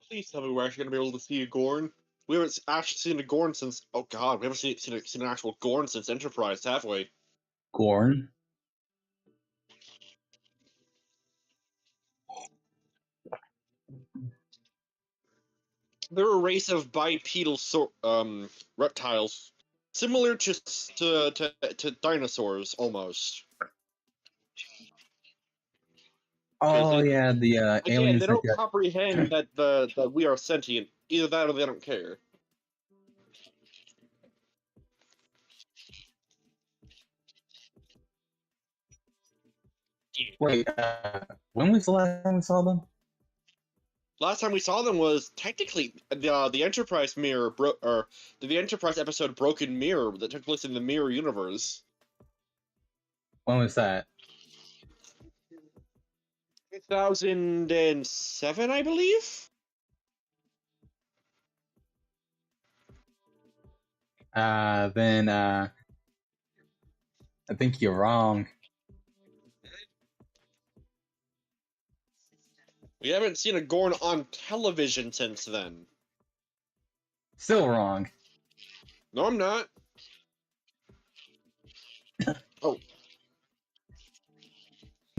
Please tell me we're actually going to be able to see a Gorn. We haven't actually seen a Gorn since. Oh god, we haven't seen an actual Gorn since Enterprise, have we? Gorn? They're a race of bipedal reptiles, similar to dinosaurs almost. Oh yeah, the Again, aliens they that don't comprehend that we are sentient. Either that or they don't care. Wait, when was the last time we saw them? Last time we saw them was technically the Enterprise the Enterprise episode Broken Mirror that took place in the Mirror Universe. When was that? 2007, I believe. Then I think you're wrong. We haven't seen a Gorn on television since then. Still wrong. No, I'm not. Oh.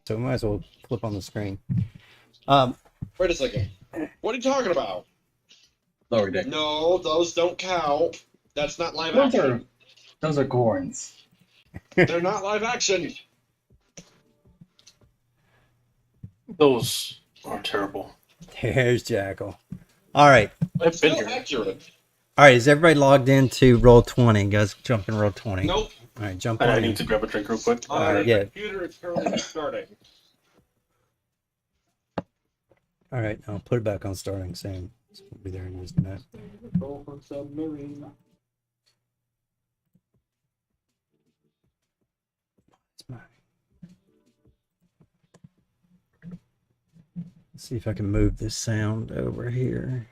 So we might as well flip on the screen. Wait a second. What are you talking about? Lower Deck. No, those don't count. That's not live action. Those are Gorns. They're not live action. Those are terrible. There's Jackal. All right. It's still accurate. All right. Is everybody logged into Roll20? Guys, jump in Roll20. Nope. All right, jump And on I in. need to grab a drink real quick. My yeah. computer is currently starting. All right, I'll put it back on starting soon. So we'll be there in just a minute. Submarine. It's mine. Let's see if I can move this sound over here.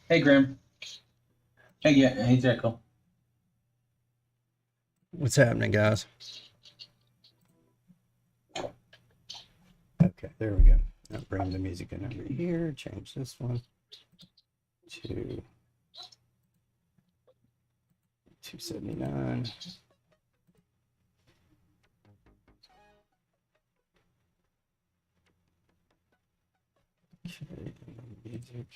Hey, Grim. Hey, Jekyll. What's happening, guys? Okay, there we go. I'll bring the music in over here. Change this one to 279. Okay, music.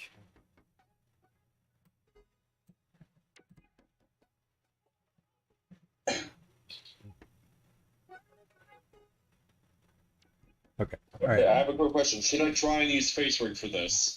Okay. All right. I have a quick question. Should I try and use FaceRig for this?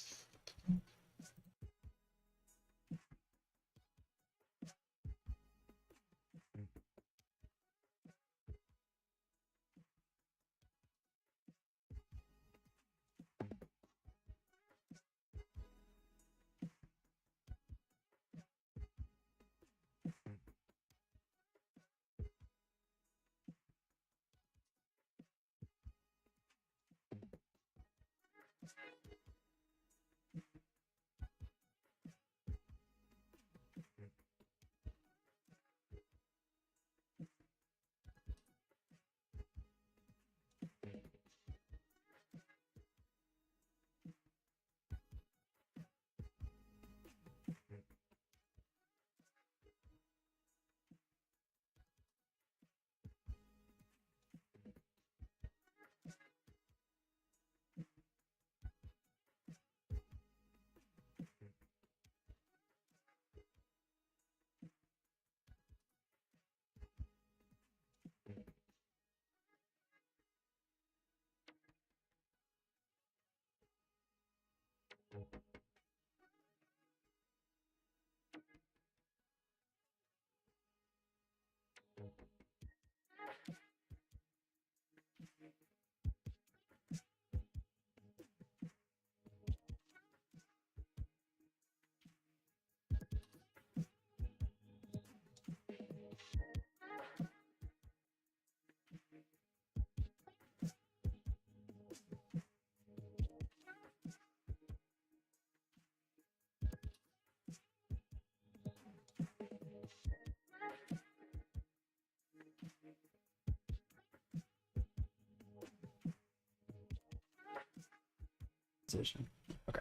position. Okay.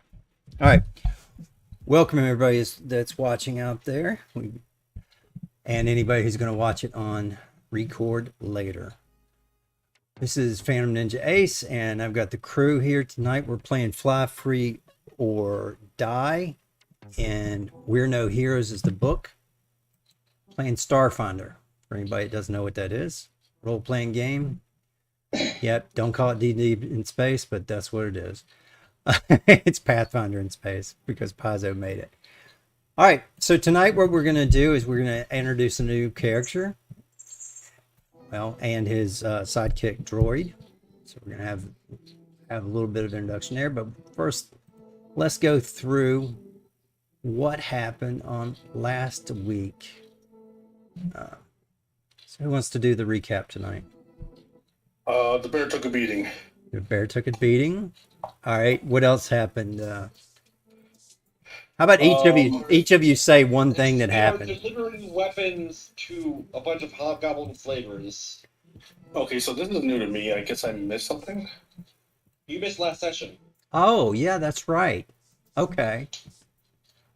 All right. Welcome everybody that's watching out there, and anybody who's going to watch it on record later. This is Phantom Ninja Ace, and I've got the crew here tonight. We're playing Fly Free or Die, and We're No Heroes is the book. Playing Starfinder, for anybody that doesn't know what that is. Role-playing game. Yep, don't call it D&D in space, but that's what it is. It's Pathfinder in space because Paizo made it. All right, so tonight what we're going to do is we're going to introduce a new character. Well, and his sidekick droid. So we're going to have a little bit of introduction there. But first, let's go through what happened on last week. So who wants to do the recap tonight? The bear took a beating. The bear took a beating. All right. What else happened? How about each of you say one thing that happened? Delivering weapons to a bunch of hobgoblin slavers. Okay, so this is new to me. I guess I missed something. You missed last session. Oh, yeah, that's right. Okay.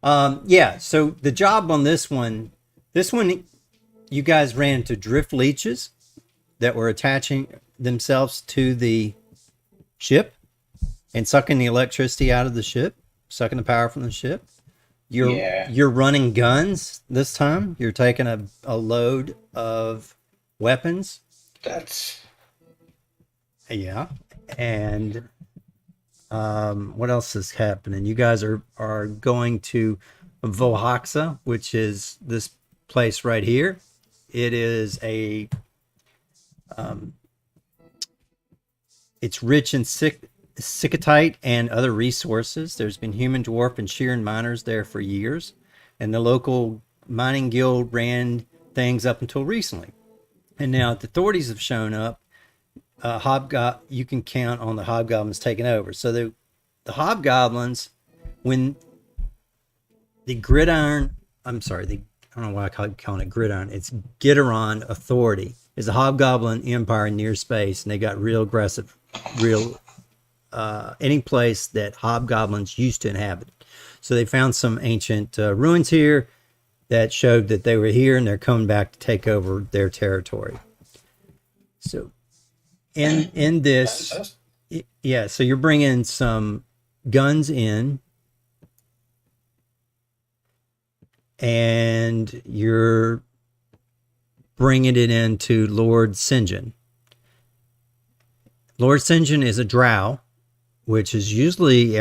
Yeah, so the job on this one, you guys ran into drift leeches that were attaching themselves to the ship and sucking the electricity out of the ship, sucking the power from the ship. You're running guns this time. You're taking a load of weapons. Yeah. And what else is happening? You guys are going to Vohaxa, which is this place right here. It is it's rich in Sikatite and other resources. There's been human, dwarf, and Sheeran miners there for years, and the local mining guild ran things up until recently. And now the authorities have shown up. You can count on the hobgoblins taking over. So the hobgoblins, when the gridiron, I don't know why I call it gridiron. It's Gideron Authority is a hobgoblin empire near space, and they got real aggressive, any place that hobgoblins used to inhabit. So they found some ancient ruins here that showed that they were here, and they're coming back to take over their territory. So in this, yeah, so you're bringing some guns in, and you're bringing it into Lord Sinjin. Lord Sinjin is a drow, which is usually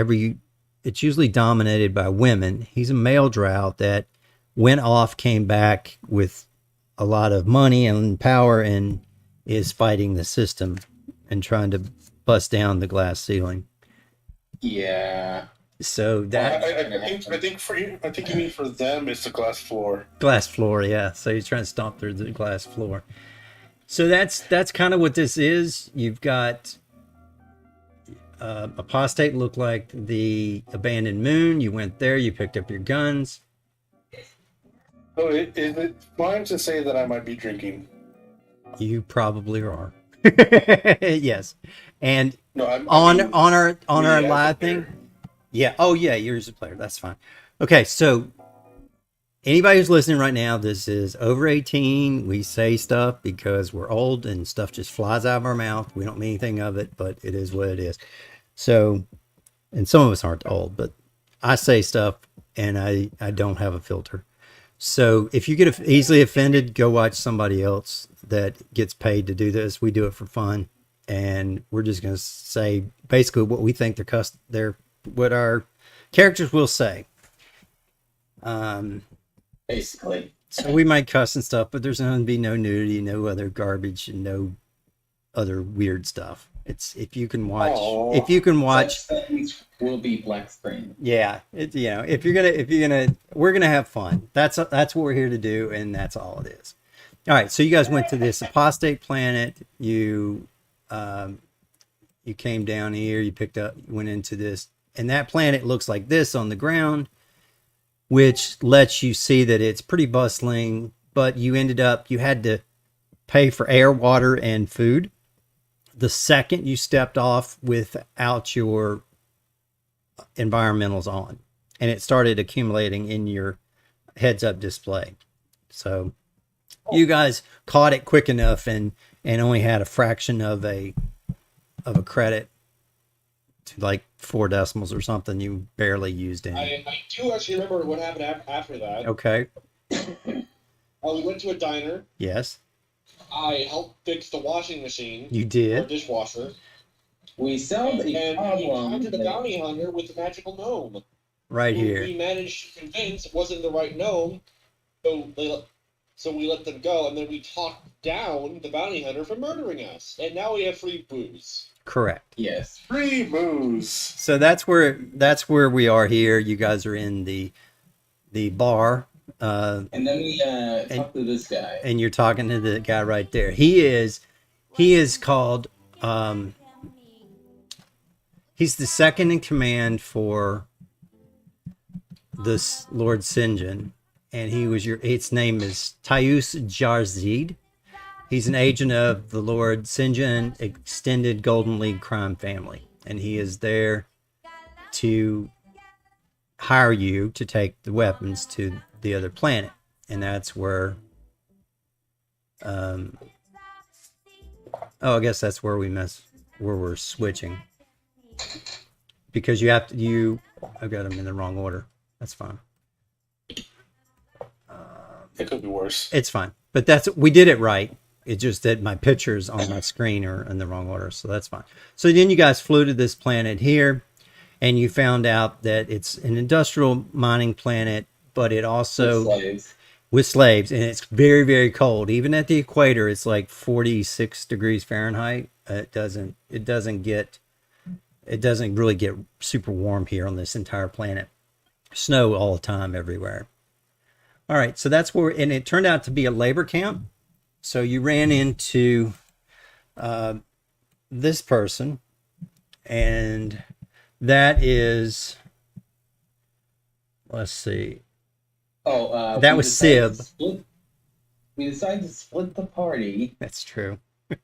dominated by women. He's a male drow that went off, came back with a lot of money and power, and is fighting the system and trying to bust down the glass ceiling. Yeah. So that I think for you, I think you mean for them, it's the glass floor. glass floor, yeah. So he's trying to stomp through the glass floor. So that's kind of what this is. You've got Apostate looked like the abandoned moon. You went there, you picked up your guns. So is it fine to say that I might be drinking? You probably are. Yes. And No, on our as a live player. thing. Yeah. Oh yeah, you're as a player. That's fine. Okay, so anybody who's listening right now, this is over 18. We say stuff because we're old and stuff just flies out of our mouth. We don't mean anything of it, but it is what it is. So, and some of us aren't old, but I say stuff and I don't have a filter. So if you get easily offended, go watch somebody else that gets paid to do this. We do it for fun, and we're just going to say basically what we think what our characters will say. Basically. So we might cuss and stuff, but there's going to be no nudity, no other garbage, and no other weird stuff. It's if you can watch. Aww. If you can watch. Such things will be black screen. Yeah, if you're gonna, we're gonna have fun. That's what we're here to do, and that's all it is. All right, so you guys went to this apostate planet. You came down here. You went into this, and that planet looks like this on the ground, which lets you see that it's pretty bustling. But you had to pay for air, water, and food. The second you stepped off without your environmentals on, and it started accumulating in your heads-up display. So you guys caught it quick enough and only had a fraction of a credit to like 4 decimals or something. You barely used any. I do actually remember what happened after that. Okay. We went to a diner. Yes, I helped fix the washing machine. you Or did. dishwasher. We solved And a we problem. encountered the bounty hunter with the magical gnome. Right Who here. we managed to convince wasn't the right gnome. So we let them go, and then we talked down the bounty hunter for murdering us. And now we have free booze. Correct. Yes. Free booze. So that's where we are here. You guys are in the bar, And then we talked to this guy. and you're talking to the guy right there. He is called he's the second in command for this Lord Sinjin, and its name is Tyus Jarzid. He's an agent of the Lord Sinjin Extended Golden League crime family, and he is there to hire you to take the weapons to the other planet, and that's where I guess that's where we're switching, because I've got them in the wrong order. That's fine. It could be worse. It's fine, but we did it right. It's just that my pictures on my screen are in the wrong order, so that's fine. So then you guys flew to this planet here, and you found out that it's an industrial mining planet, but it also with slaves, and it's very, very cold. Even at the equator, it's like 46 degrees Fahrenheit. It doesn't really get super warm here on this entire planet. Snow all the time everywhere. All right, so that's where, and it turned out to be a labor camp. So you ran into this person, and that is, let's see. Oh, that was Sib. We decided to split the party. That's true.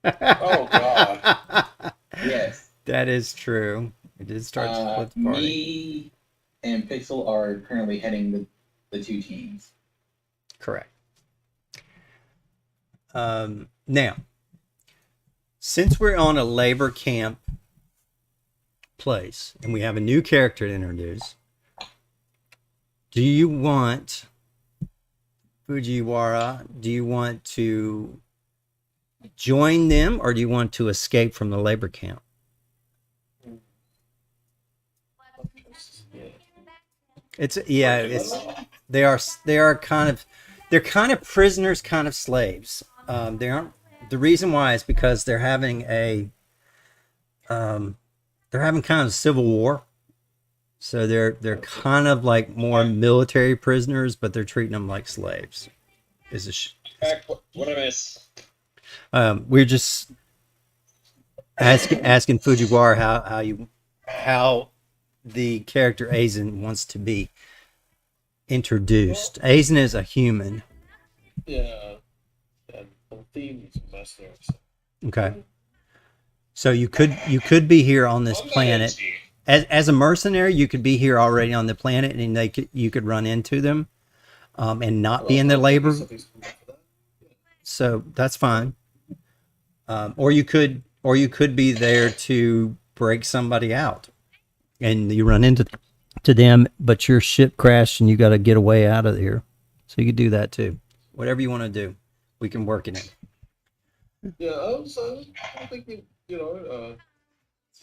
Oh, God. Yes. That is true. We did start to split the party. Me and Pixel are currently heading the 2 teams. Correct. Now, since we're on a labor camp place and we have a new character to introduce, do you want Fujiwara? Do you want to join them, or do you want to escape from the labor camp? They are kind of prisoners, kind of slaves. They aren't. The reason why is because they're having kind of a civil war. So they're kind of like more military prisoners, but they're treating them like slaves. What I miss? We're just asking Fujiwara how the character Aizen wants to be introduced. Aizen is a human. Yeah. The theme is mercenaries. Okay. So you could be here on this planet as a mercenary. You could be here already on the planet, and you could run into them, and not be in the labor. So that's fine. Or you could be there to break somebody out, and you run into them, but your ship crashed and you got to get away out of here. So you could do that too. Whatever you want to do, we can work in it. Yeah, I think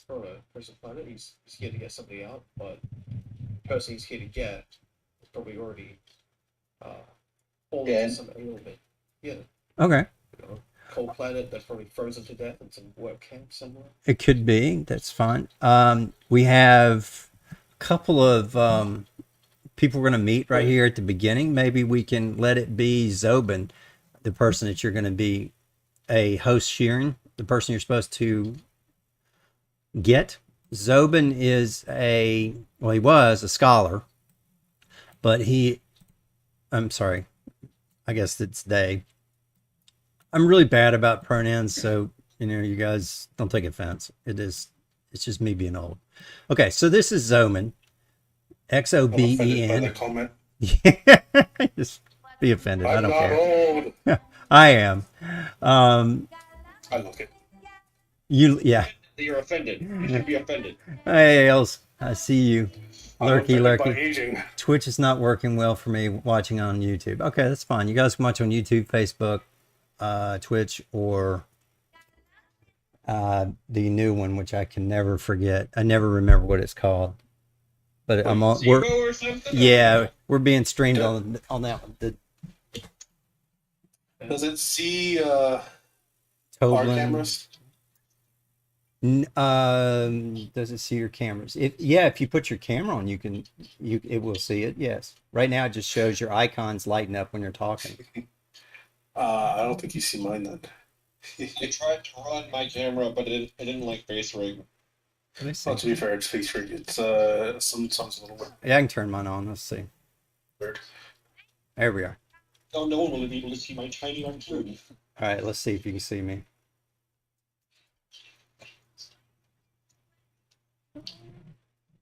for a person planet, he's here to get somebody out, but the person he's here to get is probably already fallen into some ailment. Yeah. Okay. Cold planet that's probably frozen to death in some work camp somewhere. It could be. That's fine. We have a couple of people we're going to meet right here at the beginning. Maybe we can let it be Zobin, the person that you're going to be a host Sheeran, the person you're supposed to get. Zobin is he was a scholar, but I'm sorry, I guess it's they. I'm really bad about pronouns, so you guys don't take offense. It is It's just me being old. Okay, so this is Zoman. I'm offended by XOBEN. that comment. Yeah, just be offended. I I'm don't not care. old. I am. I look it. Yeah. You're offended. You should be offended. Hey, Els, I see you. I'm Lurky, offended by lurky. aging. Twitch is not working well for me watching on YouTube. Okay, that's fine. You guys can watch on YouTube, Facebook, Twitch, or the new one, which I can never forget. I never remember what it's called. But I'm on. Zero or something? Yeah, we're being streamed on that one. The Does it see our Toblin. cameras? Does it see your cameras? If you put your camera on, it will see it. Yes. Right now, it just shows your icons lighting up when you're talking. I don't think you see mine then. I tried to run my camera, but it didn't like face rig. Let me see. Well, to be fair, it's face rig. It's sometimes a little bit Yeah, I can turn mine on. Let's see. weird. There we are. No one will be able to see my tiny arm. All right, let's see if you can see me.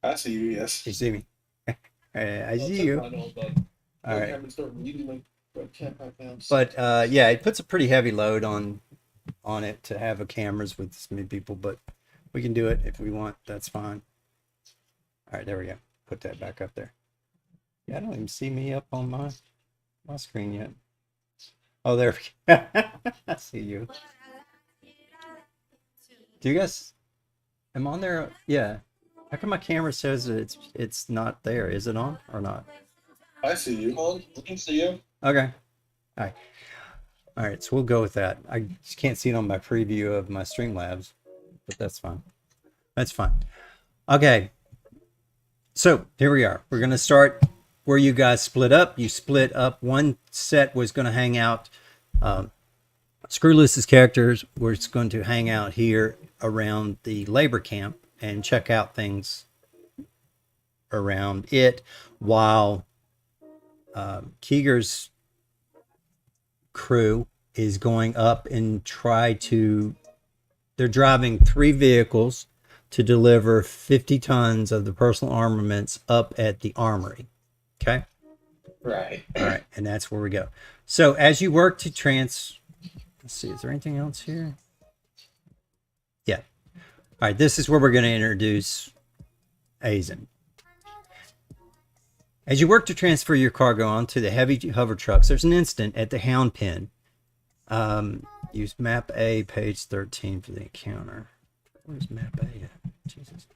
I see you. Yes. You see me? I see you. All right. But yeah, it puts a pretty heavy load on it to have a cameras with this many people, but we can do it if we want. That's fine. All right, there we go. Put that back up there. Yeah, I don't even see me up on my screen yet. Oh, there we go. I see you. Do you guys? Am on there? Yeah. How come my camera says that it's not there? Is it on or not? I see you. We can see you. Okay. All right. So we'll go with that. I just can't see it on my preview of my Streamlabs, but that's fine. That's fine. Okay. So here we are. We're going to start where you guys split up. You split up. One set was going to hang out. Screwloos's characters were going to hang out here around the labor camp and check out things around it, while Keeger's crew is going up and they're driving 3 vehicles to deliver 50 tons of the personal armaments up at the armory. Okay. Right. All right. And that's where we go. So as you work to let's see, is there anything else here? Yeah. All right. This is where we're going to introduce Azen. As you work to transfer your cargo onto the heavy hover trucks, there's an incident at the Hound Pen. Use map A, page 13 for the encounter. Where's map A at? Jesus.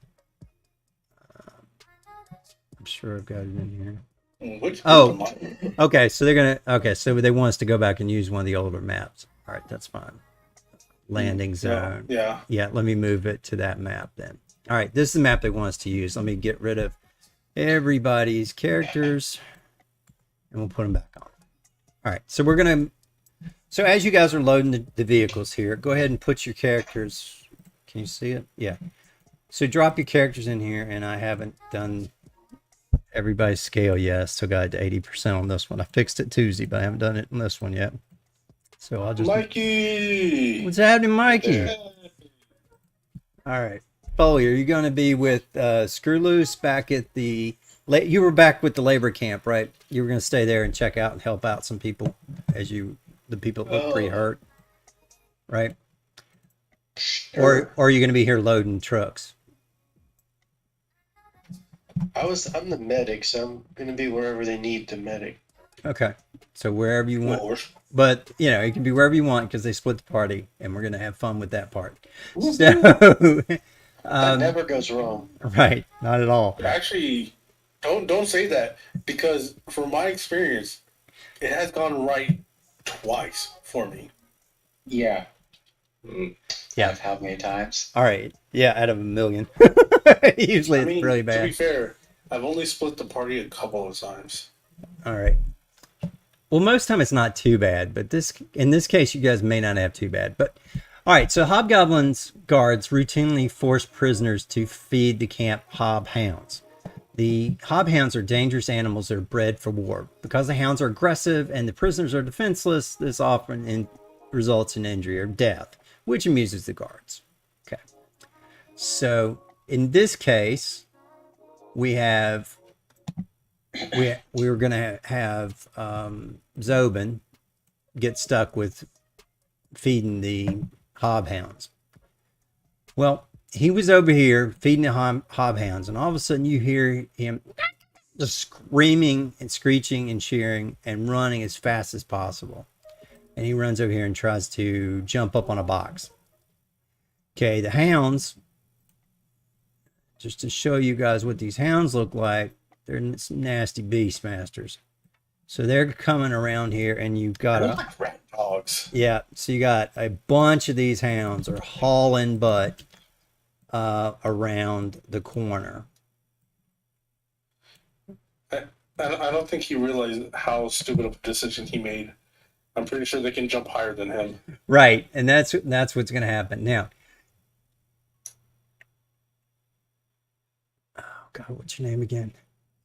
I'm sure I've got it in here. Which Okay, so so they want us to go back and use one of the older maps. All right, that's fine. Landing zone. Yeah. Yeah, let me move it to that map then. All right, this is the map they want us to use. Let me get rid of everybody's characters and we'll put them back on. All right, so as you guys are loading the vehicles here, go ahead and put your characters. Can you see it? Yeah. So drop your characters in here, and I haven't done everybody's scale yet. I still got 80% on this one. I fixed it Tuesday, but I haven't done it on this one yet. So I'll just... Mikey! What's happening, Mikey? All right. Foley, are you going to be with Screwloose back at the... You were back with the labor camp, right? You were going to stay there and check out and help out some people the people that look pretty hurt, right? Sure. Or are you going to be here loading trucks? I'm the medic, so I'm gonna be wherever they need the medic. Okay. So wherever you want. Lord. But, it can be wherever you want because they split the party, and we're going to have fun with that part. So, That never goes wrong. right. Not at all. Actually, don't say that, because from my experience, it has gone right twice for me. Yeah. Yeah. How many times? All right. Yeah, out of a million. Usually I it's mean, really to be bad. fair, I've only split the party a couple of times. All right. Well, most time it's not too bad, but in this case, you guys may not have too bad. But all right, so Hobgoblin's guards routinely force prisoners to feed the camp hob hounds. The hob hounds are dangerous animals that are bred for war. Because the hounds are aggressive and the prisoners are defenseless, this often results in injury or death, which amuses the guards. Okay. So in this case, we have we were gonna have Zobin get stuck with feeding the hobhounds. Well, he was over here feeding the hobhounds, and all of a sudden you hear him just screaming and screeching and cheering and running as fast as possible. And he runs over here and tries to jump up on a box. Okay, the hounds, just to show you guys what these hounds look like, they're nasty beastmasters. So they're coming around here, and you've got They're like rat dogs. yeah, so you got a bunch of these hounds are hauling butt around the corner. I don't think he realized how stupid of a decision he made. I'm pretty sure they can jump higher than him. Right, and that's what's going to happen now. Oh God, what's your name again?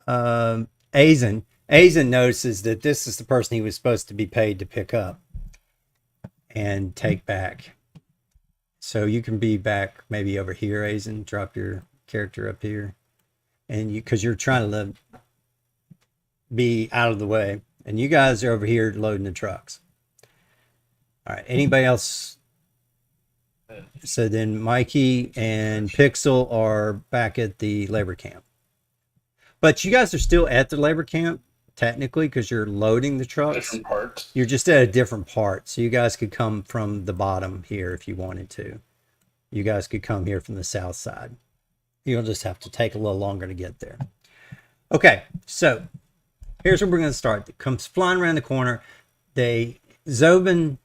Azen. Azen notices that this is the person he was supposed to be paid to pick up and take back. So you can be back maybe over here, Azen. Drop your character up here, and because you're trying to be out of the way, and you guys are over here loading the trucks. All right. Anybody else? So then Mikey and Pixel are back at the labor camp. But you guys are still at the labor camp, technically, because you're loading the trucks. Different parts. You're just at a different part. So you guys could come from the bottom here if you wanted to. You guys could come here from the south side. You'll just have to take a little longer to get there. Okay, so here's where we're going to start. It comes flying around the corner. Zobin,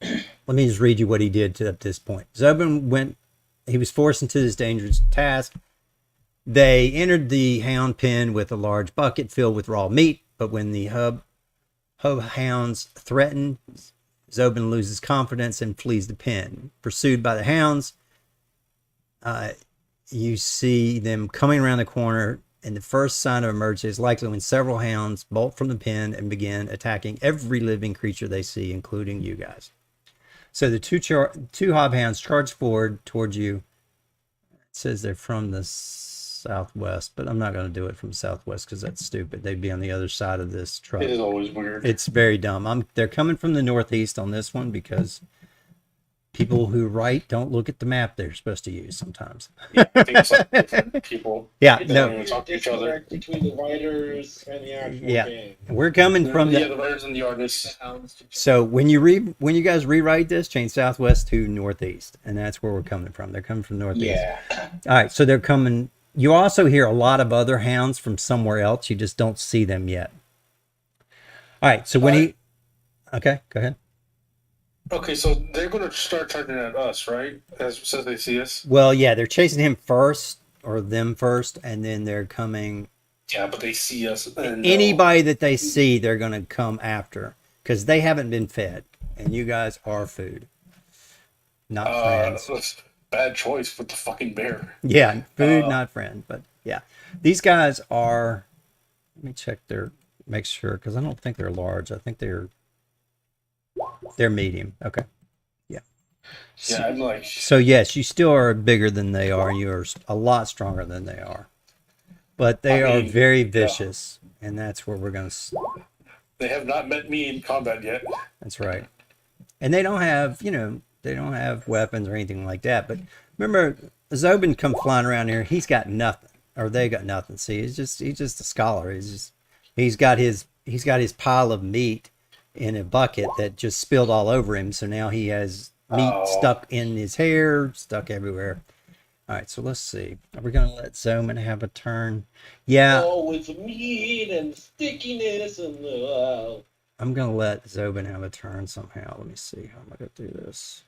let me just read you what he did at this point. Zobin he was forced into this dangerous task. They entered the hound pen with a large bucket filled with raw meat, but when the hounds threaten, Zobin loses confidence and flees the pen. Pursued by the hounds, you see them coming around the corner, and the first sign of emergency is likely when several hounds bolt from the pen and begin attacking every living creature they see, including you guys. So the two hobhounds charge forward towards you. It says they're from the southwest, but I'm not going to do it from southwest because that's stupid. They'd be on the other side of this truck. It is always weird. It's very dumb. They're coming from the northeast on this one because people who write don't look at the map they're supposed to use sometimes. I think it's like different people. Yeah, They no. don't even talk to each other. Between the writers and the actual Yeah. game. We're coming from the writers and the artists. So when you guys rewrite this, change southwest to northeast, and that's where we're coming from. They're coming from northeast. Yeah. All right, so they're coming. You also hear a lot of other hounds from somewhere else. You just don't see them yet. All right, so okay, go ahead. Okay, so they're going to start charging at us, right? As soon as they see us. Well, yeah, they're chasing him first, or them first, and then they're coming. Yeah, but they see us. And Anybody that they see, they're going to come after because they haven't been fed, and you guys are food, not friends. that's bad choice with the fucking bear. Yeah, food, not friend. But yeah, these guys are. Let me check make sure, because I don't think they're large. I think they're medium. Okay. Yeah. Yeah, I'm like. So yes, you still are bigger than they are. You are a lot stronger than they are, but they are very vicious, and that's where we're gonna. They have not met me in combat yet. That's right. And they don't have, they don't have weapons or anything like that. But remember, Zobin come flying around here. He's got nothing, or they got nothing. See, he's just a scholar. He's got his pile of meat in a bucket that just spilled all over him. So now he has meat stuck in his hair, stuck everywhere. All right, so let's see. Are we gonna let Zobin have a turn? Yeah. Oh, it's meat and stickiness and I'm gonna let Zobin have a turn somehow. Let me see how am I gonna do this.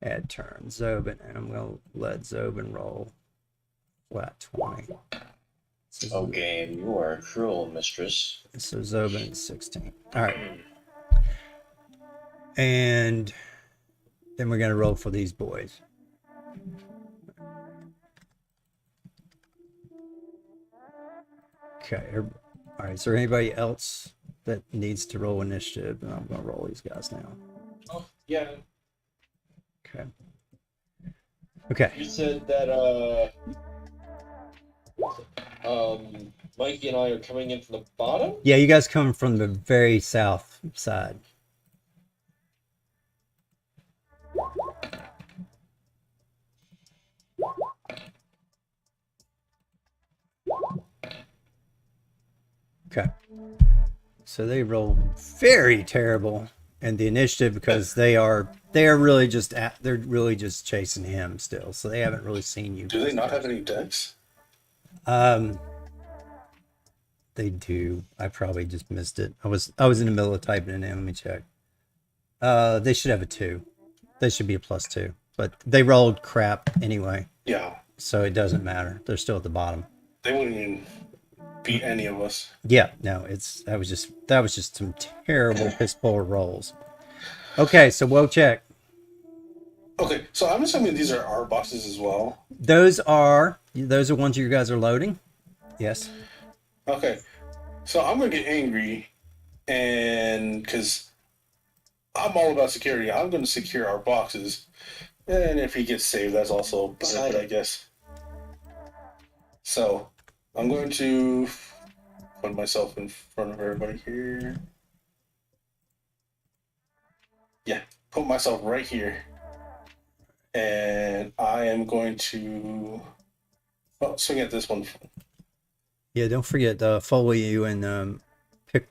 Add turn Zobin, and I'm gonna let Zobin roll flat 20. Oh, game, you are cruel, mistress. So Zobin is 16. All right, and then we're gonna roll for these boys. Okay. All right. Is there anybody else that needs to roll initiative? And I'm gonna roll these guys now. Oh, yeah. Okay. Okay. You said that Mikey and I are coming in from the bottom. Yeah, you guys come from the very south side. Okay. So they roll very terrible in the initiative because they're really just chasing him still. So they haven't really seen you. Do they not have any decks? They do. I probably just missed it. I was in the middle of typing it in. Let me check. They should have a 2. They should be a +2. But they rolled crap anyway, Yeah. so it doesn't matter. They're still at the bottom. They wouldn't even beat any of us. Yeah, no, that was just some terrible piss poor rolls. Okay, so we'll check. Okay, so I'm assuming these are our boxes as well. Those are ones you guys are loading. Yes. Okay, so I'm gonna get angry, and because I'm all about security, I'm gonna secure our boxes, and if he gets saved, that's also benefit, I guess. So I'm going to put myself in front of everybody here. Yeah, put myself right here, and I am going to swing at this one. Yeah, don't forget Foley you and pick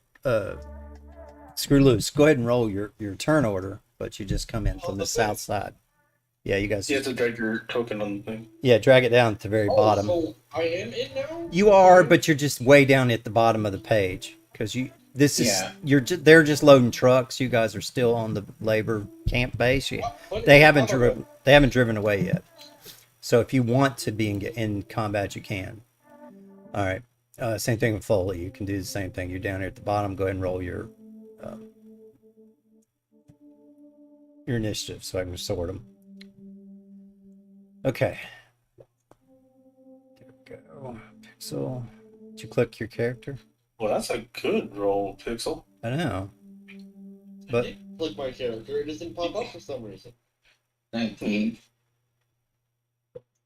screw loose. Go ahead and roll your turn order, but you just come in from the south side. Yeah, you guys. You have to drag your token on the thing. Yeah, drag it down to the very bottom. So I am in now. You are, but you're just way down at the bottom of the page because they're just loading trucks. You guys are still on the labor camp base. They haven't driven away yet. So if you want to be in combat, you can. All right. Same thing with Foley. You can do the same thing. You're down here at the bottom. Go ahead and roll your initiative so I can sort them. Okay. There we go. Pixel. Did you click your character? Well, that's a good roll, Pixel. I know. I But did click my character. It doesn't pop up for some reason. 19.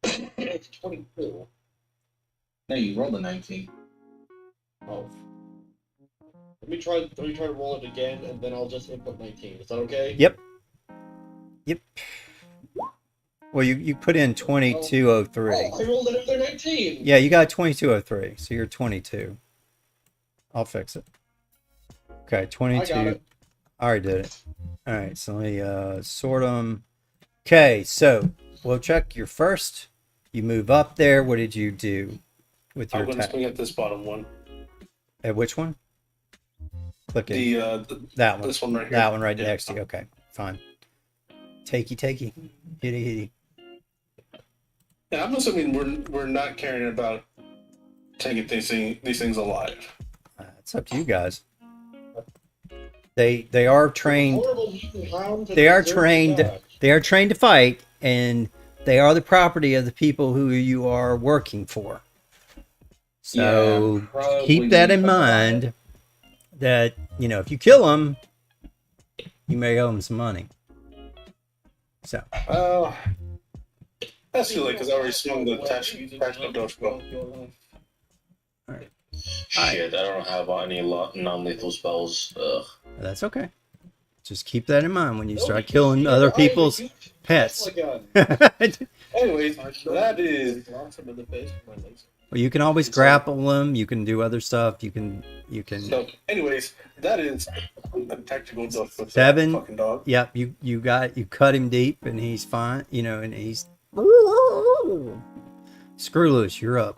It's 22. No, you rolled a 19. Oh. Let me try to roll it again, and then I'll just input 19. Is that okay? Yep. Well, you put in 2203. Oh, I rolled another 19. Yeah, you got 2203, so you're 22. I'll fix it. Okay, 22. I got it. I already did it. All right, so let me sort them. Okay, so we'll check your first. You move up there. What did you do with your I'm going to attack? swing at this bottom one. At which one? Click it. That one. This one right here. That one right Yeah. next to you. Okay, fine. Takey. Hitty. Yeah, I'm assuming we're not caring about taking these things alive. It's up to you guys. They are trained. Horrible mutant hounds that They are deserve trained. to die. They are trained to fight, and they are the property of the people who you are working for. So Yeah, probably keep that in need to mind. That if you kill them, you may owe them some money. So That's silly because I already swung the tactical dodgeball. Shit, I don't have any non-lethal spells. Ugh. that's okay. Just keep that in mind when you No, start because killing you other know, I people's use pets. Tesla gun. Anyways, that is Well, you can always grapple them. You can do other stuff. You can. so. Anyways, that is a tactical dodgeball. 7. Fucking dog. Yep. You cut him deep, and he's fine. And he's. Screw loose. You're up.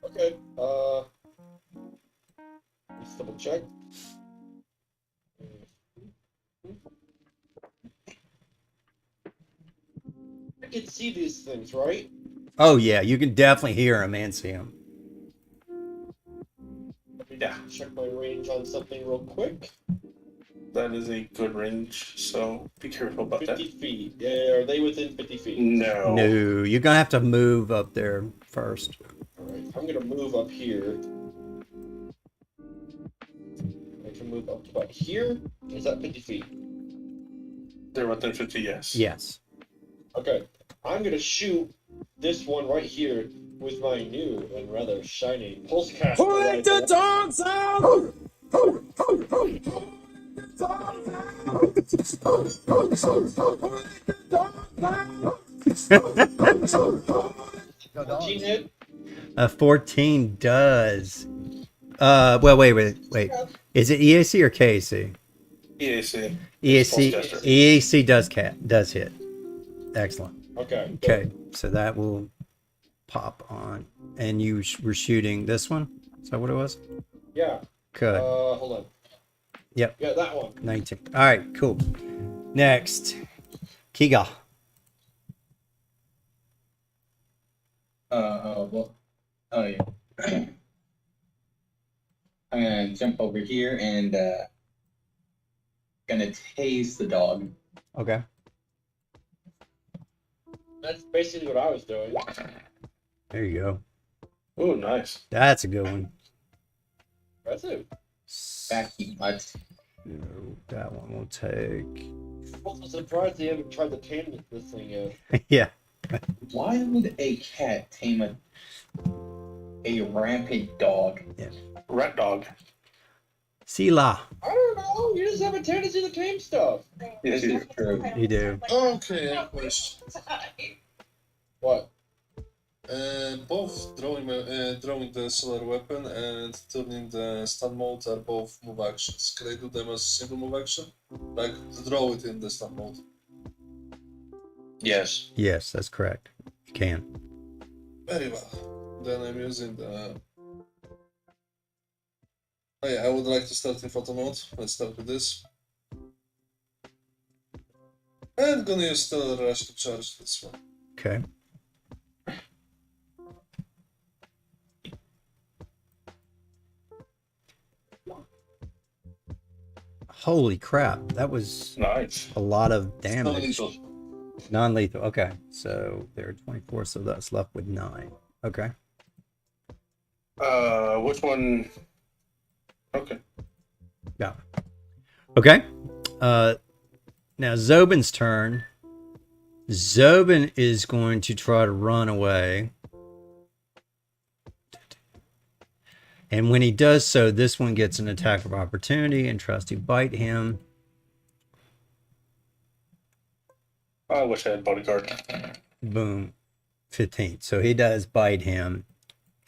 Okay. Let's double check. I can see these things, right? Oh yeah, you can definitely hear him and see him. Let me Yeah. check my range on something real quick. That is a good range, so be careful about 50 that. feet. Yeah, are they within 50 feet? No. No, you're gonna have to move up there first. Alright, I'm gonna move up here. I can move up to about here. Is that 50 feet? They're within 50, yes. Yes. Okay. I'm gonna shoot this one right here with my new and rather shiny pulse-caster rifle. dogs out! Gene hit. A 14 does. Well, wait. Is it EAC or KAC? EAC. EAC. Pulse-caster. EAC does hit. Excellent. Okay. Okay, so that will pop on. And you were shooting this one? Is that what it was? Yeah. Good. Hold on. Yep. Yeah, that one. 19. All right, cool. Next, Kiga. Well, oh yeah. I'm gonna jump over here and gonna tase the dog. Okay. That's basically what I was doing. There you go. Oh, nice. That's a good one. That's it. Backy butt. So that one will take. I'm also surprised they haven't tried to tame this thing yet. Yeah. Why would a cat tame a rampant dog? Rat dog. Sila. I don't know. You just have a tendency to tame stuff. This is true. You do. Okay, question. What? Both drawing the solar weapon and turning the stun mode are both move actions. Can I do them as single move action? Like draw it in the stun mode. Yes. Yes, that's correct. You can. Very well. Then I'm using the. Oh yeah, I would like to start in photo mode. Let's start with this. And gonna use Stellar Rush to charge this one. Okay. Holy crap, that was Nice. a lot of damage. Non-lethal. Non-lethal. Okay, so there are 24, so that's left with 9. Okay. Which one? Okay. Yeah. Okay. Now Zobin's turn. Zobin is going to try to run away. And when he does so, this one gets an attack of opportunity and tries to bite him. I wish I had bodyguard. Boom. 15. So he does bite him.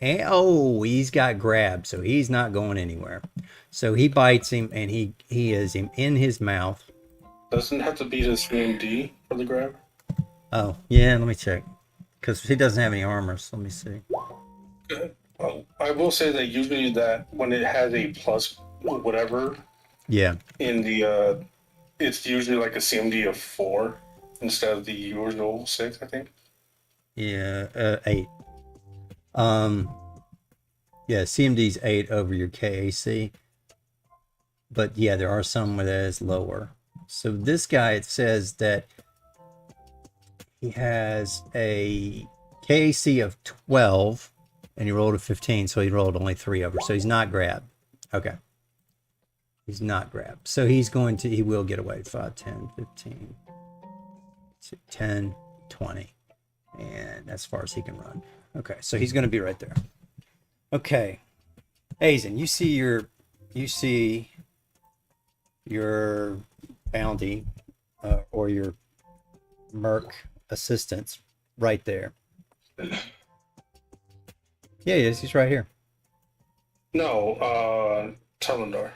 And, oh, he's got grabbed, so he's not going anywhere. So he bites him, and he is him in his mouth. Doesn't have to be the CMD for the grab. Oh, yeah, let me check. Because he doesn't have any armor, so let me see. Good. Well, I will say that usually that when it has a plus whatever Yeah. in the it's usually like a CMD of 4 instead of the usual 6, I think. Yeah, 8. Yeah, CMD's 8 over your KAC. But yeah, there are some where that is lower. So this guy, it says that he has a KAC of 12 and he rolled a 15, so he rolled only 3 over. So he's not grabbed. Okay. He's not grabbed. So he will get away. 5, 10, 15, 10, 20. And as far as he can run. Okay, so he's going to be right there. Okay. Aizen, you see your bounty or your merc assistants right there. Yeah, he is. He's right here. No, Talendar.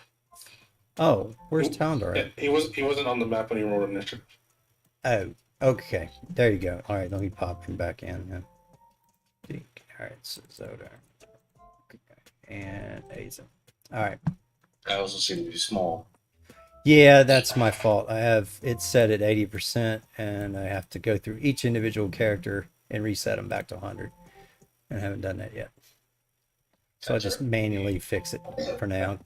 Oh, where's Talendar at? He wasn't on the map when he rolled initiative. Oh, okay. There you go. All right, let me pop him back in. All right, so Zoda. And Aizen. All right. I also seem to be small. Yeah, that's my fault. I have it set at 80%, and I have to go through each individual character and reset them back to 100. And I haven't done that yet. So I'll just manually fix it for now.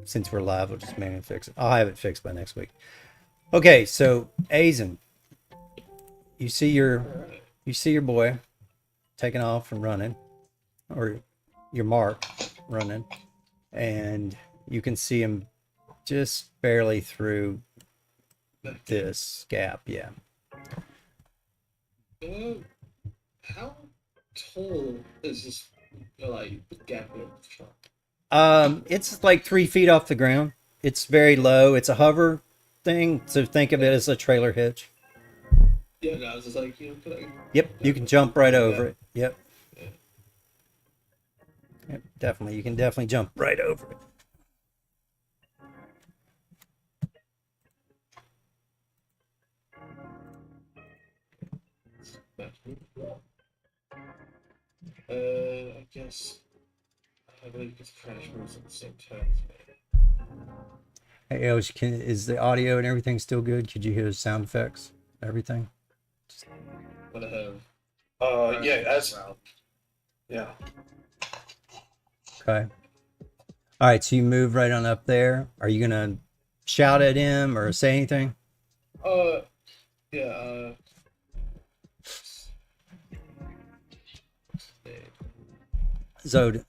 Since we're live, I'll just manually fix it. I'll have it fixed by next week. Okay, so Aizen, you see your boy taking off and running, or your mark running, and you can see him just barely through this gap. Yeah. How tall is this like gap of shot? It's like 3 feet off the ground. It's very low. It's a hover thing, so think of it as a trailer hitch. Yeah, no, it's just like could I? Yep, you can jump right over it. Yep. Yeah. Yep, definitely. You can definitely jump right over it. I guess I believe it's crash moves at the same time. Hey, Elge, is the audio and everything still good? Could you hear the sound effects? Everything? But I have. Yeah, yeah. Okay. All right, so you move right on up there. Are you gonna shout at him or say anything? Yeah. Zod,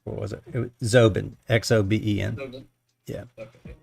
what was it? It was Zobin, Xoben. No, Yeah. okay.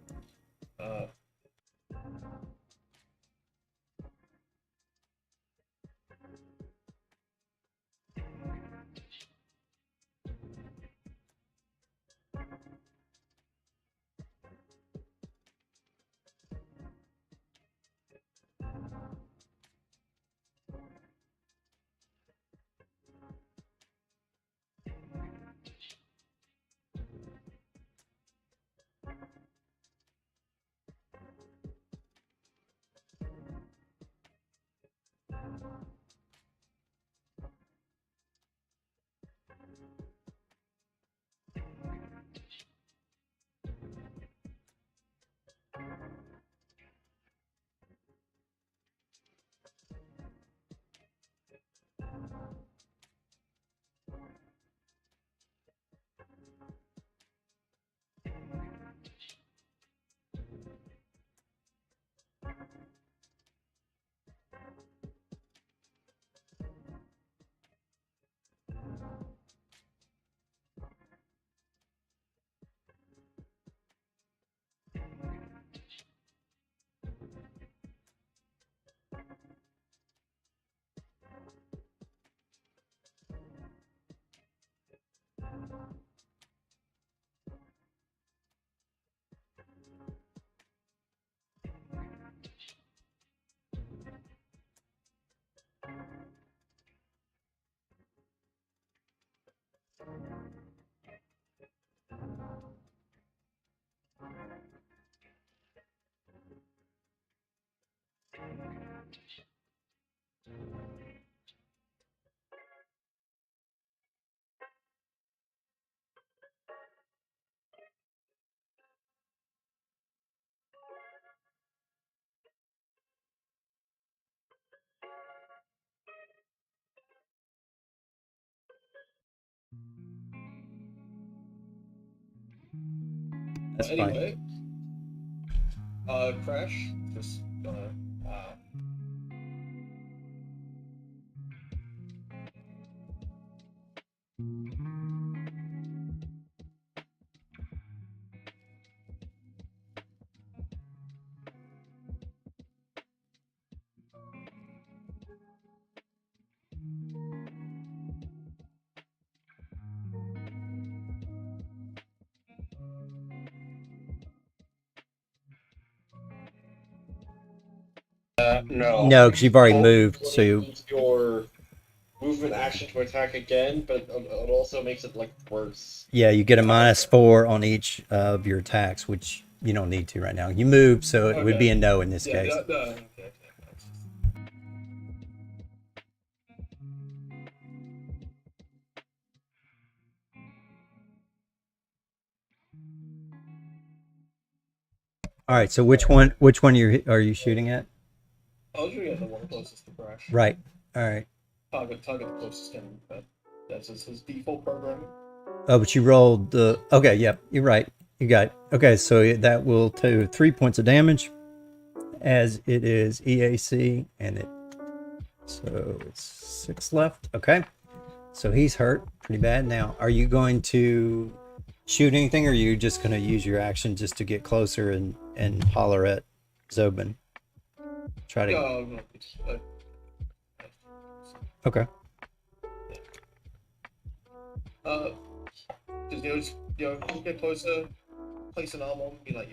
That's fine. Anyway, Crash, just gonna, No. No, because you've already Oh, moved, will so you, use your movement action to attack again, but it also makes it like worse. yeah, you get a -4 on each of your attacks, which you don't need to right now. You moved, so it would be a no in this yeah, case. no, okay. All right, so which one are you shooting at? I'll shoot at the one closest to Crash. Right. All right. Target the closest to him, but that's his default programming. Oh, but you rolled the. Okay, yep, you're right. You got it. Okay, so that will do 3 points of damage, as it is EAC, and it. So it's 6 left. Okay, so he's hurt pretty bad. Now, are you going to shoot anything, or are you just going to use your action just to get closer and holler at Zobin? Try to. No, Okay. Just get closer, place an arm on, be like,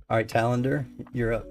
All right, Talander, you're up.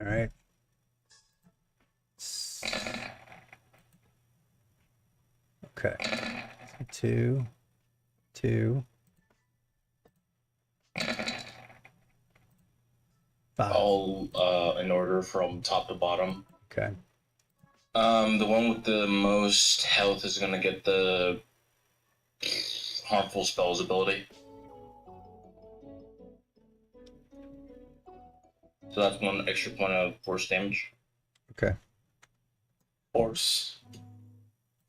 All right. Okay. 2, 2, 5. All in order from top to bottom. Okay. The one with the most health is gonna get the harmful spells ability. So that's 1 extra point of force damage. Okay. Force.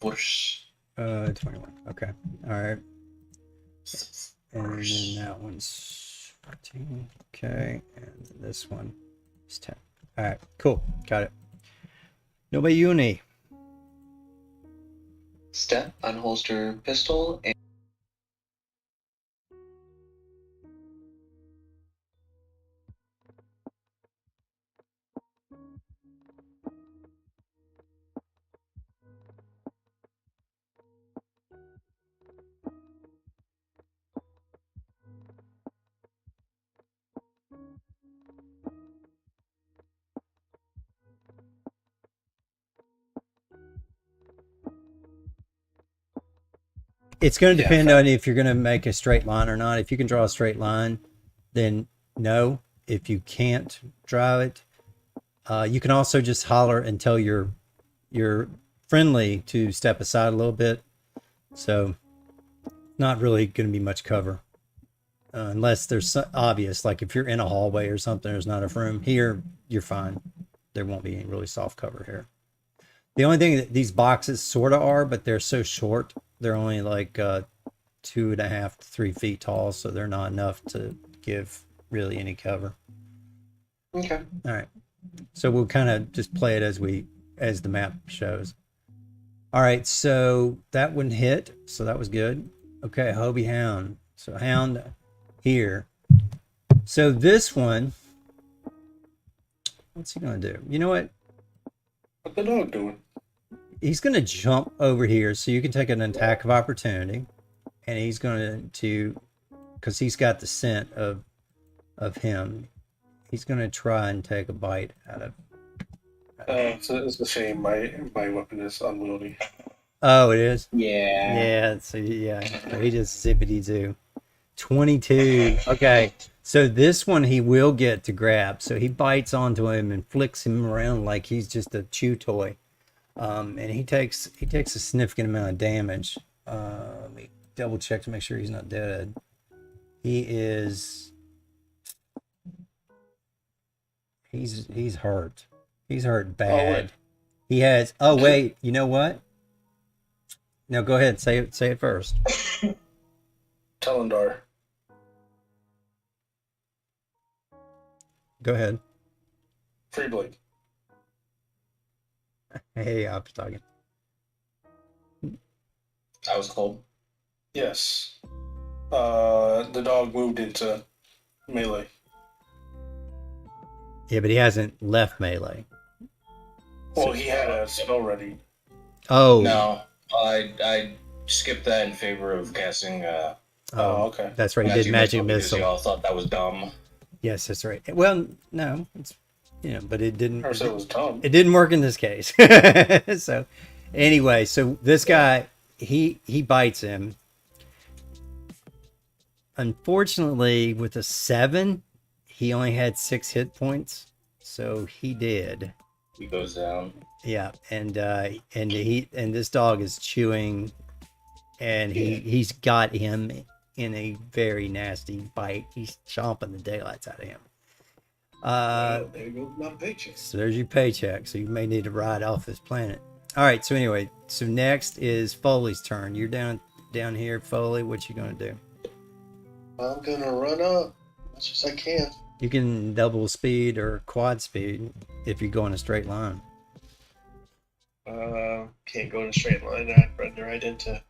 Force. 21. Okay. All right. And then that one's 14. Okay. And this one is 10. All right. Cool. Got it. Nobody uni. Step, unholster pistol, and It's going to Yeah, depend fair. on if you're going to make a straight line or not. If you can draw a straight line, then no. If you can't draw it, you can also just holler and tell your friendly to step aside a little bit. So not really going to be much cover. Unless there's obvious, like if you're in a hallway or something, there's not enough room. Here, you're fine. There won't be any really soft cover here. The only thing that these boxes sort of are, but they're so short, they're only like 2.5 to 3 feet tall, so they're not enough to give really any cover. okay. All right. So we'll kind of just play it as the map shows. All right, so that one hit, so that was good. Okay, Hobie Hound. So Hound here. So this one, what's he gonna do? You know what? What the dog doing? He's gonna jump over here, so you can take an attack of opportunity, and he's going to, because he's got the scent of him. He's gonna try and take a bite out of. So it's the same. My weapon is unwieldy. Oh, it is. Yeah. Yeah. So yeah, so he just zippity zoo. 22. Okay. So this one he will get to grab. So he bites onto him and flicks him around like he's just a chew toy. And he takes a significant amount of damage. Let me double check to make sure he's not dead. He is. He's hurt. He's hurt bad. wait. He has. Oh wait, you know what? No, go ahead. Say it first. Telendar. Go ahead. Free Blade. Hey, I was talking. I was cold. Yes. The dog moved into melee. Yeah, but he hasn't left melee. Well, he had a spell ready. Oh No, I skipped that in favor of casting Oh, okay. That's right. He did magic because missile. y'all thought that was dumb. Yes, that's right. Well, no, it's but it didn't. Or said it was dumb. It didn't work in this case. So, anyway, so this guy he bites him. Unfortunately, with a 7, he only had 6 hit points, so he did. He goes down. Yeah, and this dog is chewing, and he's got him in a very nasty bite. He's chomping the daylights out of him. There goes my paycheck. So there's your paycheck. So you may need to ride off this planet. All right. So anyway, so next is Foley's turn. You're down here, Foley. What you gonna do? I'm gonna run up as much as I can. You can double speed or quad speed if you go in a straight line. Can't go in a straight line. I'd run right into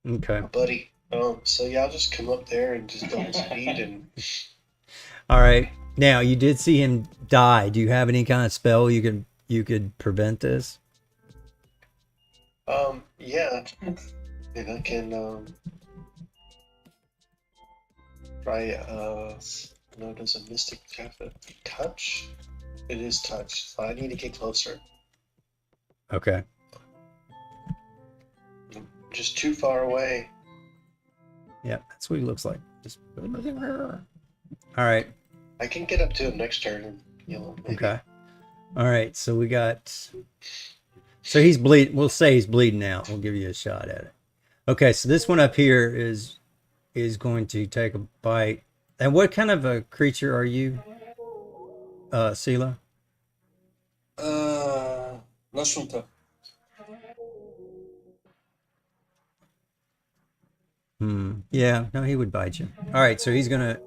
Okay. my buddy. So yeah, I'll just come up there and just double speed and. All right. Now you did see him die. Do you have any kind of spell you could prevent this? Yeah, and I can try. No, does a mystic have a touch? It is touch, so I need to get closer. Okay. I'm just too far away. Yeah, that's what he looks like. Just all right. I can get up to him next turn and maybe. Okay. All right. So we got. So he's bleed. We'll say he's bleeding out. We'll give you a shot at it. Okay. So this one up here is going to take a bite. And what kind of a creature are you, Sela? Nashuta. Yeah. No, he would bite you. All right. So he's gonna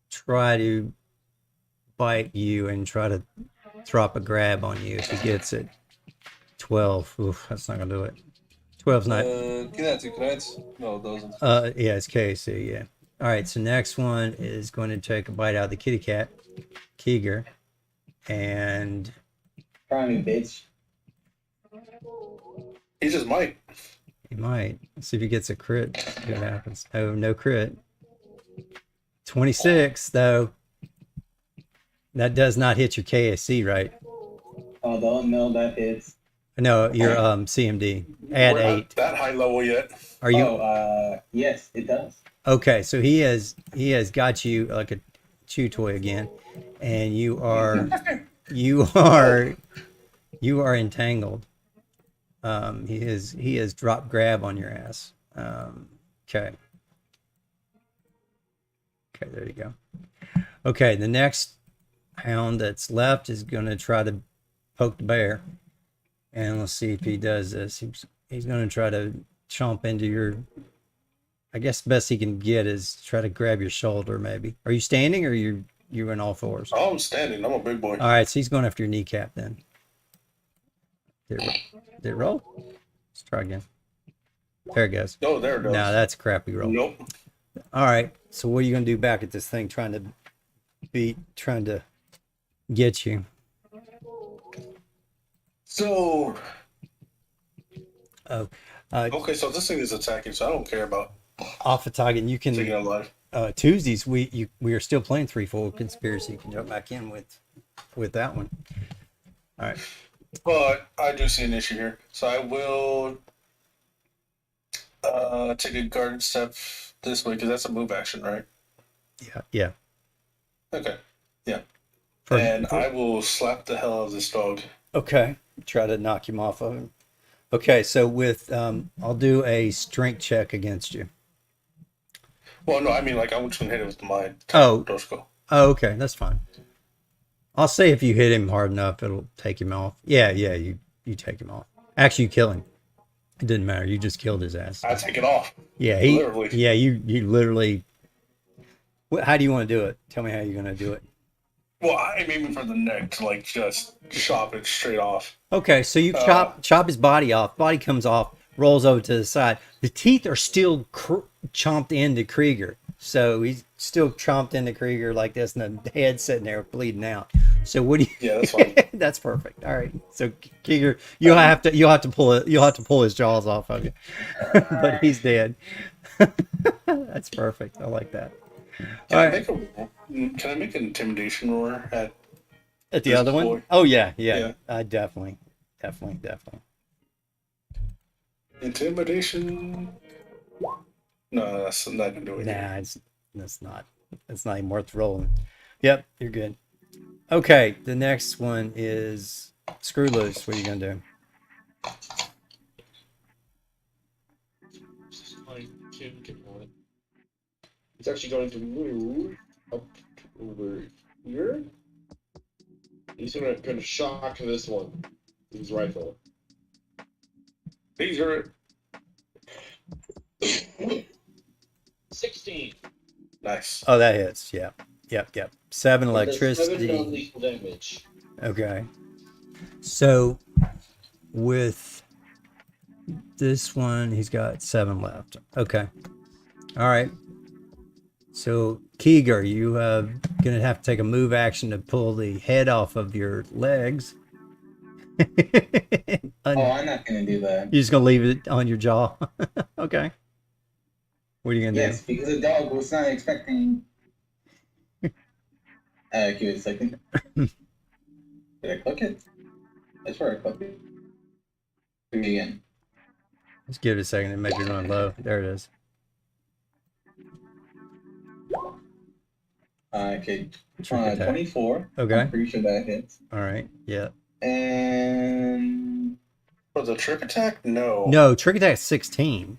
try to bite you and try to drop a grab on you if he gets it. 12. Oof, that's not gonna do it. 12's not. Kinetic, right? No, it doesn't. Yeah, it's KC. Yeah. All right. So next one is going to take a bite out of the kitty cat, Keeger, and Try me, bitch. He just might. he might. Let's see if he gets a crit. See what happens. Oh, no crit. 26 though. That does not hit your KSC, right? Oh, no, that hits. No, your CMD. Add We're 8. not that high level yet. Are you Yes, it does. okay? So he has got you like a chew toy again, and you are entangled. He has dropped grab on your ass. Okay. Okay, there you go. Okay, the next hound that's left is going to try to poke the bear. And let's see if he does this. He's going to try to chomp into your... I guess the best he can get is try to grab your shoulder, maybe. Are you standing or you in all fours? Oh, I'm standing. I'm a big boy. All right, so he's going after your kneecap then. Did it roll? Let's try again. There it goes. Oh, there it goes. No, that's a crappy roll. Nope. All right. So what are you gonna do back at this thing, trying to get you? So, Okay, so this thing is attacking, so I don't care about off the target. You taking it can alive. Tuesdays we are still playing threefold conspiracy. You can jump back in with that one. All right. But I do see an issue here, so I will take a guard step this way because that's a move action, right? Yeah. Okay. Yeah. For- And I will slap the hell out of this dog. Okay. Try to knock him off of him. Okay, so with I'll do a strength check against you. Well, no, I mean, like, I'm just gonna hit it with my Oh. Doshko. Oh, okay, that's fine. I'll say if you hit him hard enough, it'll take him off. Yeah, you take him off. Actually, you kill him. It didn't matter. You just killed his ass. I take it off. Yeah, Literally. Yeah, you literally. How do you want to do it? Tell me how you're gonna do it. Well, I'm aiming for the neck to, like, just chop it straight off. Okay, so you chop his body off. Body comes off, rolls over to the side. The teeth are still chomped into Krieger, so he's still chomped into Krieger like this, and the head's sitting there bleeding out. So what do you? Yeah, that's fine. That's perfect. All right, so Krieger, you'll have to pull his jaws off of you, but he's dead. That's perfect. I like that. Can I make an intimidation roar at the this other one? boy? Oh yeah. Definitely. Intimidation. No, that's not gonna do it. Nah, that's not even worth rolling. Yep, you're good. Okay, the next one is Screw Loose. What are you gonna do? It's actually going to move up over here. He's gonna shock this one. His rifle. These are 16. nice. Oh, that hits. Yeah. Yep. 7 7 electricity. non-lethal damage. Okay. So with this one, he's got 7 left. Okay. All right. So Keeger, you gonna have to take a move action to pull the head off of your legs. I'm not gonna do that. You're just gonna leave it on your jaw. Okay. What are you gonna Yes, because the dog was not expecting. Give it a second. Did I click it? I swear I clicked it. Do it again. Just give it a second. It may be running low. There it is. Okay. Trick attack. 24. Okay. I'm pretty sure that hits. All right. Yeah. And For the trick attack? No. No, trick attack 16.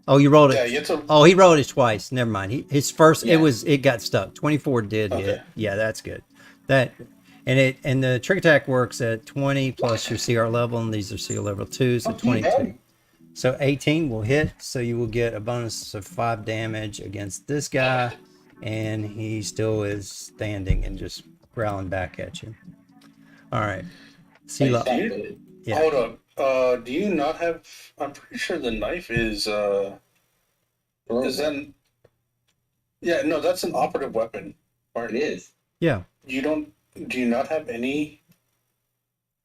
Oh, you rolled it. Yeah, you have to. Oh, he rolled it twice. Never mind. His first Yeah. it got stuck. 24 did Okay. hit. Yeah, that's good. And the trick attack works at 20 plus your CR level, and these are CR level 2, so 22. So 18 will hit, so you will get a bonus of 5 damage against this guy, and he still is standing and just growling back at you. All right. Sela. Yeah. Hold up. Do you not have? I'm pretty sure the knife is. Is that? Yeah, no, that's an operative weapon. It is. Yeah. You don't. Do you not have any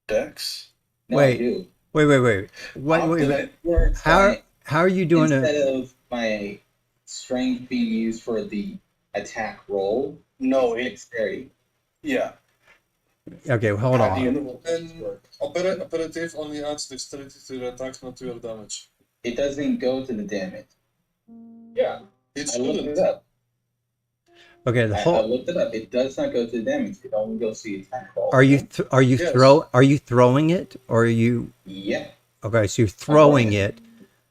dex? No, Wait. I do. Wait. It works How by- are you doing instead it? of my strength being used for the attack roll? No, it. Dexterity. Yeah. Okay, hold How do on. you- And operative only adds dexterity to your attack, not to your damage. It doesn't go to the damage. Yeah. It I looked shouldn't. it up. Okay, the I whole looked it up. It does not go to the damage. It only goes to the attack roll. are you Yes. throwing it, or are you Yeah. okay? So you're throwing it.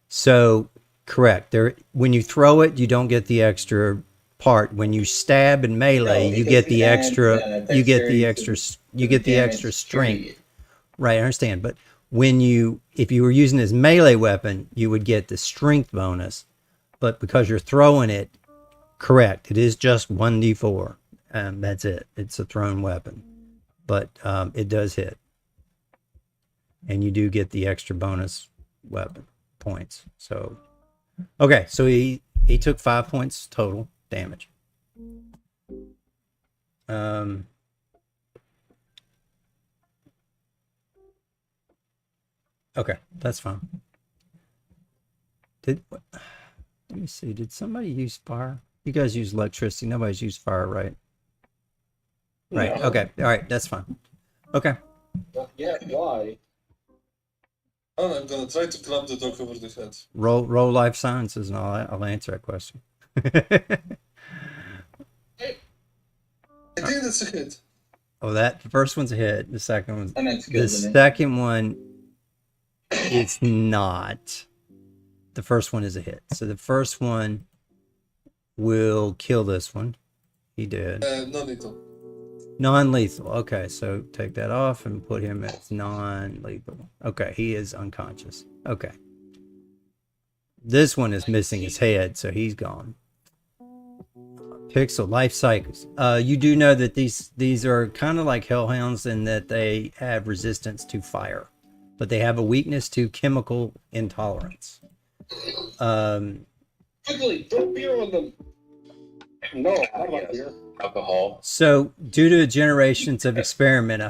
So correct. There, when you throw it, you don't get the extra part. When you stab and melee, No, you it get doesn't the add, extra. You get dexterity the to extra. the- You to get the damage extra strength. period. Right, I understand. But if you were using this melee weapon, you would get the strength bonus. But because you're throwing it, correct, it is just 1d4. That's it. It's a thrown weapon. But it does hit. And you do get the extra bonus weapon points. So, okay, so he took 5 points total damage. Okay, that's fine. Let me see, did somebody use fire? You guys use electricity. Nobody's used fire, right? Right. No. Okay. All right. That's fine. Okay. Yeah, why? And I'm gonna try to clamp the dog over the head. Roll life sciences, and I'll answer that question. I think that's a hit. Oh, the first one's a hit. The second one's And that's the good. Isn't it? second one. It's not. The first one is a hit. So the first one will kill this one. He did. Non-lethal. Non-lethal. Okay, so take that off and put him as non-lethal. Okay, he is unconscious. Okay. This one is missing his head, so he's gone. Pixel life cycles. You do know that these are kind of like hellhounds in that they have resistance to fire, but they have a weakness to chemical intolerance. Quickly, throw beer on them. No, I don't like beer. Alcohol. So, due to generations of experiment, a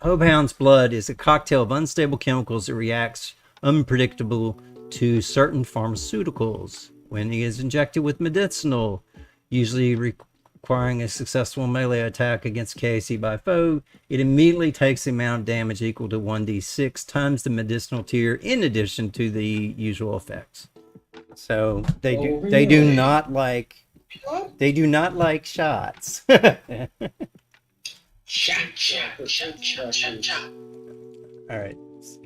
Hopehound's blood is a cocktail of unstable chemicals that reacts unpredictable to certain pharmaceuticals. When he is injected with medicinal, usually requiring a successful melee attack against KC by foe, it immediately takes the amount of damage equal to 1d6 times the medicinal tier in addition to the usual effects. So they do not like shots. Shot. All right.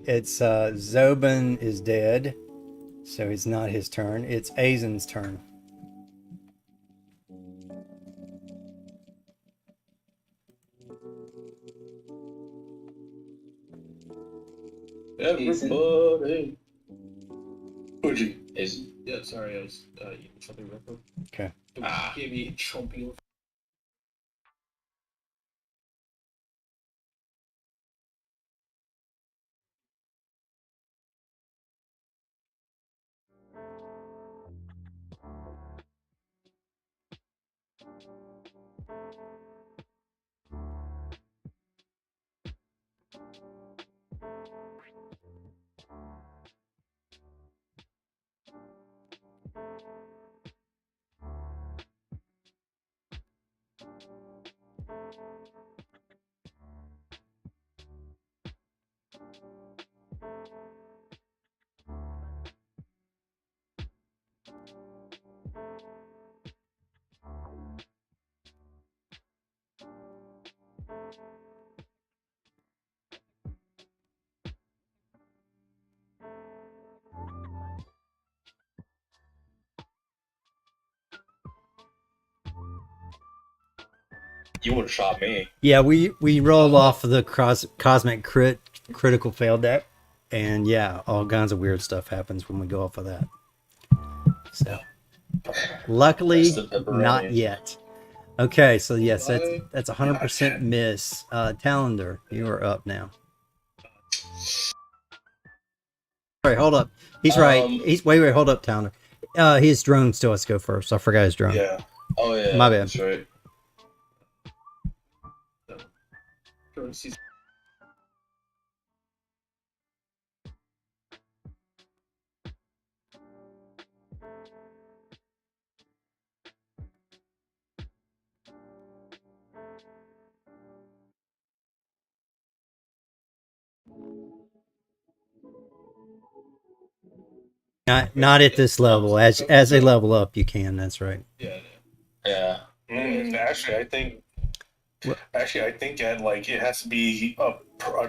It's Zobin is dead, so it's not his turn. It's Azen's turn. Everybody. Fuji. Is Yeah, sorry, I was eating something real quick. Okay. It gave me chomping. you would have shot me? Yeah, we roll off of the cosmic critical fail deck, and yeah, all kinds of weird stuff happens when we go off of that. So, luckily, That's the pepperoni. not yet. Okay, so yes, that's 100% miss. Talender, you are up now. Sorry, hold up. He's right. He's wait, hold up, Talender. His drone still has to go first. I forgot his drone. Yeah. Oh yeah. My bad. That's right. Not at this level. As they level up, you can. That's right. Yeah. Actually, I think that like it has to be a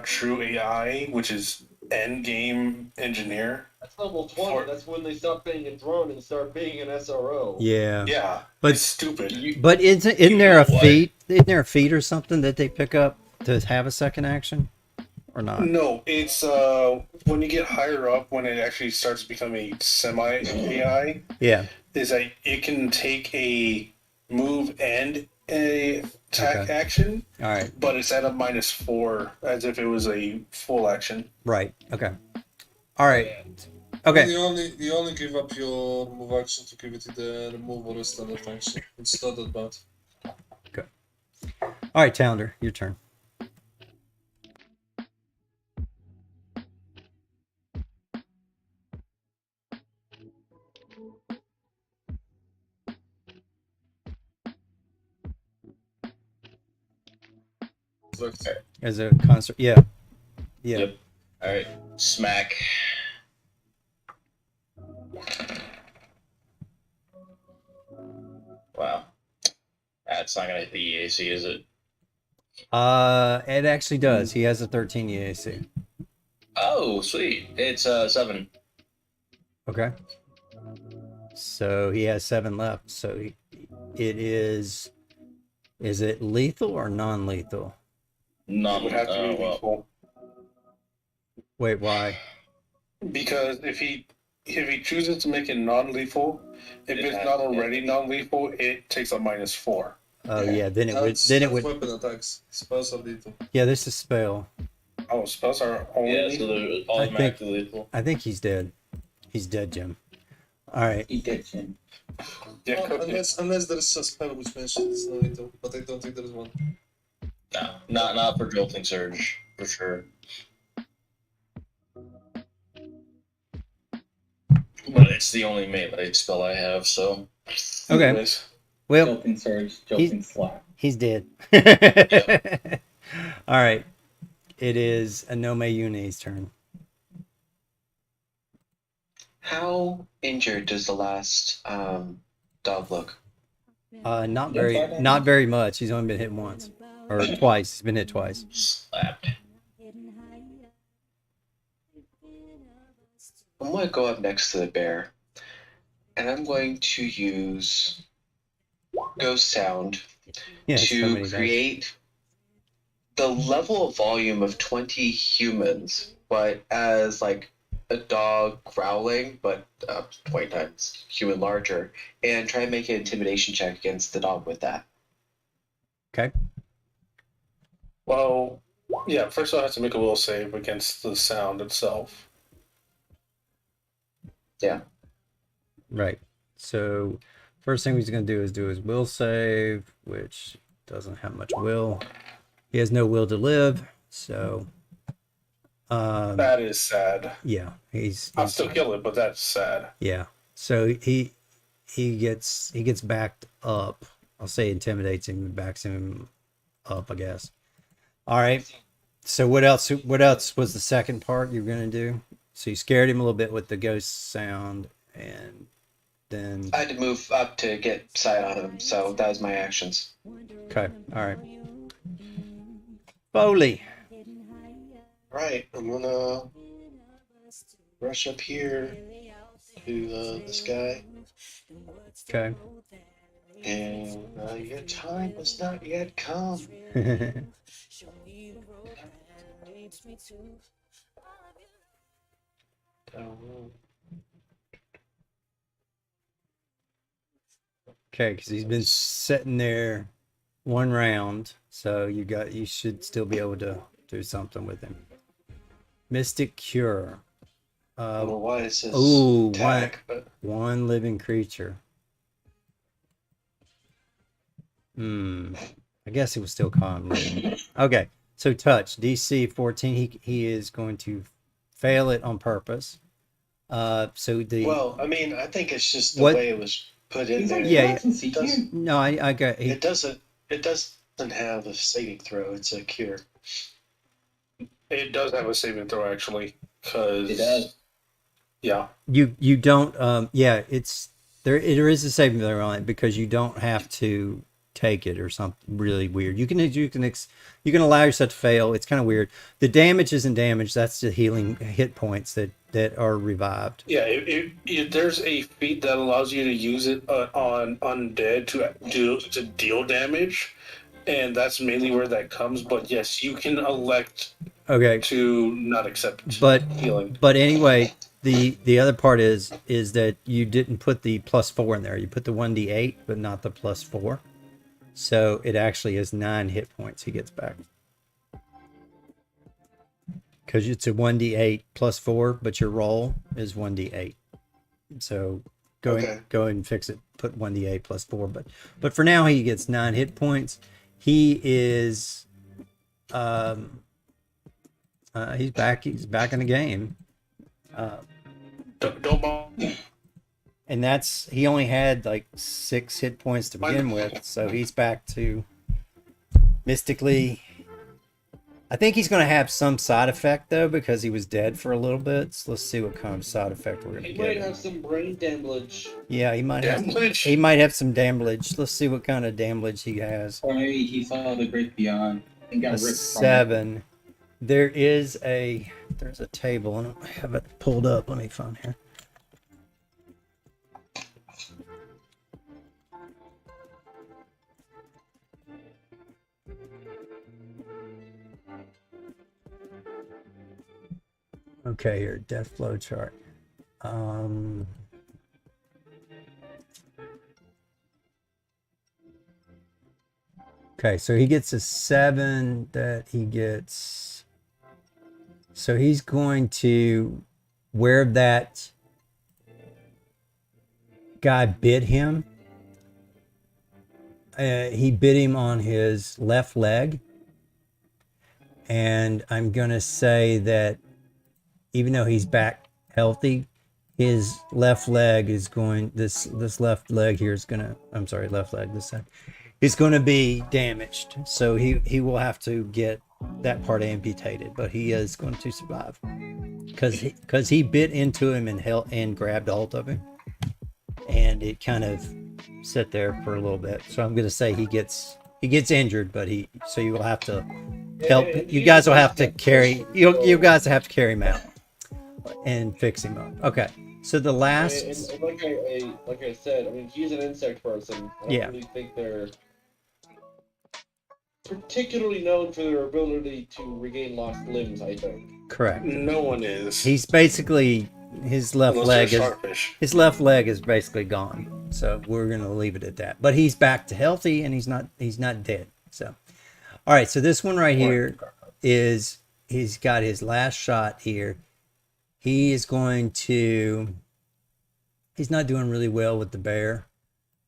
true AI, which is end game engineer. That's level 20. That's when they stop being a drone and start being an SRO. Yeah. Yeah, But it's stupid. But isn't there a What? feat? Isn't there a feat or something that they pick up to have a second action, or not? No, it's when you get higher up, when it actually starts to become a semi AI, Yeah. is that it can take a move and a attack Okay. action, All right. but it's at a -4 as if it was a full action. Right. Okay. All right. Okay. You only give up your move action to give it the remove or a standard action. It's not that bad. All right, Talender, your turn. As a concert, yeah. Yep. All right. Smack. Wow. That's not gonna hit the EAC, is it? It actually does. He has a 13 EAC. Oh, sweet. It's 7. Okay. So he has 7 left. So it is. Is it lethal or non-lethal? Not Would have to be well. lethal. Wait, why? Because if he chooses to make it non-lethal, if It it's has- not already non-lethal, it takes a -4. Oh yeah, then it would. That's, Then it that's would. weapon attacks. Spells are lethal. Yeah, this is spell. Oh, spells are only Yeah, so lethal? they're automatically lethal. I think he's dead. He's dead, Jim. All right. He did, Jim. Yeah, Well, cook it. unless there is a spell which mentions it's not lethal, but I don't think there is one. No, not for Jolting Surge, for sure. But it's the only melee spell I have, so. Okay. Anyways, Well, Jolting Surge, Jolting Slap. he's dead. All right. It is Anome Yune's turn. How injured does the last dog look? Not Yeah, very, fine. not very much. He's only been hit once or twice. He's been hit twice. Slapped. I'm going to go up next to the bear, and I'm going to use Ghost Sound Yeah, so to many dice. create the level of volume of 20 humans, but as like a dog growling, but 20 times human larger, and try and make an intimidation check against the dog with that. Okay. well, yeah, first I'll have to make a will save against the sound itself. Yeah. Right. So first thing he's going to do is do his will save, which doesn't have much will. He has no will to live. So, That is sad. yeah, he's I'll still kill it, but that's sad. yeah. So he gets backed up. I'll say intimidates him and backs him up, I guess. All right. So what else was the second part you were going to do? So you scared him a little bit with the ghost sound, and then I had to move up to get sight on him, so that was my actions. okay. All right. Foley. Right, I'm gonna rush up here to this guy, Okay. and your time has not yet come. Okay, because he's been sitting there one round, so you should still be able to do something with him. Mystic Cure. I don't know why it says Ooh, attack, but one living creature. I guess it was still calm. Okay, so touch DC 14. He is going to fail it on purpose. So the well, I mean, I think it's just the What- way it was put in there. Yeah, Emergency, It does- Jim. no, I got he, It doesn't have a saving throw. It's a cure. It does have a saving throw, actually, because It does. yeah, you don't yeah, it's there is a saving throw on it because you don't have to take it or something really weird. You can allow yourself to fail. It's kind of weird. The damage isn't damage. That's the healing hit points that are revived. yeah. If there's a feat that allows you to use it on undead to deal damage, and that's mainly where that comes. But yes, you can elect Okay, to not accept but healing. but anyway, the other part is that you didn't put the +4 in there. You put the 1d8, but not the +4. So it actually is 9 hit points he gets back. Because it's a 1d8 +4, but your roll is 1d8. So go Okay. ahead and fix it. Put 1d8 +4. But for now he gets 9 hit points. He is he's back in the game. Don't mind. And that's he only had like 6 hit points to begin with, so he's back to mystically. I think he's going to have some side effect though because he was dead for a little bit. So let's see what kind of side effect we're going to He get. might have some brain damage. Yeah, he might have. Damage. He might have some damage. Let's see what kind of damage he has. Or maybe he saw the great beyond and got A ripped from it. 7. There is a there's a table and I have it pulled up. Let me find here. Okay, here, death flow chart. Okay, so he gets a 7 that he gets. So he's going to, where that guy bit him, he bit him on his left leg. And I'm going to say that even though he's back healthy, his left leg is going, this left leg here is going to, I'm sorry, left leg this side, is going to be damaged. So he will have to get that part amputated, but he is going to survive because he bit into him and grabbed a hold of him, and it kind of sat there for a little bit. So I'm going to say he gets injured, but so you will have to help. You guys will have to carry. You guys have to carry him out and fix him up. Okay. So the last, and like I said, I mean, he's an insect person. I don't really think they're particularly known for their ability to regain lost limbs, I think. Correct. No one is. He's basically, his left leg is basically gone. So we're going to leave it at that. But he's back to healthy and he's not dead. So, all right. So this one right here is, he's got his last shot here. He is going to, he's not doing really well with the bear.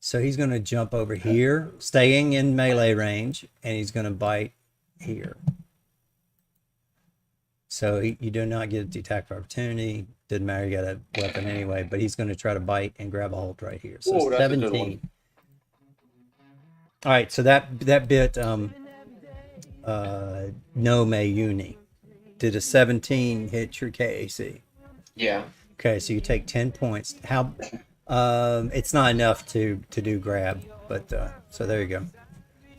So he's going to jump over here, staying in melee range, and he's going to bite here. So you do not get the attack of opportunity. Doesn't matter, you got a weapon anyway, but he's going to try to bite and grab a hold right here. So 17. All right, so that bit No May Uni. Did a 17 hit your KAC? Yeah. Okay, so you take 10 points. How? It's not enough to do grab, but so there you go.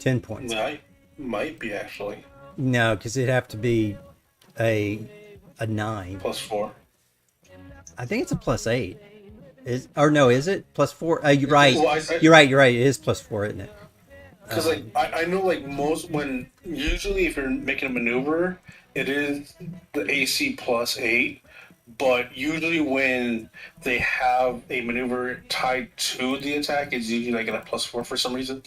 10 points. Might be actually. No, because it'd have to be a 9. +4. I think it's a +8. Is it +4? You're right. Well, you're right. It is +4, isn't it? Because I know most usually if you're making a maneuver, it is the AC +8. But usually when they have a maneuver tied to the attack, it's usually a +4 for some reason.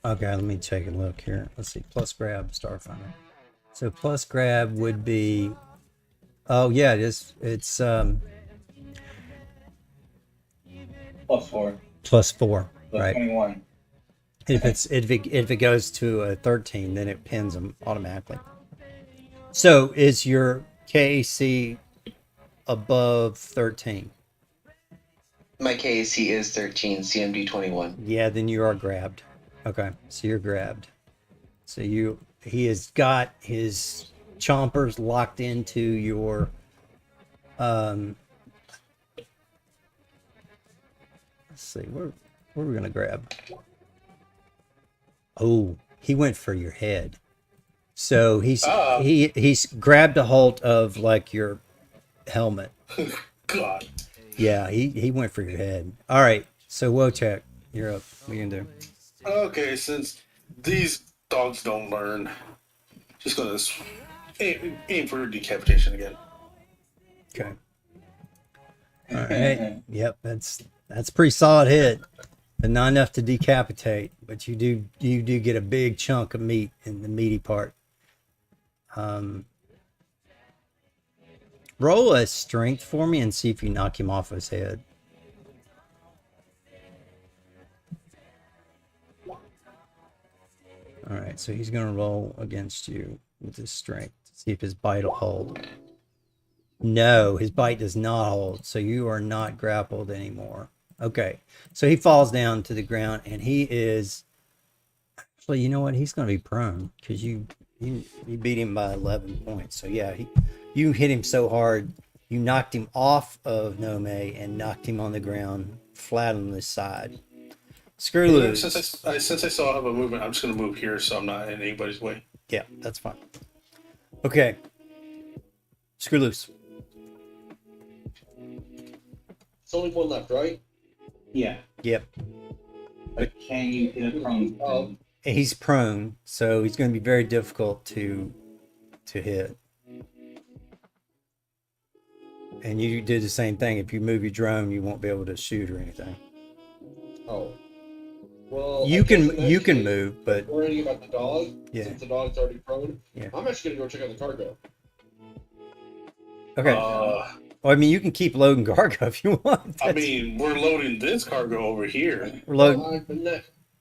Okay, let me take a look here. Let's see. Plus grab, Starfinder. So plus grab would be, oh yeah, it is. It's +4. +4, right? 21. If it goes to a 13, then it pins them automatically. So is your KAC above 13? My KAC is 13, CMD 21. Yeah, then you are grabbed. Okay, so you're grabbed. So he has got his chompers locked into your let's see, where are we gonna grab? Oh, he went for your head. So he's grabbed a hold of your helmet. God. Yeah, he went for your head. All right, so Wojciech, you're up. What are you gonna do? Okay, since these dogs don't learn, just gonna aim for decapitation again. Okay. All right. Yep, that's a pretty solid hit, but not enough to decapitate. But you do get a big chunk of meat in the meaty part. Roll a strength for me and see if you knock him off his head. All right, so he's gonna roll against you with his strength. See if his bite will hold. No, his bite does not hold, so you are not grappled anymore. Okay, so he falls down to the ground, and he is... Actually, you know what? He's going to be prone, because you beat him by 11 points. So yeah, you hit him so hard, you knocked him off of Nome and knocked him on the ground, flat on the side. Screw loose. Since I still have a movement, I'm just going to move here so I'm not in anybody's way. Yeah, that's fine. Okay. Screw loose. There's only one left, right? Yeah. Yep. But can you hit a prone? Oh. He's prone, so he's going to be very difficult to hit. And you did the same thing. If you move your drone, you won't be able to shoot or anything. Oh. Well, You I guess in can that you can case, move, but worrying about the dog, Yeah. since the dog's already prone. Yeah. I'm actually gonna go check out the cargo. okay. Well, I mean, you can keep loading cargo if you want. I mean, we're loading this cargo over here. We're loading. Well, I'm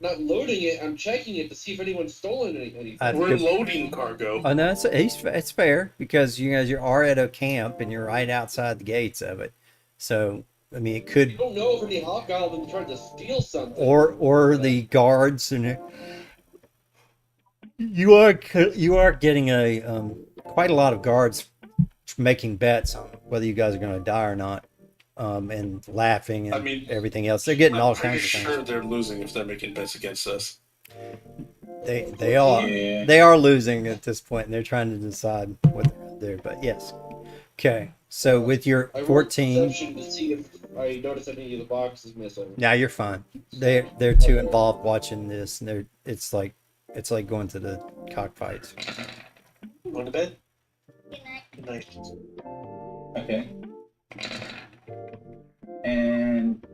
not loading it. I'm checking it to see if anyone's stolen anything. We're loading cargo. Oh no, it's fair because you guys are at a camp and you're right outside the gates of it. So I mean, it You could don't know if any hobgoblins tried to steal something. or the guards and you are getting a quite a lot of guards making bets on whether you guys are going to die or not, and laughing and I mean, everything else. They're getting all I'm pretty kinds of sure things. they're losing if they're making bets against us. They are Yeah. they are losing at this point, and they're trying to decide what they're going to do. But yes, okay. So with your I rolled 14, perception to see if I noticed any of the boxes missing. now you're fine. They're too involved watching this, and it's like going to the cockfights. Going to bed? Good night. Okay. And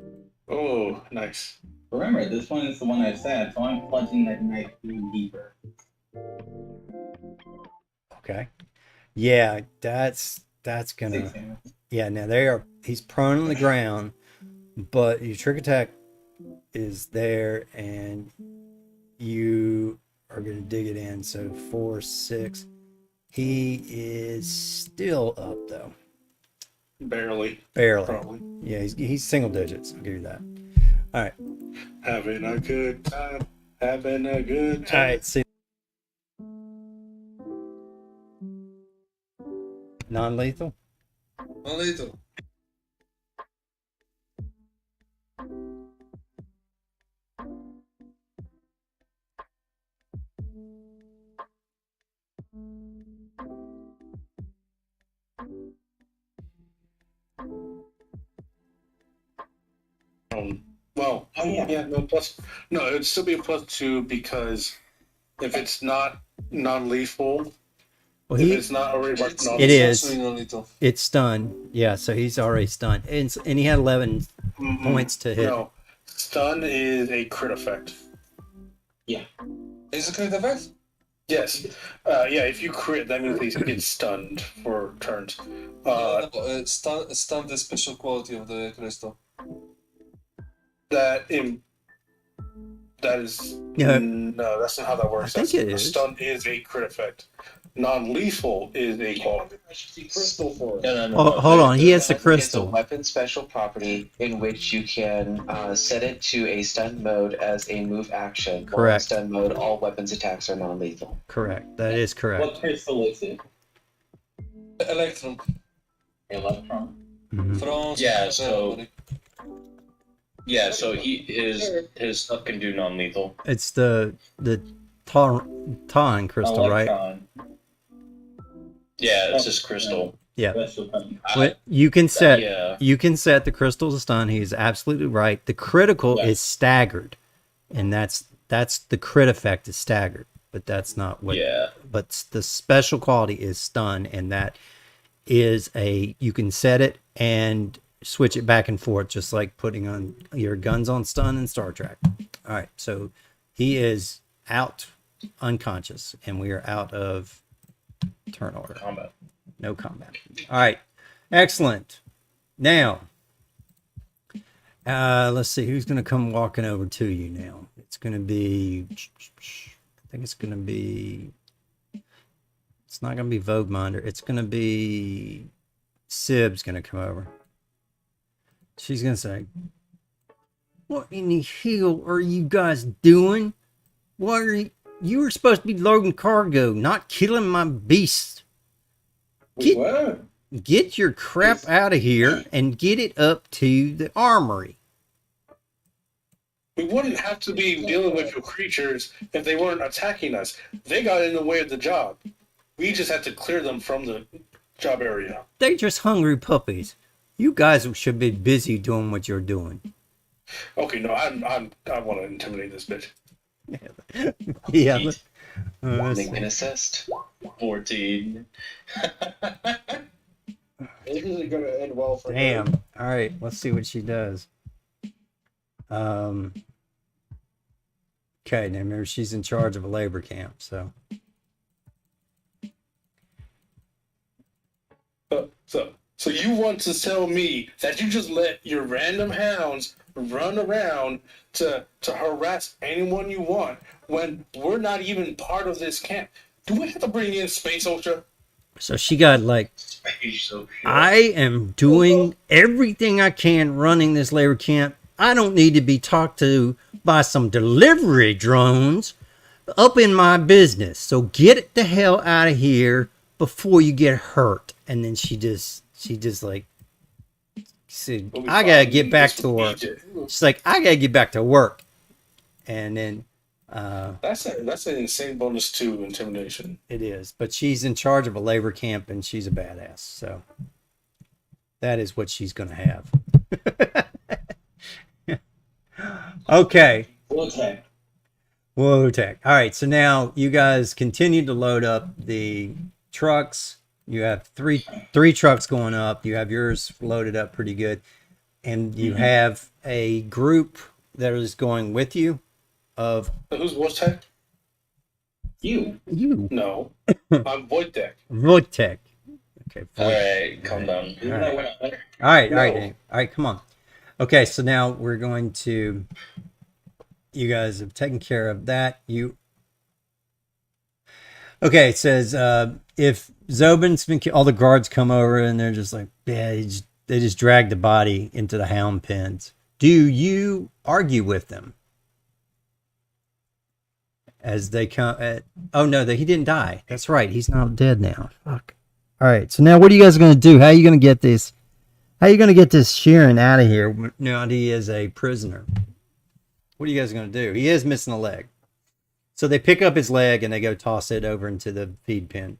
Oh, nice. remember, this one is the one I said, so I'm plunging that knife even deeper. Okay. Yeah, that's gonna. 6 damage. Yeah, now he's prone on the ground, but your trick attack is there, and you are gonna dig it in. So 4, 6. He is still up though, Barely. barely. Probably. Yeah, he's single digits. I'll give you that. All right. Having a good time. Having a good All time. right. See. Non-lethal. A little. Well, Oh, yeah. no plus. No, it would still be a +2 because if it's not non-lethal, Well, if it's not already marked It's, non It is. also in a little. It's stunned. Yeah, so he's already stunned, and he had 11 points to hit. No, stun is a crit effect. Is it crit effect? Yes. Yeah, if you crit, that means they get stunned for turns. Stun the special quality of the crystal. That is Yeah. no, that's not how that works. I think it is. Stun is a crit effect. Non-lethal is a quality. I should see crystal for it. Hold on, he has the It's a crystal. weapon special property in which you can set it to a stun mode as a move action. While in Correct. stun mode, all weapons attacks are non-lethal. Correct. That is correct. What crystal is it? Electron. Electron. Mhm. From Yeah, so- memory. Yeah, so his stuff can do non-lethal. It's the Taunt crystal, right? Electron. Yeah, it's just crystal. Yeah. Special weapon. But you can set Yeah. the crystal to stun. He's absolutely right. The critical Yeah. is staggered, and that's the crit effect is staggered, but that's not what. Yeah. But the special quality is stun, and that is you can set it and switch it back and forth, just like putting on your guns on stun in Star Trek. All right, so he is out unconscious, and we are out of turn order. Combat. No combat. All right, excellent. Now, let's see who's going to come walking over to you now. It's going to be, I think it's going to be. It's not going to be Vogueminder. It's going to be Sib's going to come over. She's going to say, "What in the hell are you guys doing? What are you were supposed to be loading cargo, not killing my beast. What? Get your crap out of here and get it up to the armory." We wouldn't have to be dealing with your creatures if they weren't attacking us. They got in the way of the job. We just have to clear them from the job area. They're just hungry puppies. You guys should be busy doing what you're doing. Okay, no, I want to intimidate this bitch. Yeah. Warning and assist. 14. This isn't gonna end well for her. Damn. All right, let's see what she does. Okay, now remember she's in charge of a labor camp, so So you want to tell me that you just let your random hounds run around to harass anyone you want when we're not even part of this camp? Do we have to bring in Space Ultra? so she got like, So I am doing everything I can running this labor camp. I don't need to be talked to by some delivery drones up in my business. So get the hell out of here before you get hurt. And then she just like said, I gotta get back to work. She's like, I gotta get back to work. And then That's an insane bonus to intimidation. it is, but she's in charge of a labor camp and she's a badass. So that is what she's gonna have. Okay. Okay. Whoa, tech. All right, so now you guys continue to load up the trucks. You have three trucks going up. You have yours loaded up pretty good, and you have a group that is going with you. Of Who's Wojtek? You. No, I'm Wojtek. Wojtek. Okay. Alright, calm down. Isn't that what I- All right. No. All right. Come on. Okay, so now we're going to. You guys have taken care of that. Okay, it says if Zobin's been all the guards come over and they're just like, yeah, they just drag the body into the hound pens. Do you argue with them as they come? Oh no, he didn't die. That's right, he's not dead now. Fuck. All right, so now what are you guys gonna do? How are you gonna get this? How are you gonna get this Sheeran out of here now that he is a prisoner? What are you guys gonna do? He is missing a leg. So they pick up his leg and they go toss it over into the feed pen.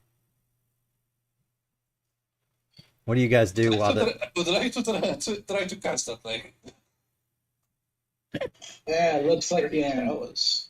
What do you guys do while the... Would like to try to catch that leg. Yeah, it looks like yeah. Hours.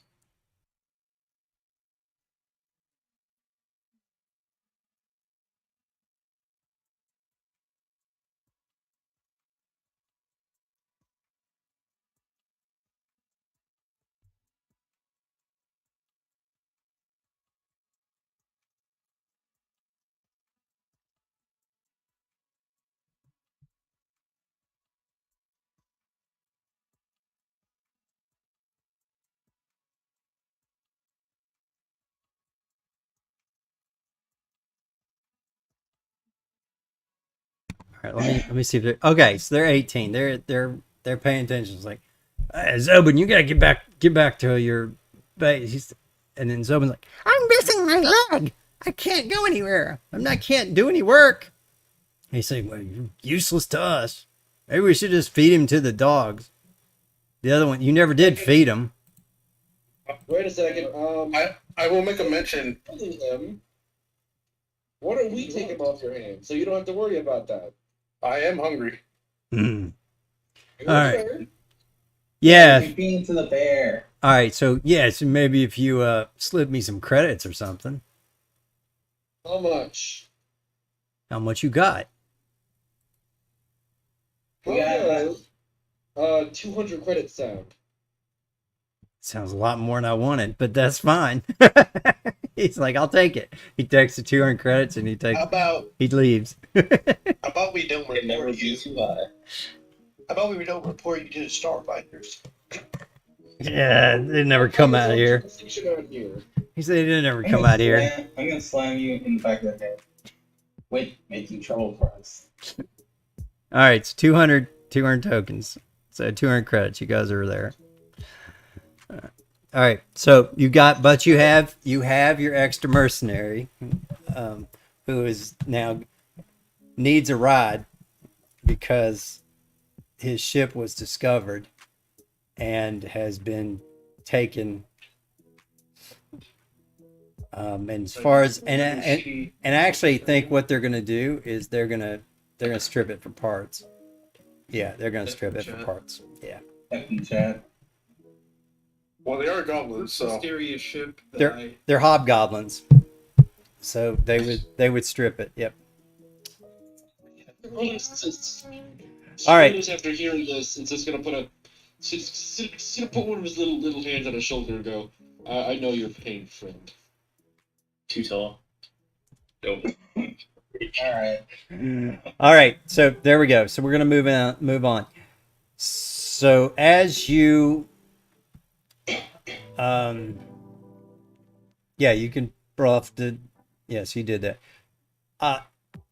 All right, let me see if they're... Okay, so they're 18. They're paying attention. It's like, Zobin, you gotta get back to your base. And then Zobin's like, I'm missing my leg. I can't go anywhere. Can't do any work. And he's like, well, you're useless to us. Maybe we should just feed him to the dogs. The other one, you never did feed him. Wait a second. I will make a mention. Him. Why don't we take him off your hands so you don't have to worry about that? I am hungry. Mm. All right. Yeah. We're being to the bear. All right. So yeah. So maybe if you slip me some credits or something. How much? How much you got? We got 200 credits sound. Sounds a lot more than I wanted, but that's fine. He's like, I'll take it. He takes the 200 credits and he leaves. How about we don't It never report be you? too high. How about we don't report you to the Starbinders? Yeah, they never come out of here. Out here. He said they never come out of here. I'm gonna slam you in the back of the head. Wait, making trouble for us. All right, it's 200 tokens. So 200 credits. You guys are there. All right, so you have your extra mercenary, who is now needs a ride because his ship was discovered and has been taken And as far as and I actually think what they're gonna do is they're gonna strip it for parts. Yeah, they're gonna strip it for parts. Yeah. Captain Chad. Well, they are goblins, so Scariest ship that They're hobgoblins. So they would strip it. Yep. All right. After hearing this, it's just gonna put a, it's gonna put one of his little hands on his shoulder and go, I know your pain, friend. Too tall. Nope. All right. So there we go. So we're gonna move on. So as you, yeah, you can off the, yes, you did that.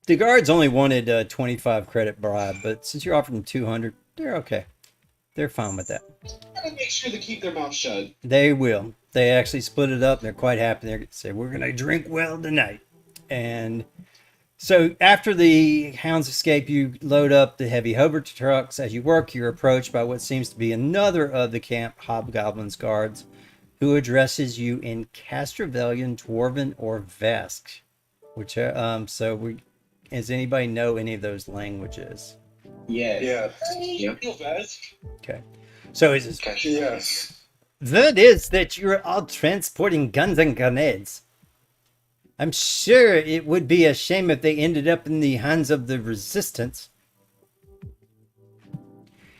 The guards only wanted a 25 credit bribe, but since you offered them 200, they're okay. They're fine with that. Gotta make sure they keep their mouth shut. They will. They actually split it up. And they're quite happy. They say, "We're gonna drink well tonight." And so after the hounds escape, you load up the heavy hover trucks. As you work, you're approached by what seems to be another of the camp hobgoblins guards, who addresses you in Castravelian, Dwarven, or Vesk. Which does anybody know any of those languages? Yes. yeah, Okay. So is this, yes. word is that you're all transporting guns and grenades. I'm sure it would be a shame if they ended up in the hands of the resistance.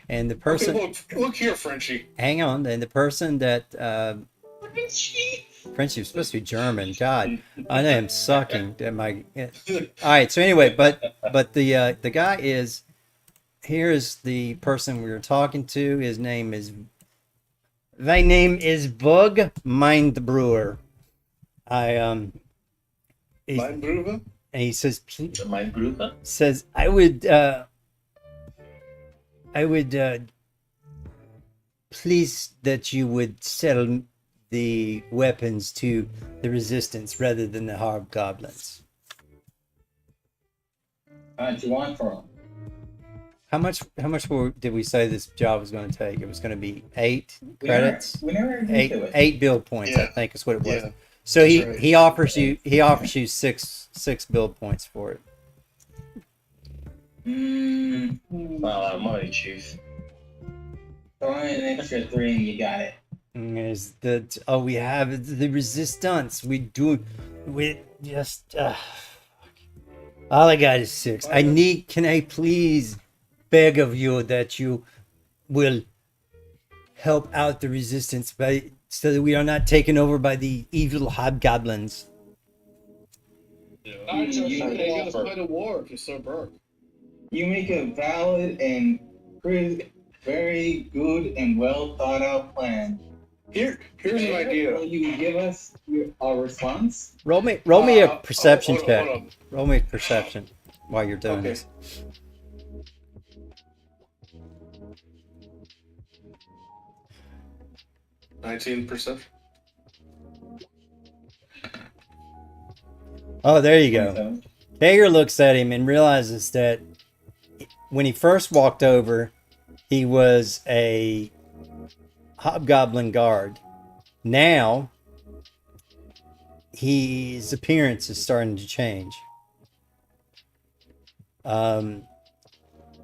And the person, Okay, look here, Frenchie. hang on, and the person that Frenchie was supposed to be German. God, I am sucking at my. All right. So anyway, but the guy is. Here is the person we were talking to. His name is. Thy name is Bug Mindbrewer. Mindbrewer? And he says, Mindbrewer? says I would please that you would sell the weapons to the resistance rather than the hobgoblins. How much you want for them? How much did we say this job was going to take? It was going to be 8 credits. We never agreed to it. 8 build points, I Yeah. think is what it was. Yeah. So That's right. he offers you 6 build points for it. Not a lot of money, Chief. Throw in an extra 3 and you got it. Is that we have the resistance. We just all I got is 6. Can I please beg of you that you will help out the resistance so that we are not taken over by the evil hobgoblins. I'm just gonna fight a war if you're so broke. You make a valid and very good and well thought out plan. Here's an idea. Will you give us our response? Roll me a perception hold on, check. hold on. Roll me a perception while you're doing Okay. this. %. Oh, there you go. Hager looks at him and realizes that when he first walked over, he was a hobgoblin guard. Now, his appearance is starting to change.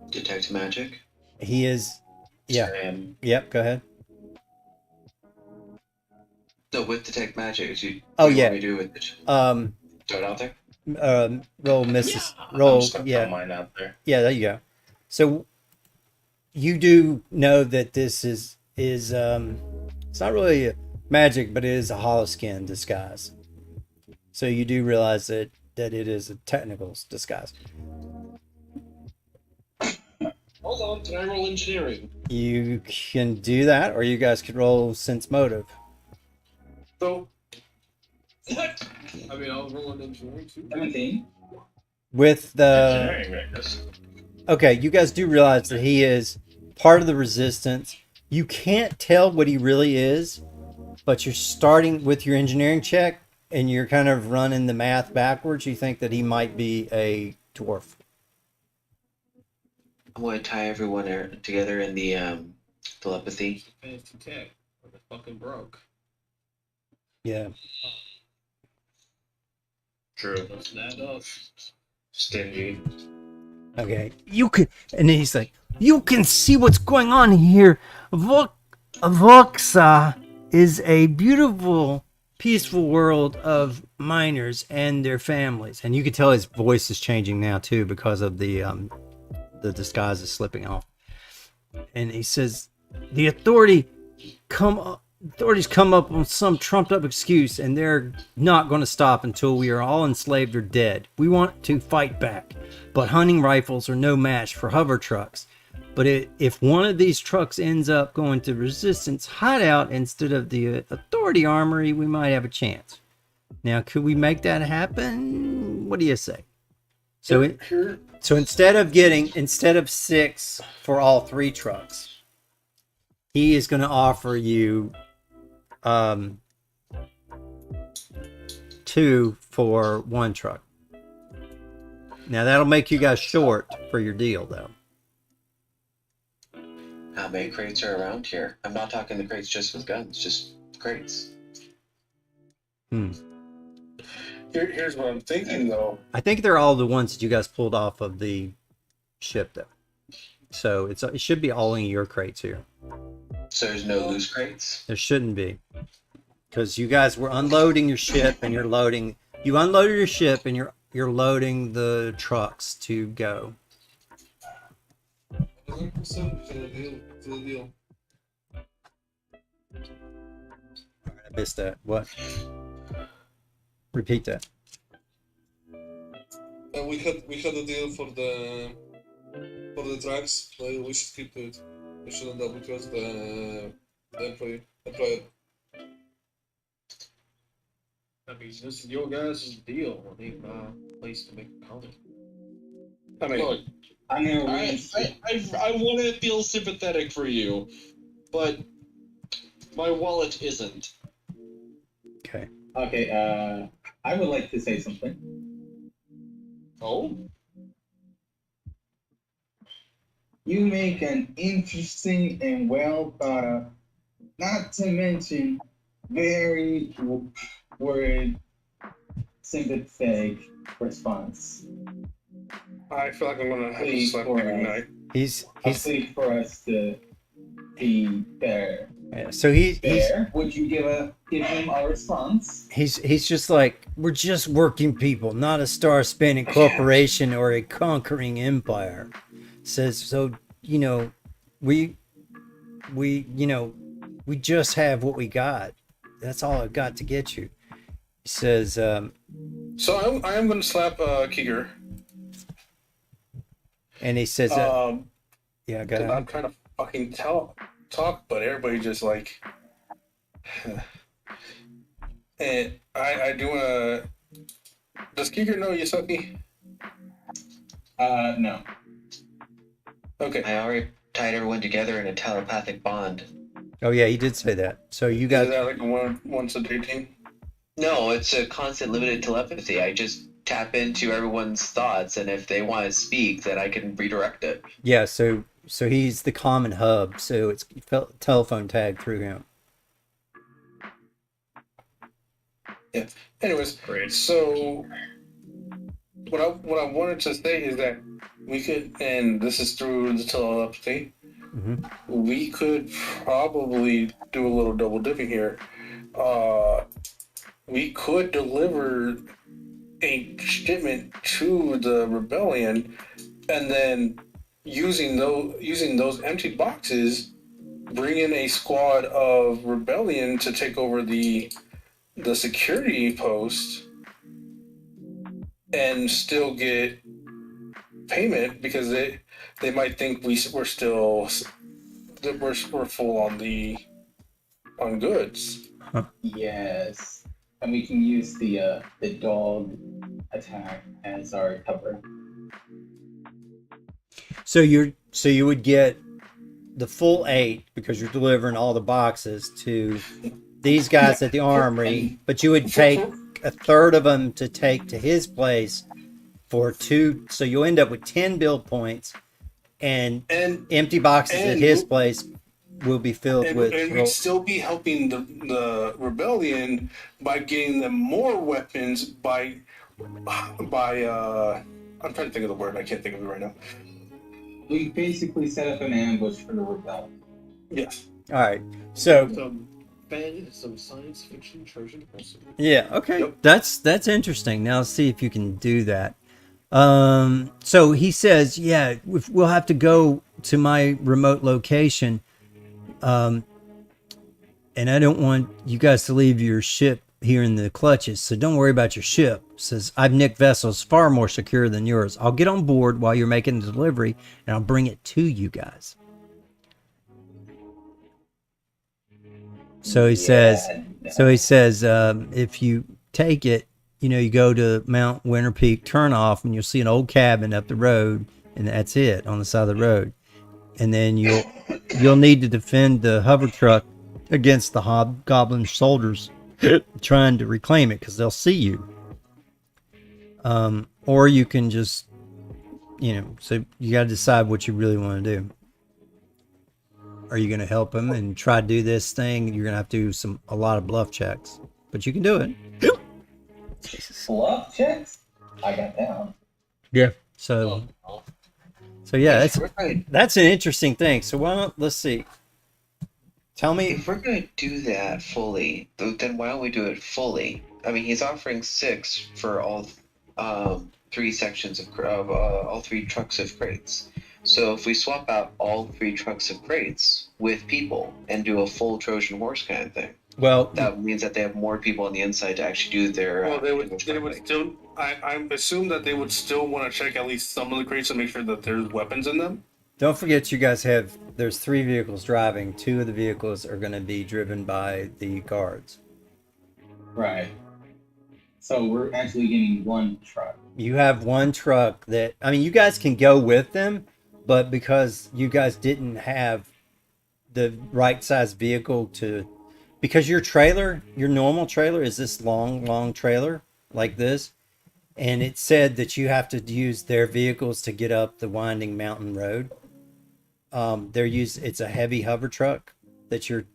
Detect magic. He is, yeah. And Yep, go ahead. No, with detect magic. Oh, what do you yeah. want me to do with it? Throw it out there. Roll Mrs. I'm Roll, just gonna throw yeah. mine out there. Yeah, there you go. So you do know that this is it's not really magic, but it is a holoskin disguise. So you do realize that it is a technical disguise. Hold on, can I roll engineering? You can do that, or you guys could roll sense motive. So, I mean, I'll roll an engineering too. 17. With the Engineering, right? That's- okay, you guys do realize that he is part of the resistance. You can't tell what he really is, but you're starting with your engineering check and you're kind of running the math backwards. You think that he might be a dwarf. I'm going to tie everyone together in the telepathy. Fancy tech. But they're fucking broke. Yeah. True. Doesn't add up. Stingy. Okay, you can, and then he's like, you can see what's going on here. Voxa is a beautiful, peaceful world of miners and their families. And you can tell his voice is changing now too because of the disguise is slipping off. And he says, the authorities come up with some trumped up excuse, and they're not going to stop until we are all enslaved or dead. We want to fight back, but hunting rifles are no match for hover trucks. But if one of these trucks ends up going to Resistance hideout instead of the Authority armory, we might have a chance. Now, could we make that happen? What do you say? So, so instead of 6 for all 3 trucks, he is going to offer you 2 for 1 truck. Now that'll make you guys short for your deal, though. How many crates are around here? I'm not talking the crates just with guns, just crates. Here's what I'm thinking, though. I think they're all the ones that you guys pulled off of the ship, though. So it should be all in your crates here. So there's no loose crates? There shouldn't be, because you guys were unloading your ship and you're loading. You unloaded your ship and you're loading the trucks to go. 100% to the deal. I missed that. What? Repeat that. And we had a deal for the tracks. We should keep to it. We shouldn't double cross the employer. I mean, this is your guys' deal. I need my place to make a comment. I mean, Look, I want to feel sympathetic for you, but my wallet isn't. Okay. Okay, I would like to say something. Oh? You make an interesting and well thought out, not to mention very word sympathetic response. I feel like I'm gonna have to slap him tonight. He's Please for us to be fair. yeah, so he's Would you give him a response? he's just like, we're just working people, not a star-spanning corporation or a conquering empire. Says, so, you know, we just have what we got. That's all I've got to get you. He says, So I am gonna slap Kiger. and he says, yeah, go ahead. I'm trying to fucking talk, but everybody just like. And I do wanna. Does Kiger know Yasuki? No. Okay. I already tied everyone together in a telepathic bond. Oh yeah, he did say that. So you Is guys, that like a once a day thing? No, it's a constant limited telepathy. I just tap into everyone's thoughts, and if they want to speak, then I can redirect it. yeah. So he's the common hub. So it's telephone tag through him. Yeah. Anyways, Great. so what I wanted to say is that we could, and this is through the telepathy, we could probably do a little double dipping here. We could deliver a shipment to the rebellion, and then using those empty boxes, bring in a squad of rebellion to take over the security post, and still get payment because they might think we're still that we're full on goods. Yes. And we can use the dog attack as our cover. So you would get the full 8 because you're delivering all the boxes to these guys at the armory, but you would take a third of them to take to his place for 2. So you'll end up with 10 build points, and empty boxes at his place will be filled with. And we'd still be helping the rebellion by getting them more weapons by I'm trying to think of the word. I can't think of it right now. We basically set up an ambush for the rebel. Yes. All right. So Some science fiction Trojan horse. yeah, okay. Yep. That's interesting. Now let's see if you can do that. So he says, yeah, we'll have to go to my remote location. And I don't want you guys to leave your ship here in the clutches, so don't worry about your ship. Says, I've nicked vessels far more secure than yours. I'll get on board while you're making the delivery, and I'll bring it to you guys. So he says, if you take it, you go to Mount Winter Peak turnoff, and you'll see an old cabin up the road, and that's it on the side of the road. And then you'll need to defend the hover truck against the hobgoblin soldiers trying to reclaim it, because they'll see you. Or you can just, so you got to decide what you really want to do. Are you going to help him and try to do this thing? You're going to have to do a lot of bluff checks, but you can do it. Bluff checks? I got down. Yeah. So yeah, that's an interesting thing. So let's see. Tell me. If we're going to do that fully, then why don't we do it fully? I mean, he's offering 6 for all 3 sections of all 3 trucks of crates. So if we swap out all 3 trucks of crates with people and do a full Trojan horse kind of thing, well, that means that they have more people on the inside to actually do their. Well, they would still. I assume that they would still want to check at least some of the crates to make sure that there's weapons in them. Don't forget, you guys there's 3 vehicles driving. 2 of the vehicles are going to be driven by the guards. Right. So we're actually getting 1 truck. You have 1 truck you guys can go with them, but because you guys didn't have the right size vehicle because your normal trailer is this long trailer like this. And it said that you have to use their vehicles to get up the winding mountain road. It's a heavy hover truck that you're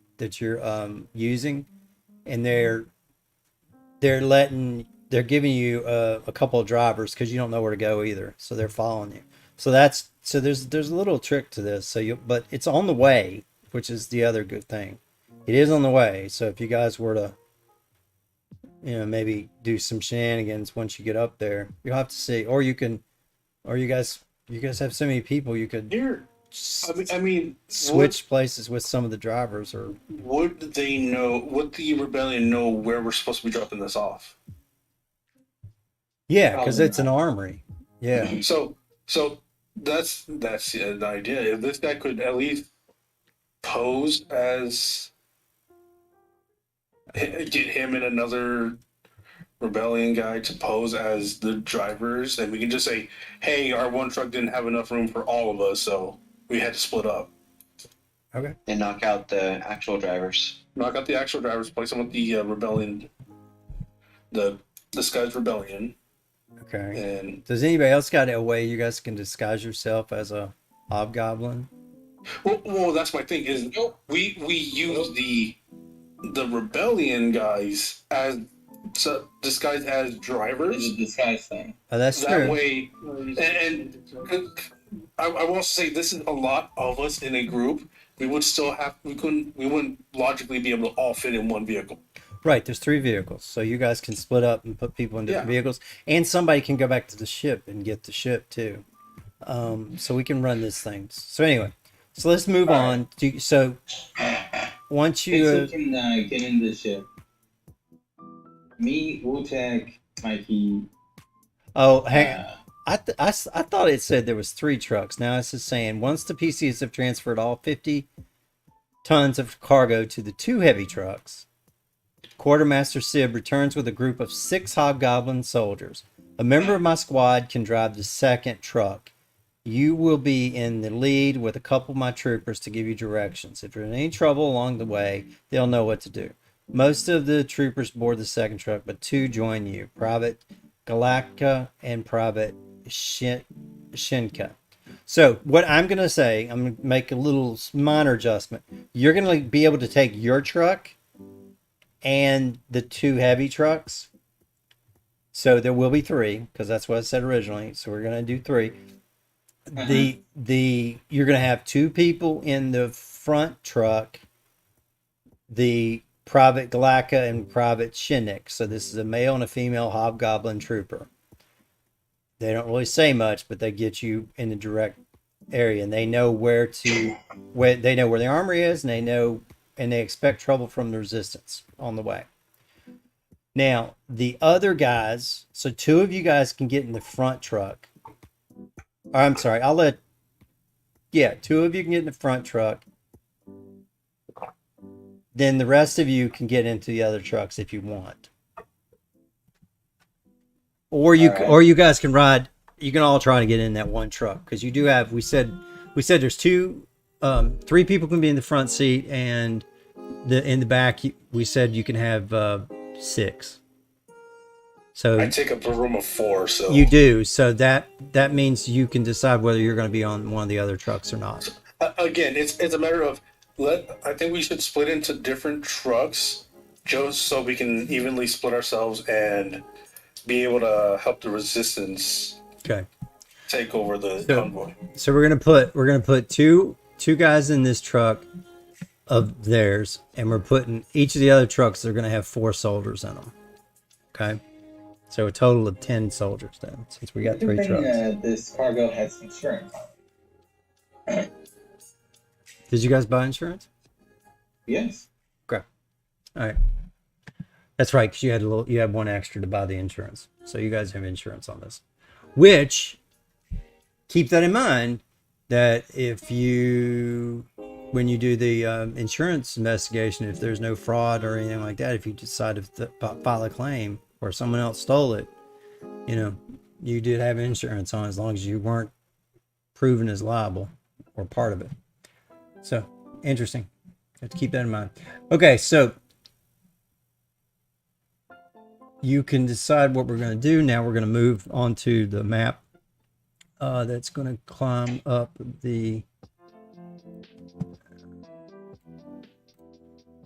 using, and they're giving you a couple of drivers because you don't know where to go either, so they're following you. So there's a little trick to this. But it's on the way, which is the other good thing. It is on the way. So if you guys were to maybe do some shenanigans once you get up there, you'll have to see. Or you guys have so many people, you could switch places with some of the drivers. Or would the rebellion know where we're supposed to be dropping this off? Yeah, because it's an armory. Yeah. So that's the idea. If this guy could at least pose as, get him and another rebellion guy to pose as the drivers, and we can just say, hey, our 1 truck didn't have enough room for all of us, so we had to split up. Okay. And knock out the actual drivers. Place them with the rebellion, the Disguised Rebellion. Okay. And does anybody else got a way you guys can disguise yourself as a hobgoblin? Well, that's my thing. Is we use the rebellion guys as disguised as drivers. It's a disguise thing. Oh, that's that true. way, and I will say this is a lot of us in a group. We wouldn't logically be able to all fit in 1 vehicle. Right, there's 3 vehicles, so you guys can split up and put people in different vehicles, and somebody can go back to the ship and get the ship too. So we can run this thing. So anyway, so let's move on. So once you can get in the ship, me, Wojtek, Mikey. Oh, hang. I thought it said there was 3 trucks. Now it's just saying once the PCs have transferred all 50 tons of cargo to the 2 heavy trucks, Quartermaster Sib returns with a group of 6 hobgoblin soldiers. A member of my squad can drive the 2nd truck. You will be in the lead with a couple of my troopers to give you directions. If there's any trouble along the way, they'll know what to do. Most of the troopers board the 2nd truck, but 2 join you. Private Galactica and Private Shinka. So what I'm going to say, I'm going to make a little minor adjustment. You're going to be able to take your truck and the 2 heavy trucks, So there will be three because that's what I said originally. So we're gonna do three. You're gonna have two people in the front truck. The Private Galaka and Private Shinnik. So this is a male and a female hobgoblin trooper. They don't really say much, but they get you in the direct area, and they know where they know where the armory is, and they expect trouble from the resistance on the way. Now, the other guys, so two of you guys can get in the front truck. I'm sorry, two of you can get in the front truck. Then the rest of you can get into the other trucks if you want. Or you guys can ride. You can all try to get in that one truck because you do have. We said there's three people can be in the front seat, and in the back we said you can have 6. So I take up a room of 4. So you do. So that means you can decide whether you're going to be on one of the other trucks or not. Again, it's a matter of I think we should split into different trucks just so we can evenly split ourselves and be able to help the resistance take over the convoy. So we're gonna put two guys in this truck of theirs, and we're putting each of the other trucks. They're gonna have 4 soldiers in them. Okay, so a total of 10 soldiers then, since we got 3 trucks. This cargo has insurance on it. Did you guys buy insurance? Yes. Okay. All right. That's right, because you had one extra to buy the insurance, so you guys have insurance on this. Which, keep that in mind, that when you do the insurance investigation, if there's no fraud or anything like that, if you decide to file a claim or someone else stole it, you did have insurance on, as long as you weren't proven as liable or part of it. So, interesting. You have to keep that in mind. Okay, so you can decide what we're going to do. Now we're going to move on to the map that's going to climb up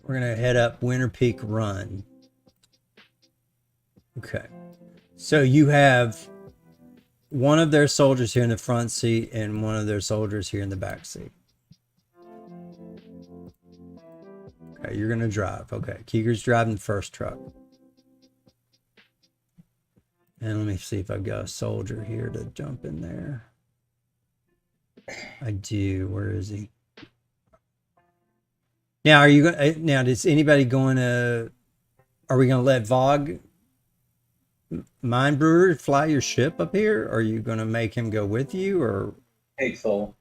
we're going to head up Winter Peak Run. Okay. So you have one of their soldiers here in the front seat and one of their soldiers here in the back seat. Okay, you're going to drive. Okay, Keeger's driving the first truck. And let me see if I've got a soldier here to jump in there. I do. Where is he? Now, is anybody going to, are we going to let Vogue Mine Brewer fly your ship up here? Or are you going to make him go with you, or? Pixel.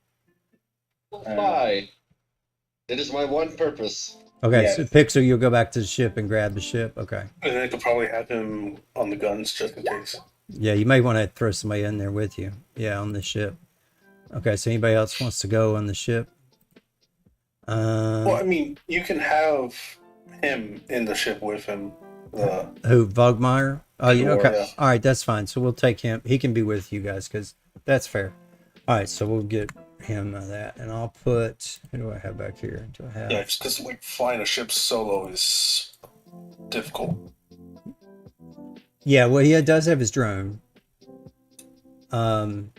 Fly. It is my one purpose. Okay, Yes. so Pixel, you'll go back to the ship and grab the ship. Okay. And I could probably have him on the guns just in case. Yeah, you may want to throw somebody in there with you. Yeah, on the ship. Okay, so anybody else wants to go on the ship? Well, I mean, you can have him in the ship with him. Who, Vogmeyer? Oh, yeah, okay. Yeah. All right, that's fine. So we'll take him. He can be with you guys because that's fair. All right, so we'll get him that. And I'll put, who do I have back here? Do I have? Yeah, just because flying a ship solo is difficult. Yeah, well, he does have his drone. And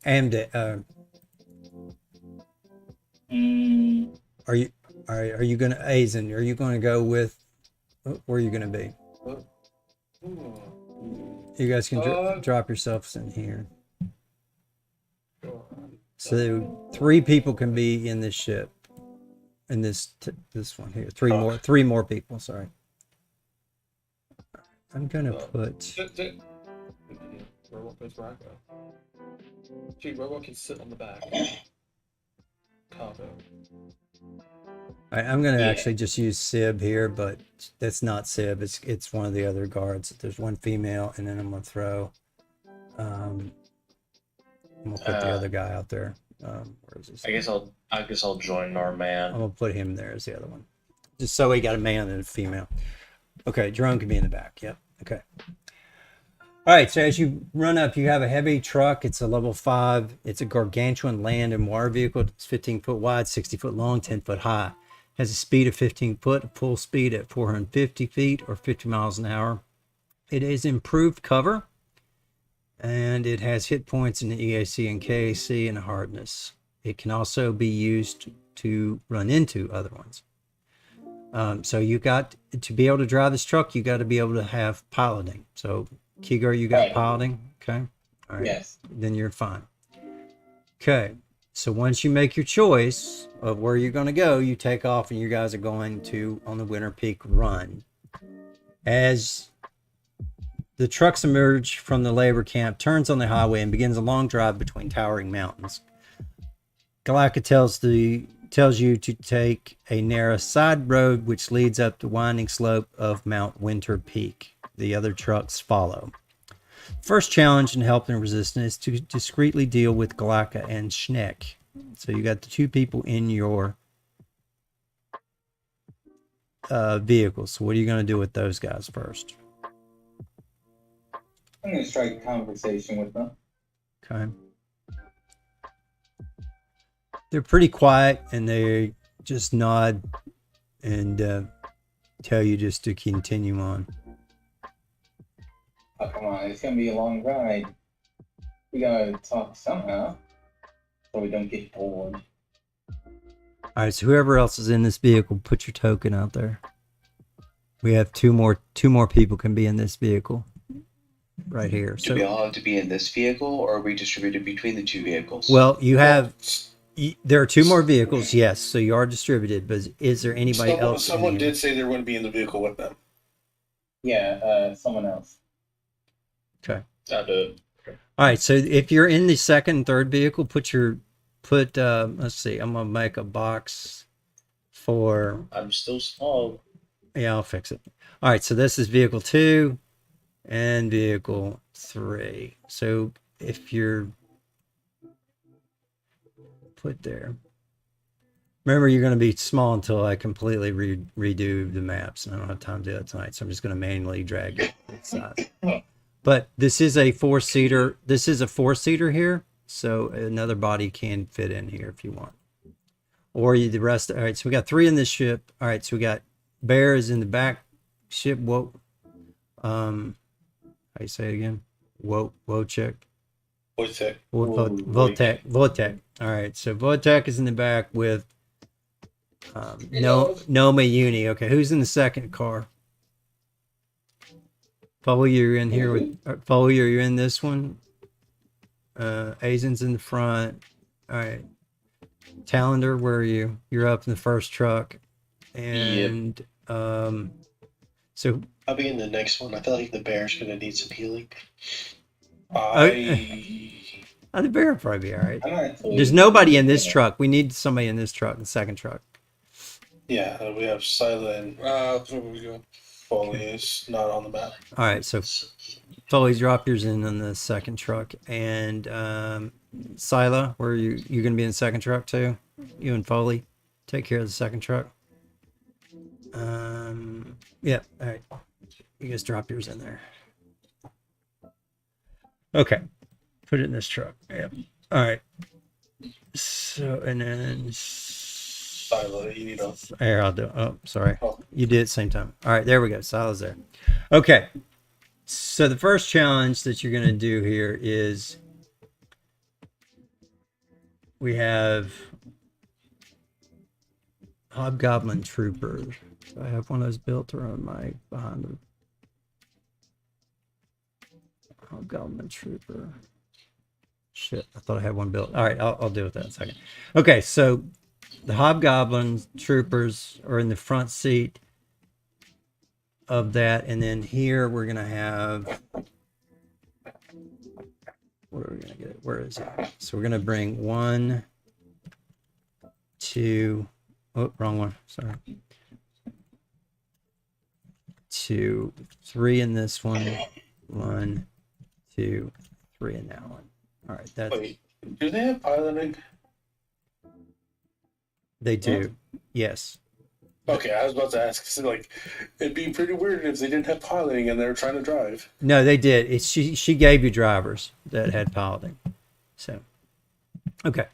are you gonna, Aizen, are you gonna go with, where are you gonna be? You guys can drop yourselves in here. So 3 people can be in this ship, in this one here. 3 more people. Sorry. I'm gonna put. Robot goes where I go. Gee, Robot can sit on the back. Cargo. All right, I'm gonna actually just use Sib here, but that's not Sib. It's one of the other guards. There's one female, and then I'm gonna throw. I'm gonna put the other guy out there. Where is this? I guess I'll join our man. I'm gonna put him there as the other one, just so we got a man and a female. Okay, drone can be in the back. Yep. Okay. All right. So as you run up, you have a heavy truck. It's a level 5. It's a gargantuan land and water vehicle. It's 15 foot wide, 60 foot long, 10 foot high. Has a speed of 15 foot, full speed at 450 feet or 50 miles an hour. It is improved cover, and it has hit points in the EAC and KAC and hardness. It can also be used to run into other ones. So you got to be able to drive this truck, you got to be able to have piloting. So Kigar, you got Right. piloting? Okay. All right. Yes. Then you're fine. Okay. So once you make your choice of where you're going to go, you take off and you guys are going to on the Winter Peak run. As the trucks emerge from the labor camp, turns on the highway, and begins a long drive between towering mountains. Galacta tells you to take a narrow side road which leads up the winding slope of Mount Winter Peak. The other trucks follow. First challenge in helping resistance is to discreetly deal with Galacta and Schneck. So you got the two people in your vehicle. So what are you going to do with those guys first? I'm gonna strike conversation with them. Okay. They're pretty quiet and they just nod and tell you just to continue on. Oh, come on, it's gonna be a long ride. We gotta talk somehow, so we don't get bored. All right, so whoever else is in this vehicle, put your token out there. We have two more people can be in this vehicle right here. Do we all have to be in this vehicle, or are we distributed between the two vehicles? Well, there are two more vehicles, yes, so you are distributed, but is there anybody else? Someone did say they wouldn't be in the vehicle with them. Yeah, someone else. Okay. I'll do it. All right, so if you're in the second and third vehicle, let's see, I'm gonna make a box for. I'm still small. Yeah, I'll fix it. All right, so this is vehicle 2 and vehicle 3. So if you're put there, remember you're going to be small until I completely redo the maps, and I don't have time to do that tonight, so I'm just going to manually drag it inside. But this is a 4-seater. This is a 4-seater here, so another body can fit in here if you want. Or the rest. All right, so we got 3 in this ship. All right, so we got Bear is in the back ship. Whoa. How you say it again? Wojtek. Votek. All right, so Votek is in the back with Noma Uni. Okay, who's in the second car? Follow you're in here with Follow you're in this one. Azen's in the front. All right. Talander, where are you? You're up in the first truck. And so I'll be in the next one. I feel like the bear's gonna need some healing. the bear will probably be all right. Actually, There's nobody in this truck. We need somebody in this truck, the second truck. Yeah, we have Sila and Probably go. Foley is not on the map. All right, so Foley, drop yours in on the second truck. And Sila, where are you? You going to be in the second truck too? You and Foley take care of the second truck. Yeah, all right. You guys drop yours in there. Okay. Put it in this truck. Yep. All right. So, and then Sila, you need a. here, I'll do it. Oh, sorry. Oh. You did at the same time. All right, there we go. Sila's there. Okay. So the first challenge that you're going to do here is we have Hobgoblin Trooper. Do I have one of those built or on my behind them? Hobgoblin Trooper. Shit, I thought I had one built. All right, I'll deal with that in a second. Okay, so the Hobgoblin Troopers are in the front seat of that, and then here we're gonna have. Where are we gonna get it? Where is it? So we're gonna bring 1, 2. Oh, wrong one. Sorry. 2, 3 in this one. 1, 2, 3 in that one. All right, that's. Wait, do they have piloting? They do. Yes. Okay, I was about to ask. 'Cause, like, it'd be pretty weird if they didn't have piloting and they were trying to drive. No, they did. She gave you drivers that had piloting. So, okay.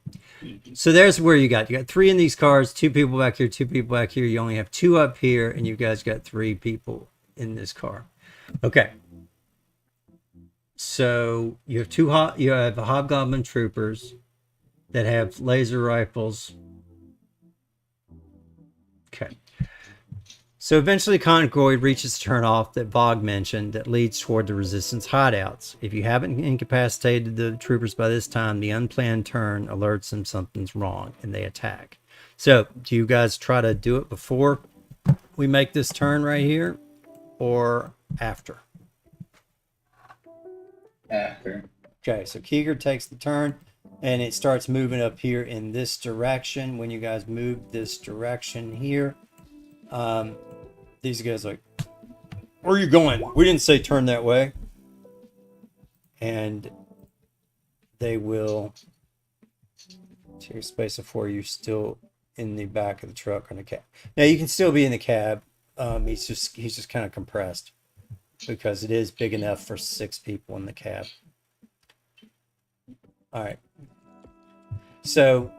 So there's where you got 3 in these cars, 2 people back here, 2 people back here. You only have 2 up here, and you guys got 3 people in this car. Okay. So you have you have hobgoblin troopers that have laser rifles. Okay. So eventually Concord reaches the turnoff that Bog mentioned that leads toward the resistance hideouts. If you haven't incapacitated the troopers by this time, the unplanned turn alerts them something's wrong and they attack. So do you guys try to do it before we make this turn right here or after? After. Okay, so Keeger takes the turn and it starts moving up here in this direction. When you guys move this direction here, these guys are like, where are you going? We didn't say turn that way. And they will take space before you still in the back of the truck or the cab. Now you can still be in the cab. He's just kind of compressed because it is big enough for 6 people in the cab. All right. So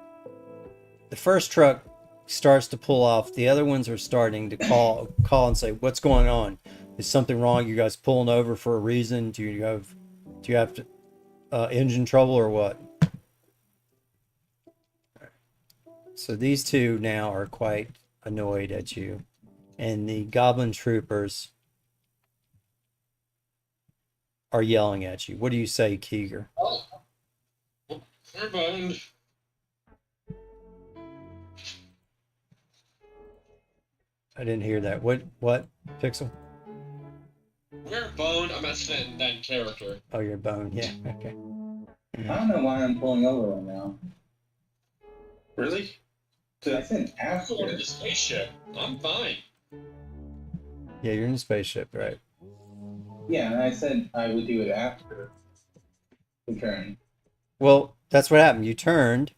the first truck starts to pull off. The other ones are starting to call and say, "What's going on? Is something wrong? You guys pulling over for a reason? Do you have to, engine trouble or what?" So these two now are quite annoyed at you, and the goblin troopers are yelling at you. What do you say, Keeger? Oh, never mind. I didn't hear that. What, Pixel? We're Bone. I'm asking that character. Oh, you're Bone. Yeah, okay. I don't know why I'm pulling over right now. Really? I said I'm going to after. the spaceship. I'm fine. Yeah, you're in the spaceship, right? Yeah, and I said I would do it after the turn. Well, that's what happened. You turned,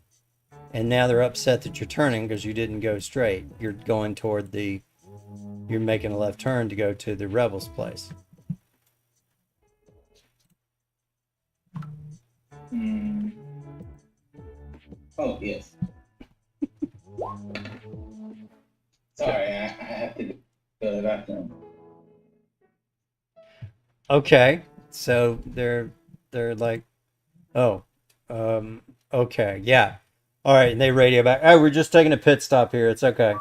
and now they're upset that you're turning because you didn't go straight. You're going toward you're making a left turn to go to the rebels' place. Hmm. Oh, yes. Sorry, I have to go to the bathroom. Okay, so they're like, oh, okay, yeah, all right, and they radio back. Oh, we're just taking a pit stop here. It's okay.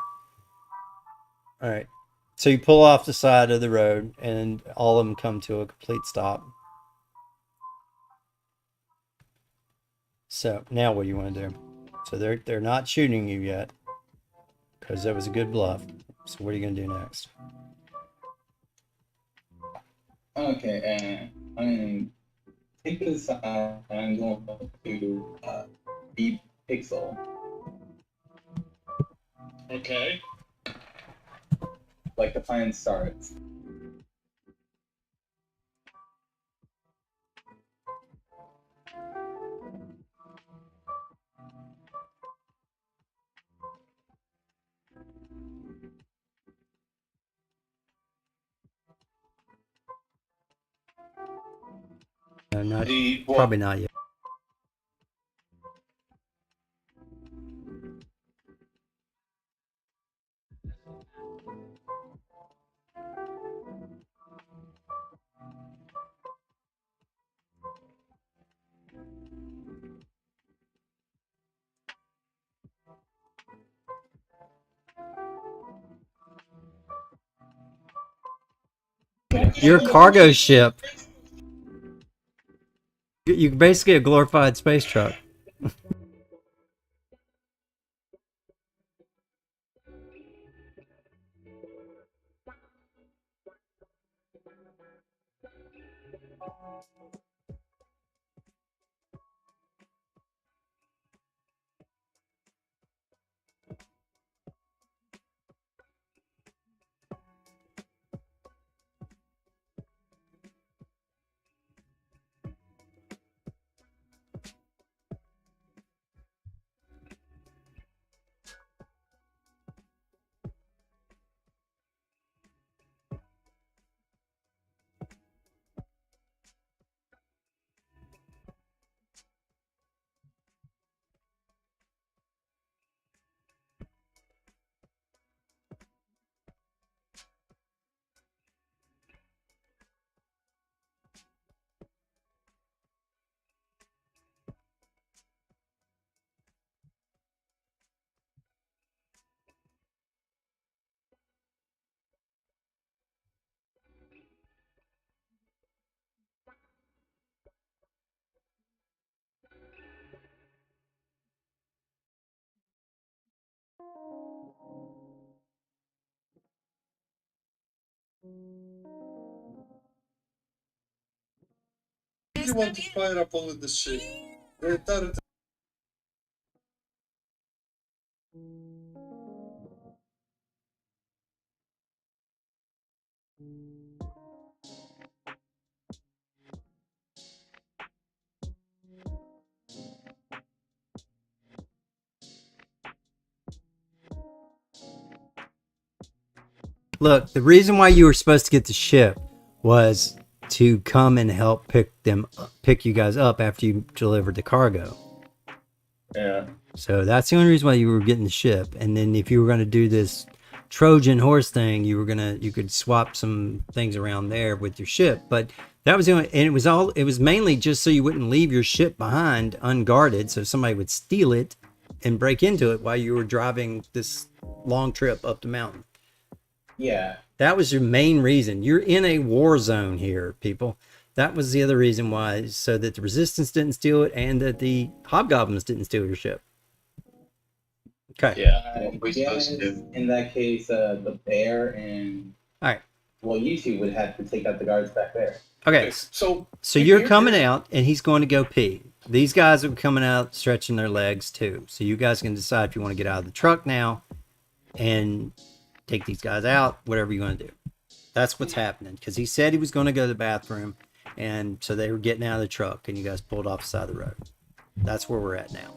All right, so you pull off the side of the road, and all of them come to a complete stop. So now, what do you want to do? So they're not shooting you yet because that was a good bluff. So what are you gonna do next? Okay, I'm gonna take this out and I'm going to beat Pixel. Okay. Like the plan starts. No, not Well, probably not yet. Your cargo ship. You're basically a glorified space truck. You want to fire up only the ship. The turret. Look, the reason why you were supposed to get the ship was to come and help pick you guys up after you delivered the cargo. Yeah. So that's the only reason why you were getting the ship. And then if you were going to do this Trojan horse thing, you could swap some things around there with your ship. But that was the only, and it was mainly just so you wouldn't leave your ship behind unguarded, so somebody would steal it and break into it while you were driving this long trip up the mountain. Yeah. That was your main reason. You're in a war zone here, people. That was the other reason why, so that the Resistance didn't steal it and that the Hobgoblins didn't steal your ship. Okay. Yeah, we're supposed to do. In that case, the bear and All right. well, you two would have to take out the guards back there. Okay. So you're coming out, and he's going to go pee. These guys are coming out, stretching their legs too. So you guys can decide if you want to get out of the truck now and take these guys out, whatever you want to do. That's what's happening, because he said he was going to go to the bathroom, and so they were getting out of the truck, and you guys pulled off the side of the road. That's where we're at now.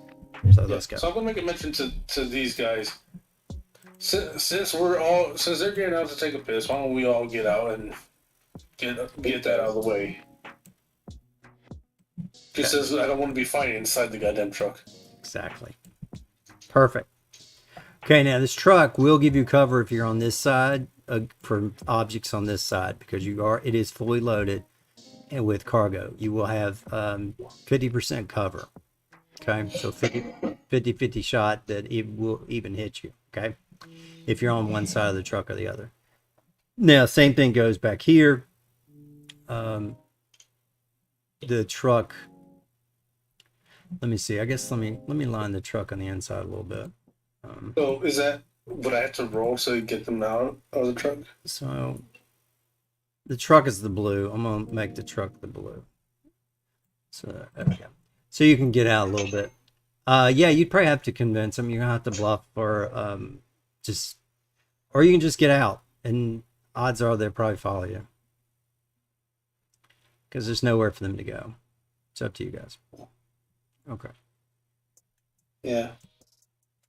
So let's go. So I'm gonna make a mention to these guys. Since they're getting out to take a piss, why don't we all get out and get that out of the way? Because I don't want to be fighting inside the goddamn truck. Exactly. Perfect. Okay, now this truck will give you cover if you're on this side for objects on this side, because it is fully loaded and with cargo. You will have 50% cover. Okay, so 50 shot that it will even hit you. Okay, if you're on one side of the truck or the other. Now, same thing goes back here. The truck. Let me see. I guess let me line the truck on the inside a little bit. So is that would I have to roll so you get them out of the truck? So the truck is the blue. I'm gonna make the truck the blue. So okay. So you can get out a little bit. Yeah, you'd probably have to convince them. You're gonna have to bluff or or you can just get out, and odds are they'll probably follow you because there's nowhere for them to go. It's up to you guys. Okay. Yeah.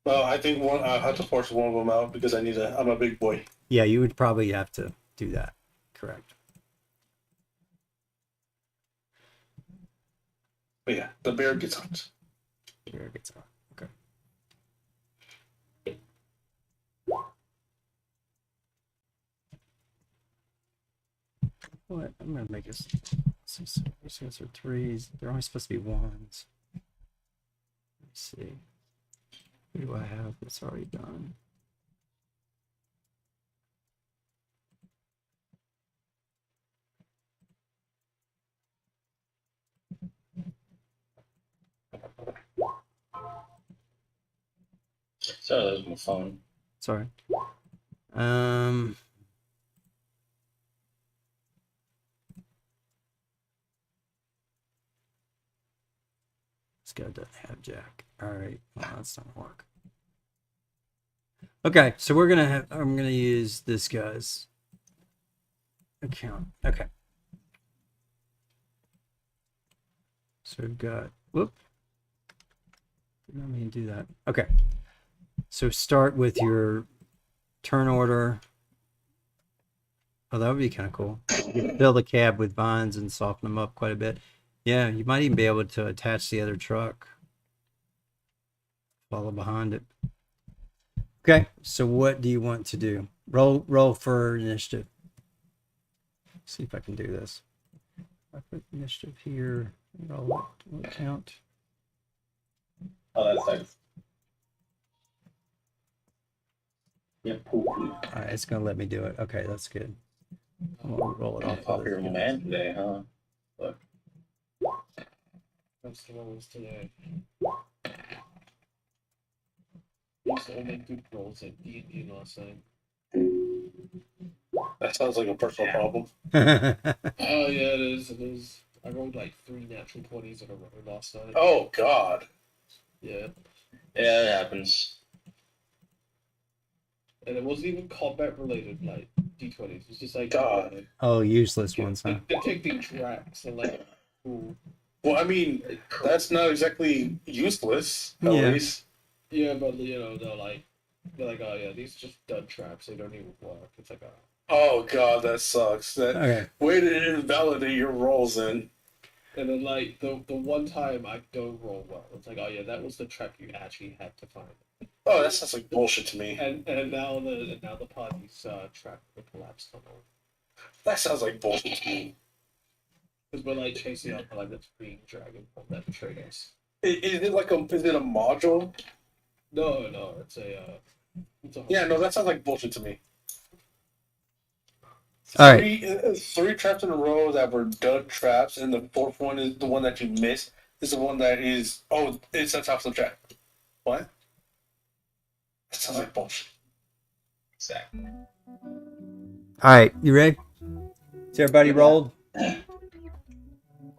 Well, I think I have to force one of them out because I'm a big boy. Yeah, you would probably have to do that. Correct. But yeah, the bear gets out. The bear gets out. Okay. What? I'm gonna make this. These are threes. They're only supposed to be ones. Let's see. Who do I have that's already done? Sorry, that was my phone. Sorry. This guy doesn't have Jack. All right, well, that's not gonna work. Okay, so I'm gonna use this guy's account. Okay. So we've got, whoop. Didn't mean to do that. Okay. So start with your turn order. Oh, that would be kind of cool. You can fill the cab with vines and soften them up quite a bit. Yeah, you might even be able to attach the other truck. Follow behind it. Okay, so what do you want to do? Roll for initiative. See if I can do this. I put initiative here. Roll count. Oh, that sucks. Yep. All right, it's gonna let me do it. Okay, that's good. I'm gonna roll it off. Popular man today, huh? Look. That's the ones today. Used to only good rolls at D&D last night. That sounds like a personal problem. Oh yeah, it is. It is. I rolled like 3 natural 20s in a row last night. Oh God. Yeah, Yeah, it happens. and it wasn't even combat related, like d20s. It's just like God. Oh, useless ones, huh? detecting tracks and like. Ooh. Well, I mean, that's not exactly useless. At Yeah. least. Yeah, but you know they're like, oh yeah, these are just dud traps. They don't even work. It's like, oh. Oh God, that sucks. That Okay. way to invalidate your rolls in. And then like the one time I don't roll well, it's like, oh yeah, that was the trap you actually had to find. Oh, that sounds like bullshit to me. And now the party's trapped in the collapse tunnel. That sounds like bullshit to me. Because we're like chasing after like this green dragon from that betrayed us. Is it like is it a module? No, it's a Yeah, no, that sounds like bullshit to me. All right. Three traps in a row that were dud traps, and the fourth one is the one that you missed. Is the one that is it's on top of the trap. What? That sounds like bullshit. Exactly. All right. You ready? Is everybody rolled?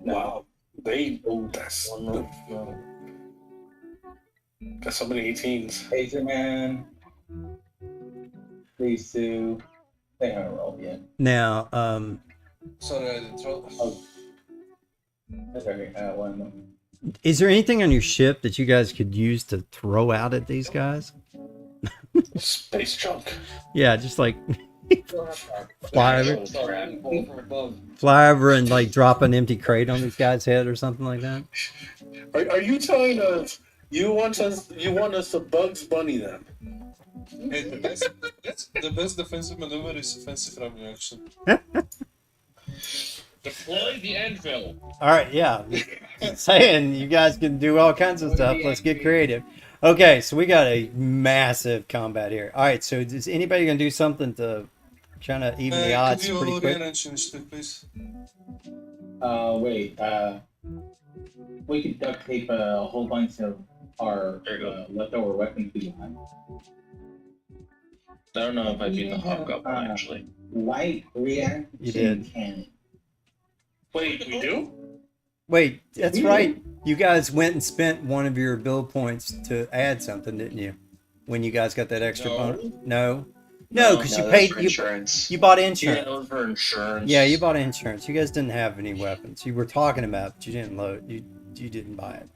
Wow, that's so many 18s. Acer Man. These two. They haven't rolled yet. Now, Sorry, I didn't roll. Oh. That's okay. One of them. is there anything on your ship that you guys could use to throw out at these guys? Space junk. Yeah, just like fly over, above. fly over and like drop an empty crate on these guys' head or something like that. Are you telling us you want us to Bugs Bunny them? Hey, the best defensive maneuver is offensive ramming action. Deploy the anvil. All right, yeah. Saying you guys can do all kinds of stuff. Let's get creative. Okay, so we got a massive combat here. All right, so is anybody gonna do something to try to even the odds Could you pretty quick? rearrange initiative, please? Wait. We could duct tape a whole bunch of our There you go. leftover weapons behind. I don't know if I beat the Yeah, hobgoblin actually. Light reaction You did. cannon. Wait, we do? Wait, that's right. You guys went and spent one of your build points to add something, didn't you? When you guys got that extra No. bonus? No, because you that's paid. for You insurance. bought Yeah, insurance. that was for insurance. Yeah, you bought insurance. You guys didn't have any weapons. You were talking about, it, but you didn't load. You didn't buy it.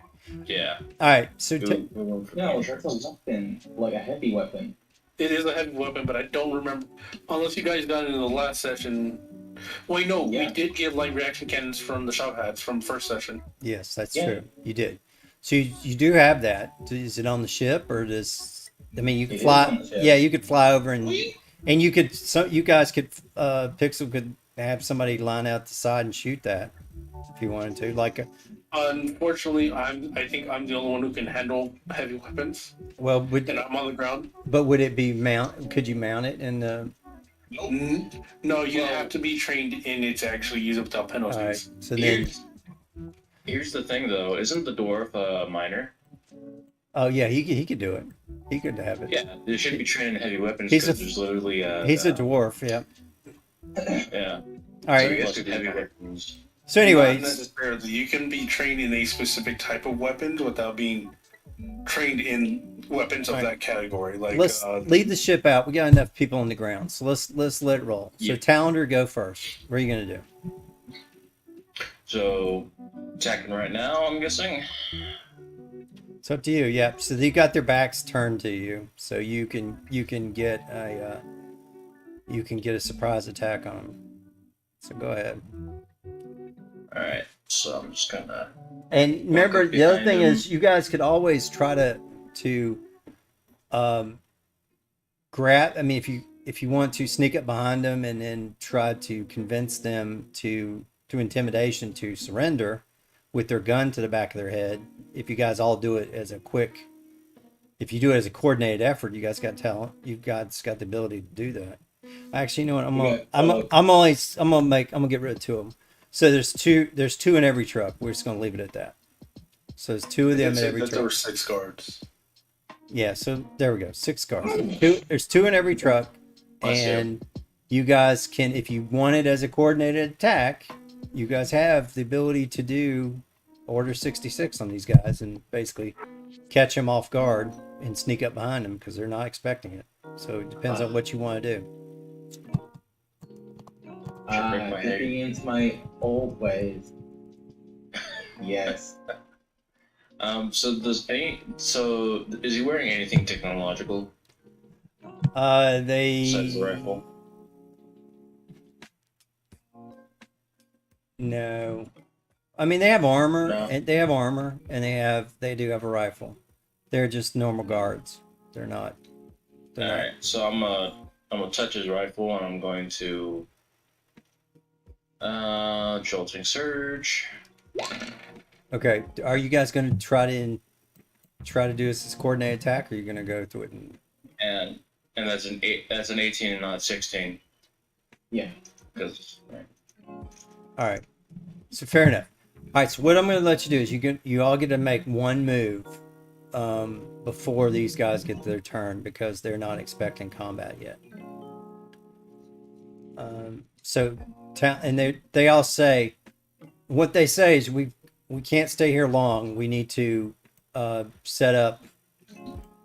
Yeah. All right, so No, that's a weapon, like a heavy weapon. It is a heavy weapon, but I don't remember unless you guys got it in the last session. Wait, no, Yeah. we did get light reaction cannons from the shop hats from first session. yes, that's Yeah. true. You did. So you do have that. Is it on the ship or does? I mean, you could It is fly. on the ship. Yeah, you could fly over and you could. So you guys could. Pixel could have somebody line out the side and shoot that if you wanted to. Like, Unfortunately, I think I'm the only one who can handle heavy weapons, well, would and I'm on the ground. but would it be mount? Could you mount it in the? No, you have to be trained in it to actually use it without All right. penalties. So then, Here's the thing though, isn't the dwarf a miner? oh yeah, he could do it. He could have it. Yeah, they should be trained in heavy weapons He's because a- there's literally He's a dwarf. Yeah. yeah. All right. So you guys could heavy weapons. So Not anyways, necessarily. You can be trained in a specific type of weapons without being trained in weapons of Alright. that category. Like, let's lead the ship out. We got enough people on the ground, so let's let it roll. So Yeah. Talander, go first. What are you gonna do? So attacking right now, I'm guessing. It's up to you. Yep. So they got their backs turned to you, so you can get a surprise attack on them. So go ahead. Alright, so I'm just gonna And remember, up the other behind thing him. is, you guys could always try to grab. I mean, if you want to sneak up behind them and then try to convince them to intimidation to surrender with their gun to the back of their head. If you guys all do it as a quick, if you do it as a coordinated effort, you guys got talent. You guys got the ability to do that. Actually, you know what? I'm gonna get rid of two of them. So there's two in every truck. We're just gonna leave it at that. So there's two of them in every there truck. were 6 guards. Yeah, so there we go. 6 cars. There's two in every truck, Bless you. and you guys can, if you want it as a coordinated attack, you guys have the ability to do Order 66 on these guys and basically catch them off guard and sneak up behind them because they're not expecting it. So it depends on what you want to do. Dipping into my old ways. Yes. So is he wearing anything technological besides the rifle? No. I mean, they have armor, No. and they do have a rifle. They're just normal guards. They're not. All right, so I'm gonna touch his rifle and I'm going to jolting surge. Okay. Are you guys going to try to do this as a coordinated attack, or are you going to go through it? And that's an 18 and not 16. Yeah. Because All right. So fair enough. All right. So what I'm going to let you do is you all get to make one move before these guys get their turn because they're not expecting combat yet. And they all say, what they say is we can't stay here long. We need to set up.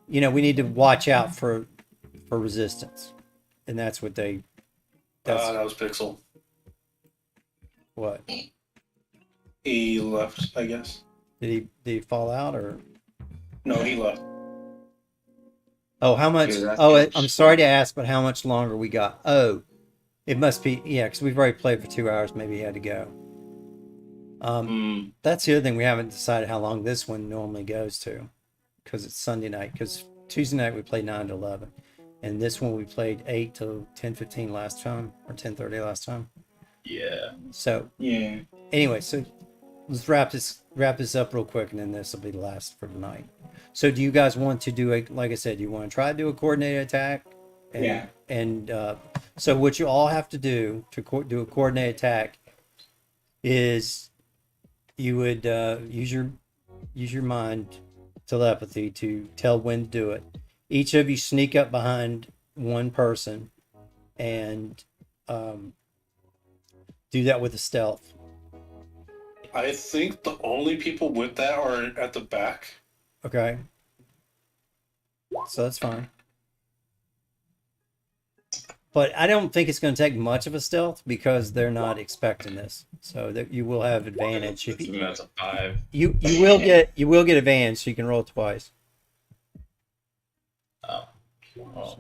We need to watch out for resistance, and that's what they. That was Pixel. What? He left, I guess. Did he fall out or? No, he left. Oh, how much? Oh, I'm sorry to ask, but how much longer we got? Oh, it must be, yeah, because we've already played for 2 hours. Maybe he had to go. That's the other thing. We haven't decided how long this one normally goes to, because it's Sunday night. Because Tuesday night we played 9 to 11, and this one we played 8 to 10:15 last time, or 10:30 last time. yeah. So Yeah. anyway, so let's wrap this up real quick, and then this will be the last for tonight. So do you guys want to do like I said, you want to try to do a coordinated attack? And, Yeah. And so what you all have to do to do a coordinated attack is you would use your mind telepathy to tell when to do it. Each of you sneak up behind one person and do that with a stealth. I think the only people with that are at the back. Okay. So that's fine. But I don't think it's going to take much of a stealth because they're not expecting this. So that you will have advantage. If you, That's a 5. you will get advantage, so you can roll twice. Oh. Oh.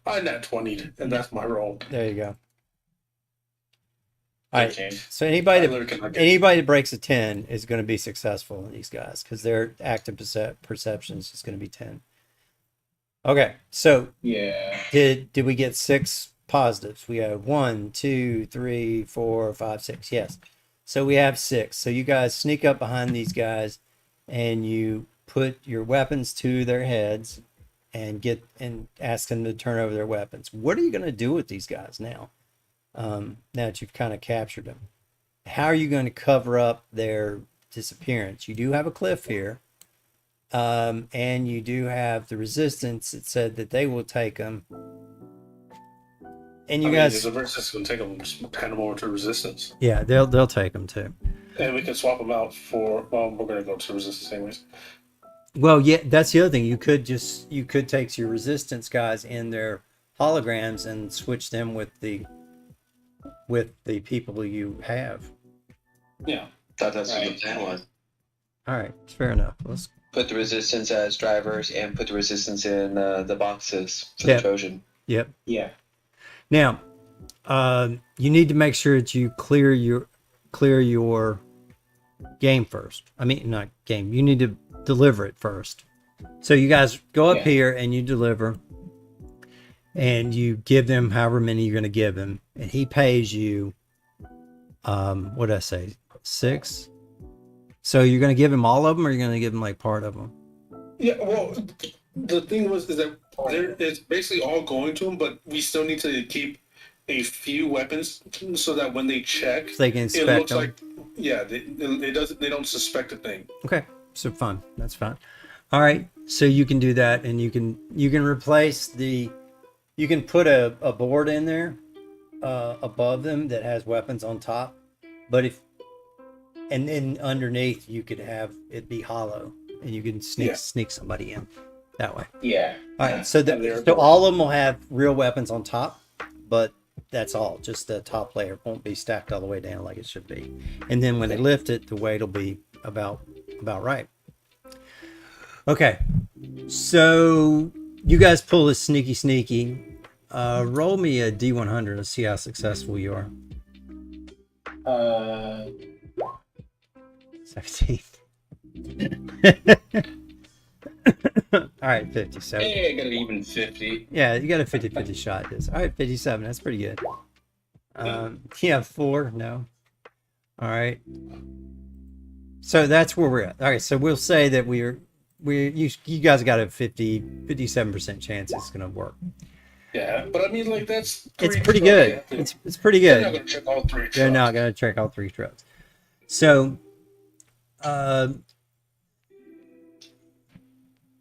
I nat 20, and that's my roll. There you go. All right. 13. So anybody I literally cannot get- that breaks a 10 is going to be successful in these guys because their active perceptions is going to be 10. Okay. So Yeah. did we get 6 positives? We have 1, 2, 3, 4, 5, 6. Yes. So we have 6. So you guys sneak up behind these guys and you put your weapons to their heads and ask them to turn over their weapons. What are you going to do with these guys now? Now that you've kind of captured them, how are you going to cover up their disappearance? You do have a cliff here, and you do have the resistance. It said that they will take them, and you guys, the resistance can take them, just hand them over to resistance, yeah, they'll take them too. and we can swap them out for. Well, we're gonna go to resistance anyways. Well, yeah, that's the other thing. You could take your resistance guys in their holograms and switch them with the people you have. Yeah. Thought that's what the Right. plan was. All right, fair enough. Let's. Put the resistance as drivers and put the resistance in the boxes for Yeah. the Trojan. Yep. Yeah. Now, you need to make sure that you clear your game first. I mean, not game. You need to deliver it first. So you guys go up Yeah. here and you deliver, and you give them however many you're going to give him, and he pays you. What did I say? 6. So you're going to give him all of them, or you're going to give him like part of them? Yeah. Well, the thing is that it's basically all going to them, but we still need to keep a few weapons so that when they check, So they can it inspect looks them. like it doesn't. They don't suspect a thing. Okay, so fine. That's fine. All right, so you can do that, and you can replace you can put a board in there above them that has weapons on top, but and then underneath you could have it be hollow, and you can sneak somebody in that way. Yeah. All right, so all of them will have real weapons on top, but that's all. Just the top layer won't be stacked all the way down like it should be. And then when they lift it, the weight will be about right. Okay, so you guys pull this sneaky. Roll me a D100 and see how successful you are. 17. All right, 57. Hey, I got an even 50. Yeah, you got a 50-50 shot at this. All right, 57. That's pretty good. Yeah, 4. No. All right. So that's where we're at. All right, so we'll say that you guys got a 57% chance it's gonna work. Yeah, but I mean, like, that's It's pretty good. It's pretty good. They're not gonna check all 3 trucks. They're not gonna check all 3 trucks. So,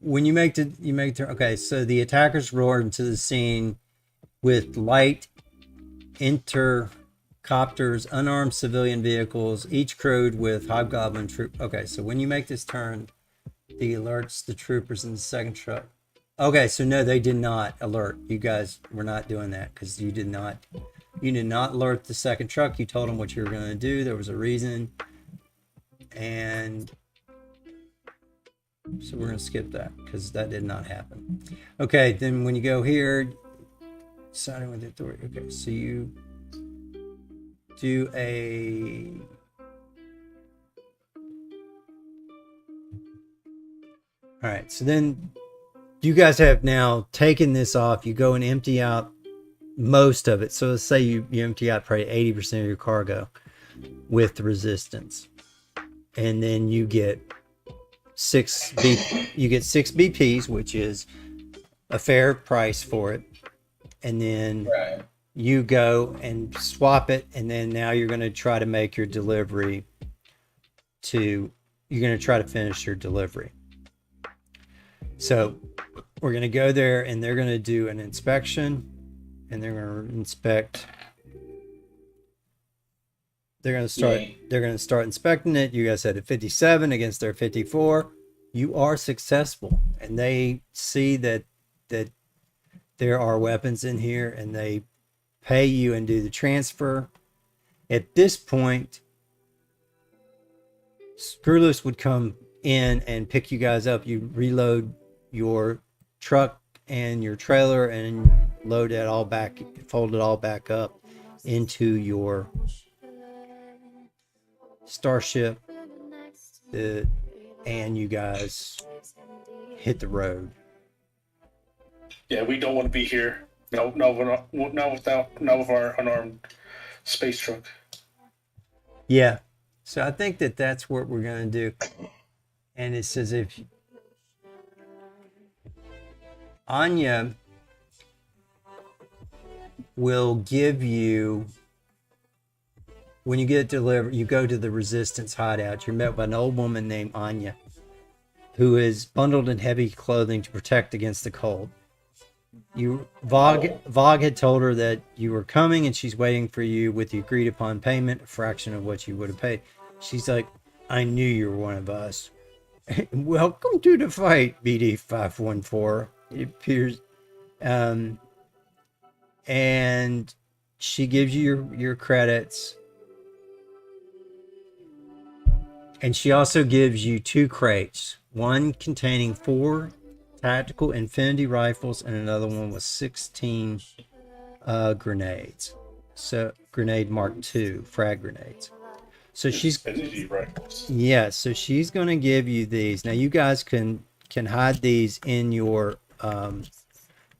when you make okay, so the attackers roar into the scene with light intercopters, unarmed civilian vehicles, each crewed with hobgoblin troop. Okay, so when you make this turn, the alerts the troopers in the second truck. Okay, so no, they did not alert. You guys were not doing that because you did not alert the second truck. You told them what you were going to do. There was a reason. And so we're going to skip that because that did not happen. Okay, then when you go here, signing with the authority. Okay, so you do a... All right, so then you guys have now taken this off. You go and empty out most of it. So let's say you empty out probably 80% of your cargo with the resistance. And then you get 6 BPs, which is a fair price for it. And then you go and swap it. And then now you're going to try to make your delivery you're going to try to finish your delivery. So we're going to go there and they're going to do an inspection, and they're going to inspect. They're going to start inspecting it. You guys had a 57 against their 54. You are successful, and they see that there are weapons in here, and they pay you and do the transfer. At this point, Screwloose would come in and pick you guys up. You reload your truck and your trailer and load it all back, fold it all back up into your starship, and you guys hit the road. Yeah, we don't want to be here. No, not with our unarmed space truck. Yeah, so I think that's what we're gonna do. And it says if Anya will give you, when you get delivered, you go to the Resistance hideout. You're met by an old woman named Anya, who is bundled in heavy clothing to protect against the cold. Vogue had told her that you were coming, and she's waiting for you with the agreed upon payment, a fraction of what you would have paid. She's like, I knew you were one of us. Welcome to the fight, BD 514. It appears, and she gives you your credits, and she also gives you 2 crates, one containing 4 tactical infinity rifles and another one with 16 grenades. So grenade Mark II frag grenades. So she's so she's going to give you these. Now you guys can hide these in your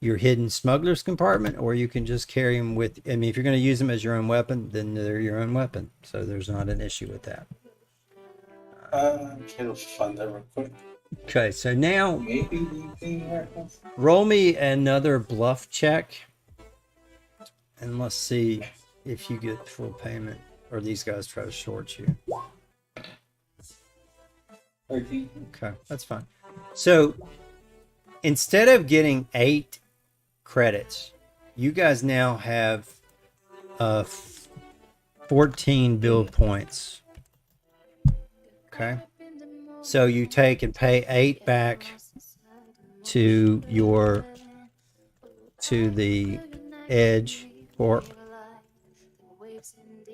hidden smuggler's compartment, or you can just carry them with. I mean, if you're going to use them as your own weapon, then they're your own weapon. So there's not an issue with that. Can find that real quick. Okay, so now roll me another bluff check, and let's see if you get full payment, or these guys try to short you. 13. Okay, that's fine. So instead of getting 8 credits, you guys now have uh, 14 build points. Okay. So you take and pay 8 back to the Edge Corp,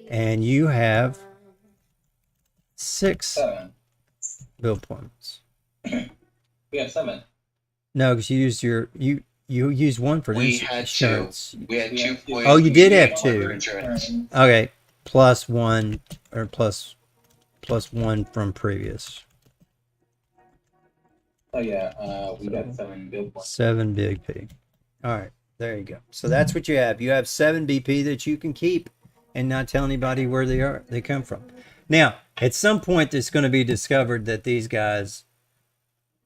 and you have 6 7. build points. We have 7. No, because you used you used 1 for We had insurance. 2. We had 2 points. Oh, you did have for 2. insurance. Okay, plus 1 or plus 1 from previous. Oh yeah, we got 7 build points. 7 BP. All right, there you go. So that's what you have. You have 7 BP that you can keep and not tell anybody where they come from. Now, at some point, it's going to be discovered that these guys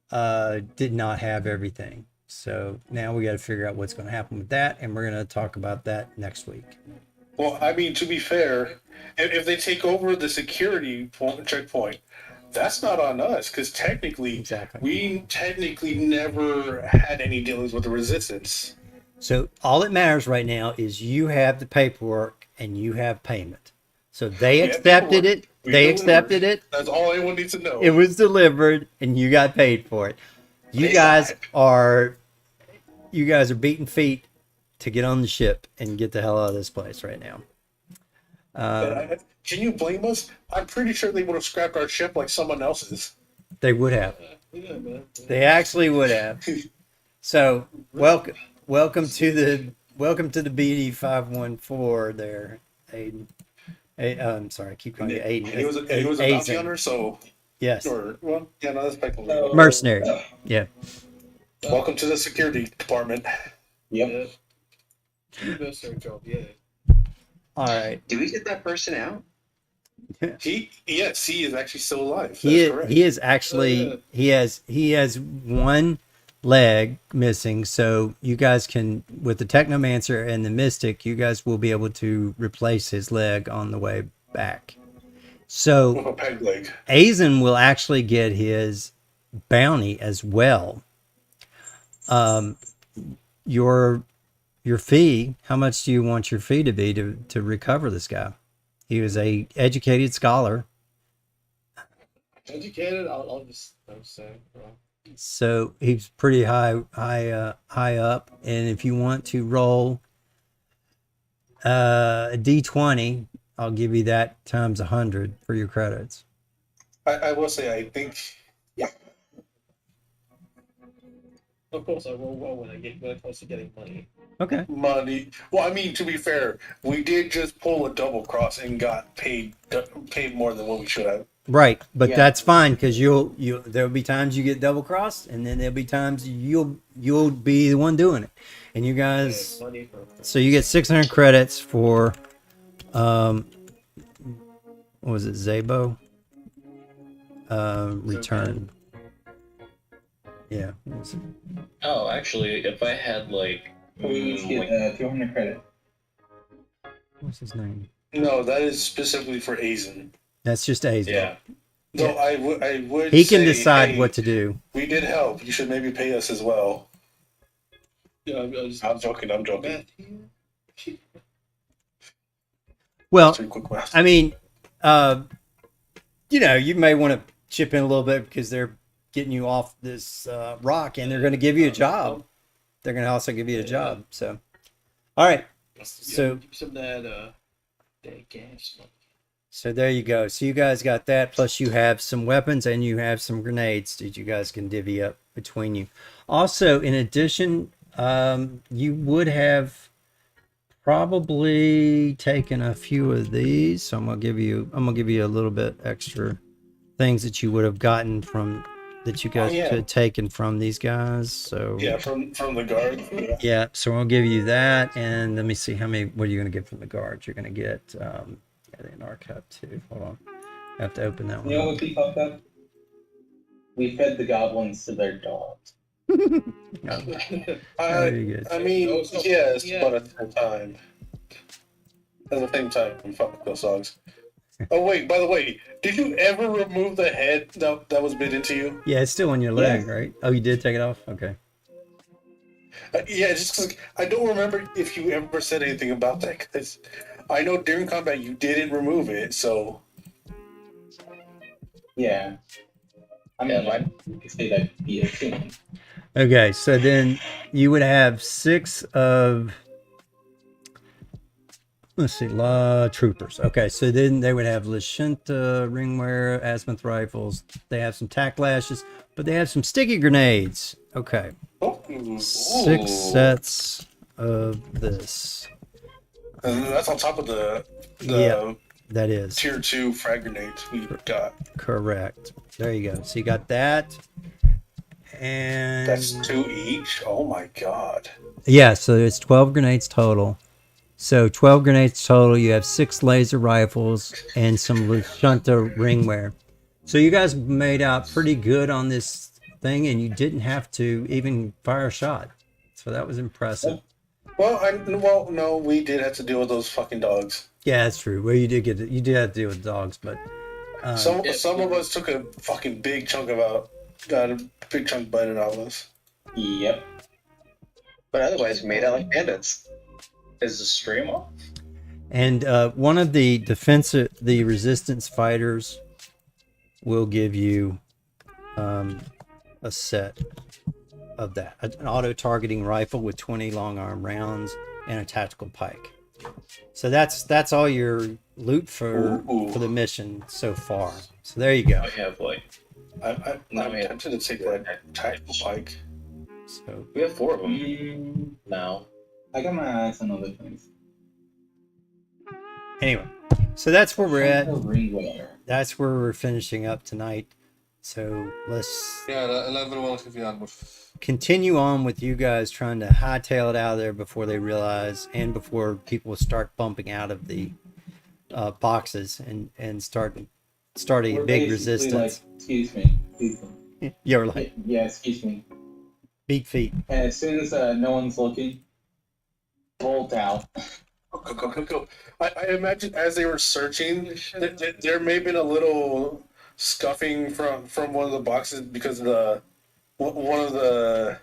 did not have everything. So now we got to figure out what's going to happen with that, and we're going to talk about that next week. Well, I mean, to be fair, if they take over the security checkpoint, that's not on us, because technically, we technically never had any dealings with the resistance. So all that matters right now is you have the paperwork and you have payment. So they accepted it. They accepted it. That's all anyone needs to know. It was delivered and you got paid for it. You guys are beating feet to get on the ship and get the hell out of this place right now. Can you blame us? I'm pretty sure they would have scrapped our ship like someone else's. They would have. They actually would have. So welcome to the BD 514 there, Aiden. I'm sorry, I keep calling you Aiden. He was a bounty hunter, so yes. That's technically mercenary. Yeah. Welcome to the security department. Yep. All right. Did we get that person out? He is actually still alive. He is actually he has 1 leg missing, so you guys can, with the Technomancer and the Mystic, you guys will be able to replace his leg on the way back. So with a peg leg. Azen will actually get his bounty as well. Your fee, how much do you want your fee to be to recover this guy? He was a educated scholar. Educated, I'll say. So he's pretty high up. And if you want to roll a D20, I'll give you that times 100 for your credits. I will say, I think, Of course, I roll well when it comes to getting money. Okay. money. Well, I mean, to be fair, we did just pull a double cross and got paid more than what we should have. Right, but that's fine because there'll be times you get double crossed, and then there'll be times you'll be the one doing it, and you guys. So you get 600 credits for, what was it, Zabo? Return. Yeah. What was it? Oh, actually, if I had like. We each get 200 credit. What's his name? No, that is specifically for Azen. That's just Azen. Yeah. No, I would. He can say, decide hey, what to do. We did help. You should maybe pay us as well. Yeah, I'm joking. I'm joking. Well, I mean, you may want to chip in a little bit because they're getting you off this rock, and they're going to give you a job. They're going to also give you a job. So, all right. So, some of that gas money. So there you go. So you guys got that. Plus you have some weapons and you have some grenades that you guys can divvy up between you. Also, in addition, you would have probably taken a few of these. So I'm gonna give you a little bit extra things that you would have gotten from that you guys could have taken from these guys. So from the guard. Yeah. So I'll give you that, and let me see what are you gonna get from the guards? You're gonna get an archive too. Hold on. I have to open that one. You know what we fucked up? We fed the goblins to their dogs. Very good. I mean, yes, but at the time. At the same time, fuck those dogs. Oh wait, by the way, did you ever remove the head that was bit into you? Yeah, it's still on your leg, right? Oh, you did take it off? Okay. Yeah, just because I don't remember if you ever said anything about that. Cause I know during combat you didn't remove it, so Yeah. I mean, you could say that be assumed. Okay, so then you would have 6 of, let's see, troopers. Okay, so then they would have Lashunta, Ringwear, Azimuth rifles. They have some tack lashes, but they have some sticky grenades. Okay, 6 sets of this. and that's on top of the Yeah, that is tier 2 frag grenades we got. correct. There you go. So you got that. And That's 2 each. Oh my god. yeah, so it's 12 grenades total. So 12 grenades total. You have 6 laser rifles and some Lashunta ringwear. So you guys made out pretty good on this thing, and you didn't have to even fire a shot. So that was impressive. Well, no, we did have to deal with those fucking dogs. Yeah, that's true. Well, you did have to deal with dogs, but Some of us took a fucking big chunk got a big chunk biting off us. Yep. But otherwise, we made out like bandits. Is the stream off? and one of the resistance fighters will give you a set of that, an auto-targeting rifle with 20 long arm rounds and a tactical pike. So that's all your loot for the mission so far. So there you go. I have like I'm tempted to take that tactical pike. So we have 4 of them now. I got my eyes on other things. anyway, so that's where we're at. Ringwear. That's where we're finishing up tonight. So let's level 1 heavy armor. continue on with you guys trying to hightail it out of there before they realize, and before people start bumping out of the boxes and start a We're big basically resistance. Like, excuse me. You're like Yeah, excuse me. big feet. And as soon as no one's looking, bolt out. Go. I imagine as they were searching, there may have been a little scuffing from one of the boxes because one of the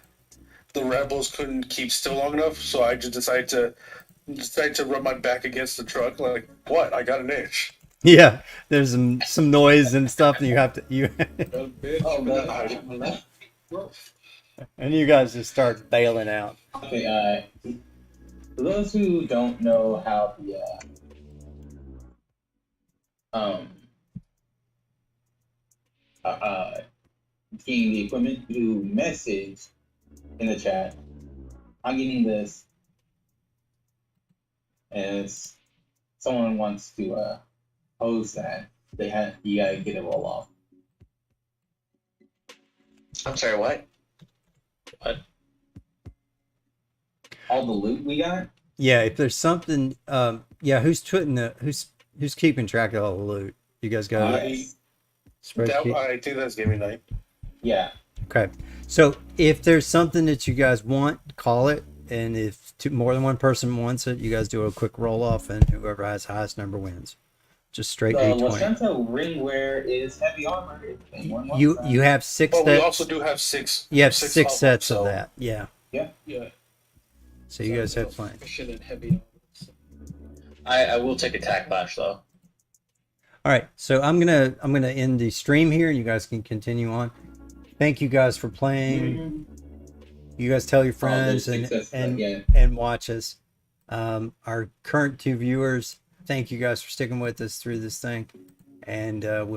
rebels couldn't keep still long enough. So I just decided to rub my back against the truck. Like, what? I got an itch. Yeah, there's some noise and stuff, and you have to Oh, no. and you guys just start bailing out. Okay, for those who don't know how the getting the equipment, to message in the chat. I'm getting this, and it's, someone wants to pose that you gotta get a roll off. I'm sorry, what? All the loot we got. Yeah, if there's something, who's keeping track of all the loot? You guys got a spreadsheet? I think that's gaming night. Yeah. Okay, so if there's something that you guys want, call it, and if more than one person wants it, you guys do a quick roll off, and whoever has highest number wins. Just straight The D20. Lashunta ringwear is heavy armor. You have 6 But we sets. also do have 6. You have 6 6 levels, sets so- of that. Yeah. Yeah. So you guys have plenty. Efficient and heavy. I will take a tack lash though. All right, so I'm gonna end the stream here, and you guys can continue on. Thank you guys for playing. You guys tell your friends and watch us. Our current 2 viewers, thank you guys for sticking with us through this thing, and we'll